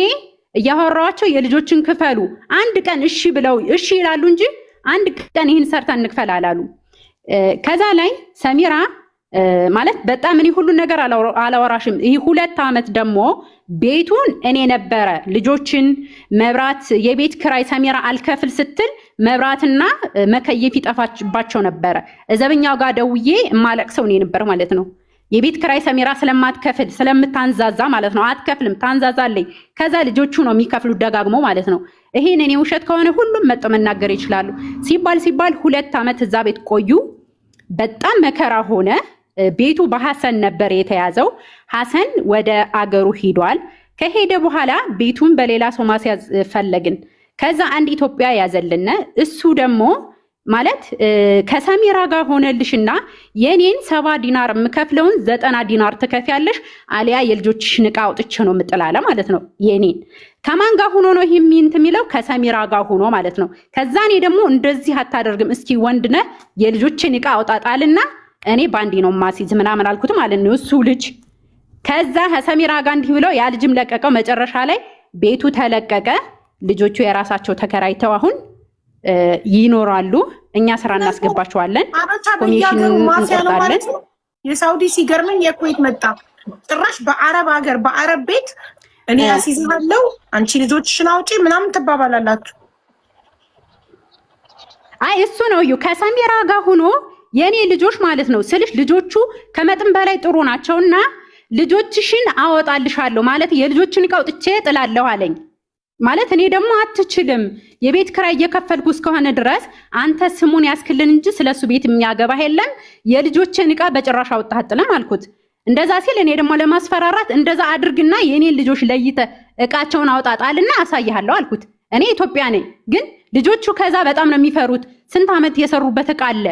እያወራኋቸው የልጆችን ክፈሉ አንድ ቀን እሺ ብለው እሺ ይላሉ እንጂ አንድ ቀን ይህን ሰርተን እንክፈል አላሉ። ከዛ ላይ ሰሚራ ማለት በጣም እኔ ሁሉን ነገር አላወራሽም። ይህ 2 ዓመት ደግሞ ቤቱን እኔ ነበረ ልጆችን መብራት የቤት ክራይ ሰሚራ አልከፍል ስትል መብራትና መከየፍ ይጠፋባቸው ነበረ። ዘበኛው ጋር ደውዬ የማለቅሰው እኔ ነበር ማለት ነው። የቤት ክራይ ሰሚራ ስለማትከፍል ስለምታንዛዛ ማለት ነው። አትከፍልም፣ ታንዛዛለች። ከዛ ልጆቹ ነው የሚከፍሉት ደጋግሞ ማለት ነው። ይሄን እኔ ውሸት ከሆነ ሁሉም መጥቶ መናገር ይችላሉ። ሲባል 2 ዓመት እዛ ቤት ቆዩ። በጣም መከራ ሆነ። ቤቱ በሐሰን ነበር የተያዘው። ሐሰን ወደ አገሩ ሂዷል። ከሄደ በኋላ ቤቱን በሌላ ሰው ማስያዝ ፈለግን። ከዛ አንድ ኢትዮጵያ ያዘልን። እሱ ደግሞ ማለት ከሰሚራ ጋር ሆነልሽና የኔን 70 ዲናር የምከፍለውን 90 ዲናር ትከፍያለሽ፣ አሊያ የልጆችሽን ዕቃ አውጥቼ ነው የምጥላለ ማለት ነው። የኔን ከማን ጋር ሆኖ ነው ይሄን የሚለው? ከሰሚራ ጋር ሆኖ ማለት ነው። ከዛ እኔ ደግሞ እንደዚህ አታደርግም፣ እስኪ ወንድነ የልጆችን ዕቃ አውጣጣልና እኔ ባንዲ ነው ማሲዝ ምናምን አልኩት ማለት ነው እሱ ልጅ። ከዛ ከሰሚራ ጋር እንዲህ ብለው ያ ልጅም ለቀቀው። መጨረሻ ላይ ቤቱ ተለቀቀ። ልጆቹ የራሳቸው ተከራይተው አሁን ይኖራሉ። እኛ ስራ እናስገባቸዋለን፣ ኮሚሽን እንቆርጣለን። የሳውዲ ሲገርመኝ የኩዌት መጣ። ጭራሽ በአረብ ሀገር በአረብ ቤት እኔ አሲዝሃለሁ አንቺ ልጆችሽን አውጪ ምናምን ትባባላላችሁ። አይ እሱ ነው ከሰሚራ ጋር ሆኖ የኔ ልጆች ማለት ነው ስልሽ ልጆቹ ከመጠን በላይ ጥሩ ናቸውና ልጆችሽን አወጣልሻለሁ ማለት የልጆችን ዕቃ አውጥቼ ጥላለሁ አለኝ። ማለት እኔ ደግሞ አትችልም የቤት ክራይ እየከፈልኩ እስከሆነ ድረስ አንተ ስሙን ያስክልን እንጂ ስለሱ ቤት የሚያገባህ የለም፣ የልጆችን ዕቃ በጭራሽ አውጥተህ አጥለም አልኩት። እንደዛ ሲል እኔ ደግሞ ለማስፈራራት እንደዛ አድርግና የኔን ልጆች ለይተ ዕቃቸውን አውጣጣልና አሳይሃለሁ አልኩት። እኔ ኢትዮጵያ ነኝ፣ ግን ልጆቹ ከዛ በጣም ነው የሚፈሩት። ስንት ዓመት የሰሩበት ዕቃ አለ፣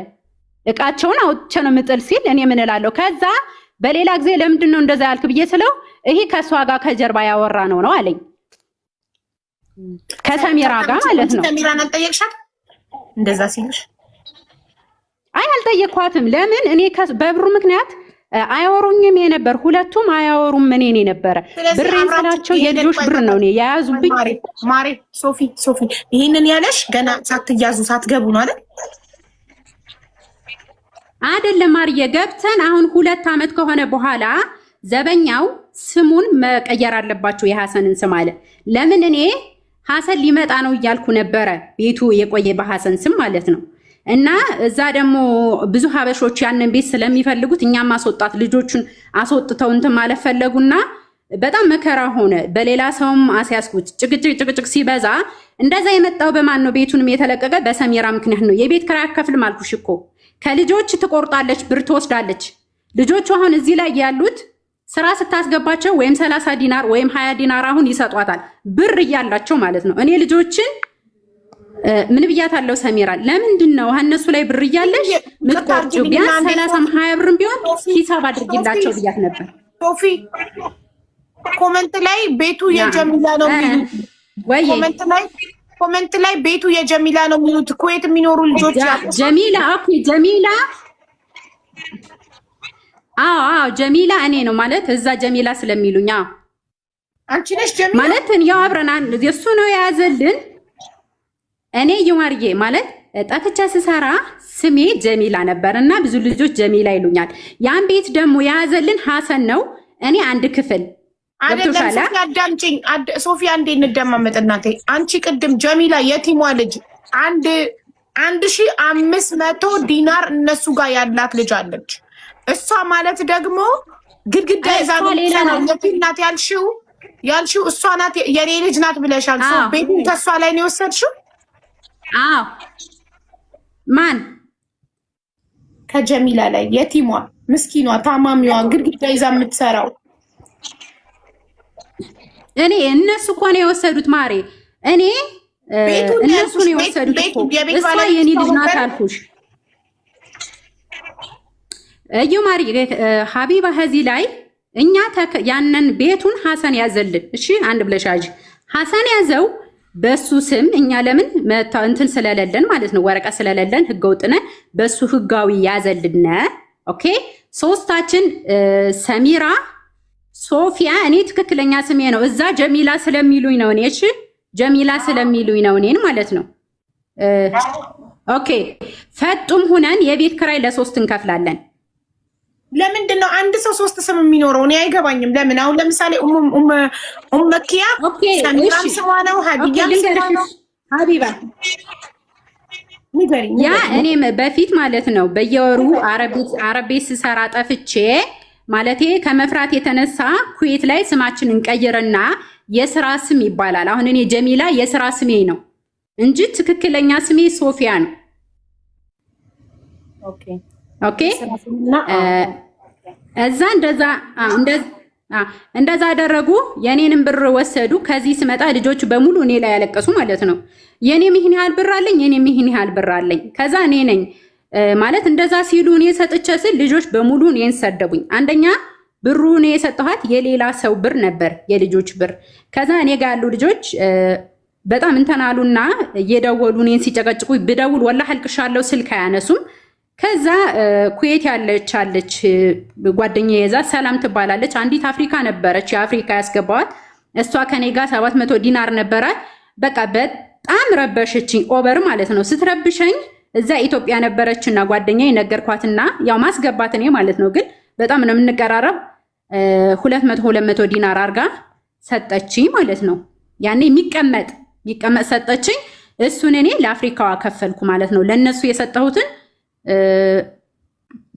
ዕቃቸውን አውጥቼ ነው የምጥል ሲል እኔ ምን እላለሁ? ከዛ በሌላ ጊዜ ለምንድን ነው እንደዛ ያልክ ብዬ ስለው ይሄ ከሷ ጋር ከጀርባ ያወራ ነው አለኝ። ከሰሚራ ጋር ማለት ነው። ሰሚራን አልጠየቅሻት እንደዛ ሲልሽ? አይ አልጠየቅኳትም። ለምን እኔ በብሩ ምክንያት አያወሩኝም የነበር ሁለቱም አያወሩም። እኔ ነበረ ብሬን ስላቸው የልጆች ብር ነው እኔ የያዙብኝ። ማሬ ሶፊ ይሄንን ያለሽ ገና ሳትያዙ ሳትገቡ ነው አይደል? አይደለም ማርዬ፣ ገብተን አሁን 2 ዓመት ከሆነ በኋላ ዘበኛው ስሙን መቀየር አለባቸው የሐሰንን ስም አለ። ለምን እኔ ሐሰን ሊመጣ ነው እያልኩ ነበረ። ቤቱ የቆየ በሐሰን ስም ማለት ነው። እና እዛ ደግሞ ብዙ ሀበሾች ያንን ቤት ስለሚፈልጉት እኛም ማስወጣት ልጆቹን አስወጥተው እንትን ማለት ፈለጉና በጣም መከራ ሆነ። በሌላ ሰውም አስያዝኩት። ጭቅጭቅ ሲበዛ እንደዛ የመጣው በማን ነው? ቤቱንም የተለቀቀ በሰሚራ ምክንያት ነው። የቤት ኪራይ አከፍልም አልኩሽ እኮ። ከልጆች ትቆርጣለች፣ ብር ትወስዳለች። ልጆቹ አሁን እዚህ ላይ ያሉት ስራ ስታስገባቸው ወይም 30 ዲናር ወይም 20 ዲናር አሁን ይሰጧታል፣ ብር እያላቸው ማለት ነው። እኔ ልጆችን ምን ብያታለሁ ሰሚራ፣ ለምንድን ነው እነሱ ላይ ብር እያለሽ ምትቆርጪው? ቢያንስ 30 20 ብርም ቢሆን ሂሳብ አድርጊላቸው ብያት ነበር። ሶፊ ኮሜንት ላይ ቤቱ የጀሚላ ነው የሚሉት ወይ? ኮሜንት ላይ ቤቱ የጀሚላ ነው የሚሉት ኩዌት የሚኖሩ ልጆች ጀሚላ ኦኬ፣ ጀሚላ አዎ ጀሚላ እኔ ነው ማለት እዛ ጀሚላ ስለሚሉኝ አንቺ ነሽ ጀሚላ ማለት ያው አብረናን እሱ ነው የያዘልን። እኔ ይማርዬ ማለት ጠፍቻ ስሰራ ስሜ ጀሚላ ነበርና ብዙ ልጆች ጀሚላ ይሉኛል። ያን ቤት ደግሞ የያዘልን ሐሰን ነው። እኔ አንድ ክፍል ገብቶሻል። አዳምጪኝ ሶፊያ፣ እንዴ እንደማመጥ እናቴ። አንቺ ቅድም ጀሚላ የቲሟ ልጅ 1500 ዲናር እነሱ ጋር ያላት ልጅ አለች። እሷ ማለት ደግሞ ግድግዳ ይዛ ነው ናት ያልሽው እሷ ናት የኔ ልጅ ናት ብለሻል። ቤቱን ከእሷ ላይ ነው የወሰድሽው? አዎ ማን ከጀሚላ ላይ የቲሟ ምስኪኗ ታማሚዋ ግድግዳ ይዛ የምትሰራው እኔ እነሱ እኮ ነው የወሰዱት ማሬ። እኔ እነሱ ነው የወሰዱት እኮ እሷ የኔ ልጅ ናት አልኩሽ። እዩ ማሪ ሀቢባ ከዚህ ላይ እኛ ያንን ቤቱን ሐሰን ያዘልን። እሺ አንድ ብለሻጅ ሐሰን ያዘው በሱ ስም። እኛ ለምን መታ እንትን ስለሌለን ማለት ነው ወረቀት ስለሌለን ህገወጥ ነን። በሱ ህጋዊ ያዘልን። ኦኬ ሶስታችን ሰሚራ፣ ሶፊያ፣ እኔ ትክክለኛ ስሜ ነው። እዛ ጀሚላ ስለሚሉኝ ነው። እኔ እሺ ጀሚላ ስለሚሉኝ ነው እኔን ማለት ነው። ኦኬ ፈጡም ሁነን የቤት ክራይ ለሶስት እንከፍላለን። ለምንድን ነው አንድ ሰው ሶስት ስም የሚኖረው? እኔ አይገባኝም። ለምን አሁን ለምሳሌ መኪያ ሰሚራም ስሟ ነው፣ ሀዲያም ስሟ ነው። ሀቢባ ያ እኔም በፊት ማለት ነው በየወሩ አረብ ቤት ስሰራ ጠፍቼ ማለቴ ከመፍራት የተነሳ ኩዌት ላይ ስማችን እንቀይርና የስራ ስም ይባላል። አሁን እኔ ጀሚላ የስራ ስሜ ነው እንጂ ትክክለኛ ስሜ ሶፊያ ነው። ኦኬ እዛ እንደዛ አደረጉ። የኔንም ብር ወሰዱ። ከዚህ ስመጣ ልጆቹ በሙሉ እኔ ላይ ያለቀሱ ማለት ነው። የኔም ይሄን ያህል ብር አለኝ፣ የኔም ይሄን ያህል ብር አለኝ። ከዛ እኔ ነኝ ማለት እንደዛ ሲሉ እኔ ሰጥቼ ስል ልጆች በሙሉ እኔን ሰደቡኝ። አንደኛ ብሩ እኔ የሰጠኋት የሌላ ሰው ብር ነበር፣ የልጆች ብር። ከዛ እኔ ጋር ያሉ ልጆች በጣም እንተናሉና እየደወሉ እኔን ሲጨቀጭቁ ብደውል ወላሂ አልቅሻለሁ፣ ስልክ አያነሱም። ከዛ ኩዌት አለች ጓደኛዬ የዛ ሰላም ትባላለች። አንዲት አፍሪካ ነበረች፣ የአፍሪካ ያስገባዋት እሷ ከኔ ጋር 700 ዲናር ነበራት። በቃ በጣም ረበሸችኝ፣ ኦቨር ማለት ነው። ስትረብሸኝ እዛ ኢትዮጵያ ነበረችና ጓደኛዬ ነገርኳትና ያው ማስገባት እኔ ማለት ነው። ግን በጣም ነው የምንቀራረብ። 200 ዲናር አርጋ ሰጠችኝ ማለት ነው። ያኔ የሚቀመጥ ሰጠችኝ። እሱን እኔ ለአፍሪካዋ ከፈልኩ ማለት ነው። ለነሱ የሰጠሁትን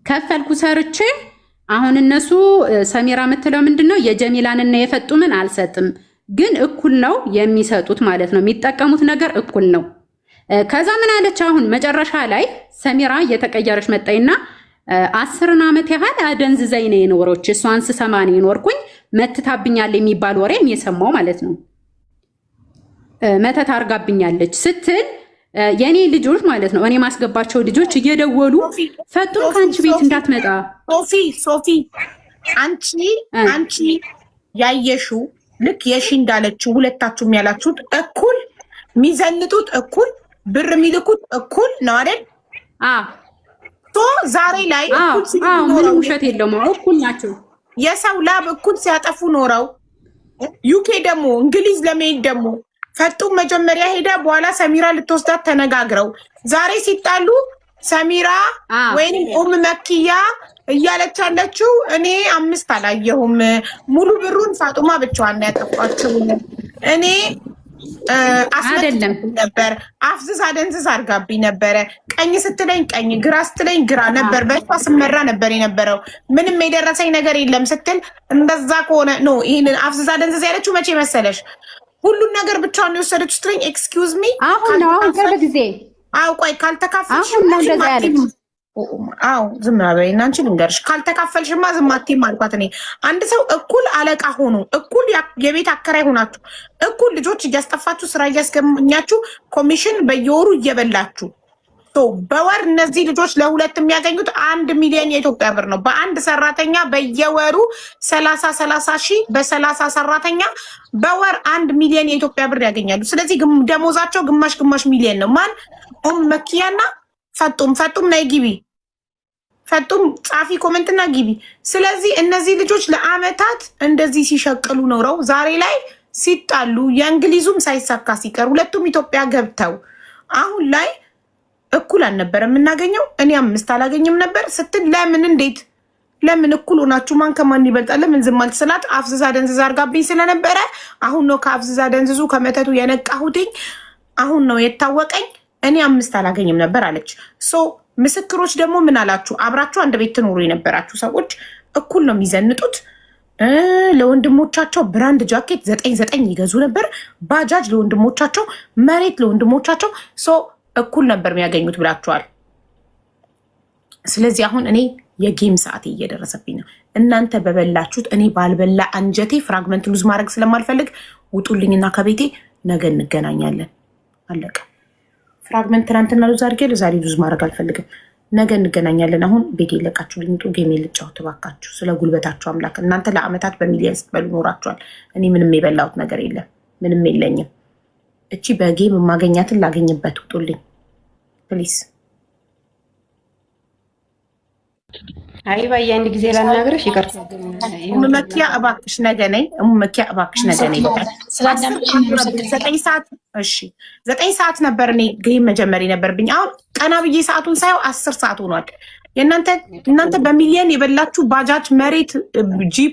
ከፈልኩ ሰርቼ። አሁን እነሱ ሰሚራ የምትለው ምንድነው የጀሚላንና የፈጡምን አልሰጥም፣ ግን እኩል ነው የሚሰጡት ማለት ነው። የሚጠቀሙት ነገር እኩል ነው። ከዛ ምን አለች አሁን መጨረሻ ላይ ሰሚራ እየተቀየረች መጣይና 10 ዓመት ያህል አደንዝዘኝ ነው የኖረች። እሷን ስሰማ ነው የኖርኩኝ። መትታብኛል የሚባል ወሬም የሰማው ማለት ነው። መተት አርጋብኛለች ስትል የኔ ልጆች ማለት ነው እኔ ማስገባቸው ልጆች እየደወሉ ፈጡም ከአንቺ ቤት እንዳትመጣ። ሶፊ አንቺ ያየሽው ልክ የሺ እንዳለችው ሁለታችሁም ያላችሁት እኩል የሚዘንጡት እኩል ብር የሚልኩት እኩል ነው አይደል? ዛሬ ላይ ምንም ውሸት የለውም፣ እኩል ናቸው። የሰው ላብ እኩል ሲያጠፉ ኖረው ዩኬ ደግሞ እንግሊዝ ለመሄድ ደግሞ ፈጡም መጀመሪያ ሄዳ በኋላ ሰሚራ ልትወስዳት ተነጋግረው ዛሬ ሲጣሉ ሰሚራ ወይም መኪያ እያለች ያለችው እኔ 5 አላየሁም። ሙሉ ብሩን ፋጡማ ብቻዋን ያጠፋችው። እኔ አይደለም ነበር አፍዝዝ አደንዝዝ አርጋብኝ ነበረ። ቀኝ ስትለኝ ቀኝ፣ ግራ ስትለኝ ግራ ነበር። በእሷ ስመራ ነበር የነበረው። ምንም የደረሰኝ ነገር የለም ስትል እንደዛ ከሆነ ነው ይሄንን አፍዝዝ አደንዝዝ ያለችው። መቼ መሰለሽ ሁሉን ነገር ብቻዋን የወሰደችው ስትለኝ ኤክስኪውዝ ሚ አሁን ነው ቅርብ ጊዜ ቆይ ካልተካፈልሽ አዎ ዝም በይ እና አንቺ ልንገርሽ፣ ካልተካፈልሽማ ዝም አትይም አልኳት እኔ። አንድ ሰው እኩል አለቃ ሆኖ እኩል የቤት አከራይ ሆናችሁ እኩል ልጆች እያስጠፋችሁ ስራ እያስገኛችሁ ኮሚሽን በየወሩ እየበላችሁ በወር እነዚህ ልጆች ለሁለት የሚያገኙት 1 ሚሊዮን የኢትዮጵያ ብር ነው። በአንድ ሰራተኛ በየወሩ 30 ሺህ በ30 ሰራተኛ በወር 1 ሚሊዮን የኢትዮጵያ ብር ያገኛሉ። ስለዚህ ደሞዛቸው ግማሽ ሚሊዮን ነው። ማን መኪያና ፈጡም ናይ ግቢ ፈጡም ጻፊ ኮሜንትና ግቢ። ስለዚህ እነዚህ ልጆች ለአመታት እንደዚህ ሲሸቅሉ ኖረው ዛሬ ላይ ሲጣሉ የእንግሊዙም ሳይሳካ ሲቀር ሁለቱም ኢትዮጵያ ገብተው አሁን ላይ እኩል አልነበረ የምናገኘው። እኔ 5 አላገኝም ነበር ስትል ለምን እኩል ሆናችሁ ማን ከማን ይበልጣል? ለምን ዝም አልክ ስላት አፍዝዛ ደንዝዛ አርጋብኝ ስለነበረ አሁን ነው ከአፍዝዛ ደንዝዙ ከመተቱ የነቃሁትኝ። አሁን ነው የታወቀኝ። እኔ 5 አላገኝም ነበር አለች። ምስክሮች ደግሞ ምን አላችሁ? አብራችሁ አንድ ቤት ትኖሩ የነበራችሁ ሰዎች እኩል ነው የሚዘንጡት። ለወንድሞቻቸው ብራንድ ጃኬት 9 ይገዙ ነበር። ባጃጅ ለወንድሞቻቸው፣ መሬት ለወንድሞቻቸው እኩል ነበር የሚያገኙት ብላችኋል። ስለዚህ አሁን እኔ የጌም ሰዓት እየደረሰብኝ ነው። እናንተ በበላችሁት እኔ ባልበላ አንጀቴ ፍራግመንት ሉዝ ማድረግ ስለማልፈልግ ውጡልኝና ከቤቴ ነገ እንገናኛለን። አለቀ። ፍራግመንት ትናንትና ሉዝ አድርጌ ዛሬ ሉዝ ማድረግ አልፈልግም። ነገ እንገናኛለን። አሁን ቤቴ ለቃችሁ ልኝጡ ጌም ልጫወት እባካችሁ። ስለ ጉልበታችሁ አምላክ። እናንተ ለአመታት በሚሊየን ስትበሉ ኖራችኋል። እኔ ምንም የበላሁት ነገር የለም፣ ምንም የለኝም። እቺ በጌም የማገኛትን ላገኝበት ውጡልኝ ፕሊስ። አይባዬ አንድ ጊዜ ላናግርሽ ይቅርታ። መኪያ እባክሽ ነገ ነኝ። መኪያ እባክሽ ነገ ነኝ። 9 ሰዓት እሺ፣ 9 ሰዓት ነበር እኔ ጌም መጀመር የነበርብኝ። አሁን ቀና ብዬ ሰዓቱን ሳየው 10 ሰዓት ሆኗል። እናንተ በሚሊየን የበላችሁ ባጃጅ፣ መሬት፣ G+1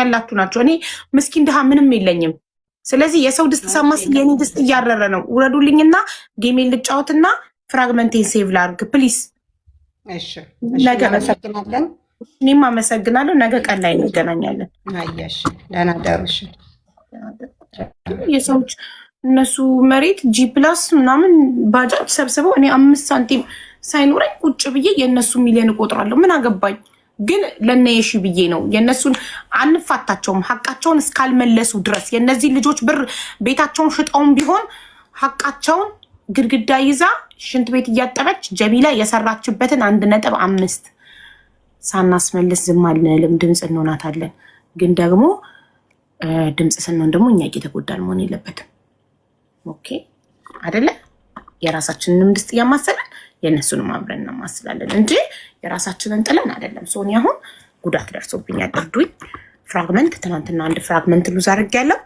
ያላችሁ ናቸው። እኔ ምስኪን ድሃ ምንም የለኝም። ስለዚህ የሰው ድስት ሰማስ የኔ ድስት እያረረ ነው። ውረዱልኝና ጌሜን ልጫወትና ፍራግመንቴን ሴቭ ላርግ ፕሊስ። እሺ ነገ መሰግናለን። እኔም አመሰግናለሁ። ነገ ቀን ላይ እንገናኛለን። አያሽ ደህና ደሩሽ። የሰዎች እነሱ መሬት G+ ምናምን ባጃጅ ሰብስበው እኔ 5 ሳንቲም ሳይኖረኝ ቁጭ ብዬ የእነሱ ሚሊዮን እቆጥራለሁ። ምን አገባኝ? ግን ለነየሺ ብዬ ነው። የእነሱን አንፋታቸውም ሀቃቸውን እስካልመለሱ ድረስ የእነዚህ ልጆች ብር ቤታቸውን ሽጠውን ቢሆን ሀቃቸውን ግድግዳ ይዛ ሽንት ቤት እያጠበች ጀሚላ የሰራችበትን 1.5 ሳናስመልስ ዝም አልንልም። ድምፅ እንሆናታለን። ግን ደግሞ ድምፅ ስንሆን ደግሞ እኛ እየተጎዳን መሆን የለበትም። ኦኬ አይደለ? የራሳችንንም ድስት እያማሰለን የእነሱንም አብረን እናማስላለን እንጂ የራሳችንን ጥለን አይደለም። ሶኒ አሁን ጉዳት ደርሶብኛል። እርዱኝ። ፍራግመንት ትናንትና 1 ፍራግመንት ሉዝ አድርጌያለሁ።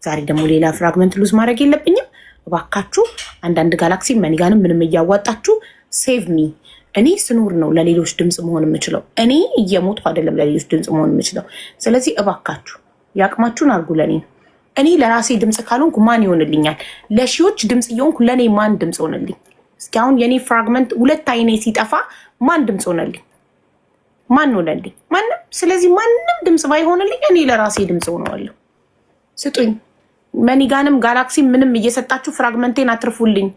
ዛሬ ደግሞ ሌላ ፍራግመንት ሉዝ ማድረግ የለብኝም። እባካችሁ አንዳንድ ጋላክሲ መኒጋንም ምንም እያዋጣችሁ ሴቭ ሚ። እኔ ስኖር ነው ለሌሎች ድምፅ መሆን የምችለው። እኔ እየሞትኩ አይደለም ለሌሎች ድምፅ መሆን የምችለው። ስለዚህ እባካችሁ የአቅማችሁን አድርጉ። ለእኔ እኔ ለራሴ ድምፅ ካልሆንኩ ማን ይሆንልኛል? ለሺዎች ድምፅ እየሆንኩ ለእኔ ማን ድምፅ ሆነልኝ? እስኪ አሁን የኔ ፍራግመንት 2 አይኔ ሲጠፋ ማን ድምፅ ሆነልኝ? ማን ሆነልኝ? ማንም። ስለዚህ ማንም ድምፅ ባይሆንልኝ እኔ ለራሴ ድምፅ ሆነዋለሁ። ስጡኝ። መኒጋንም ጋላክሲ ምንም እየሰጣችሁ ፍራግመንቴን አትርፉልኝ።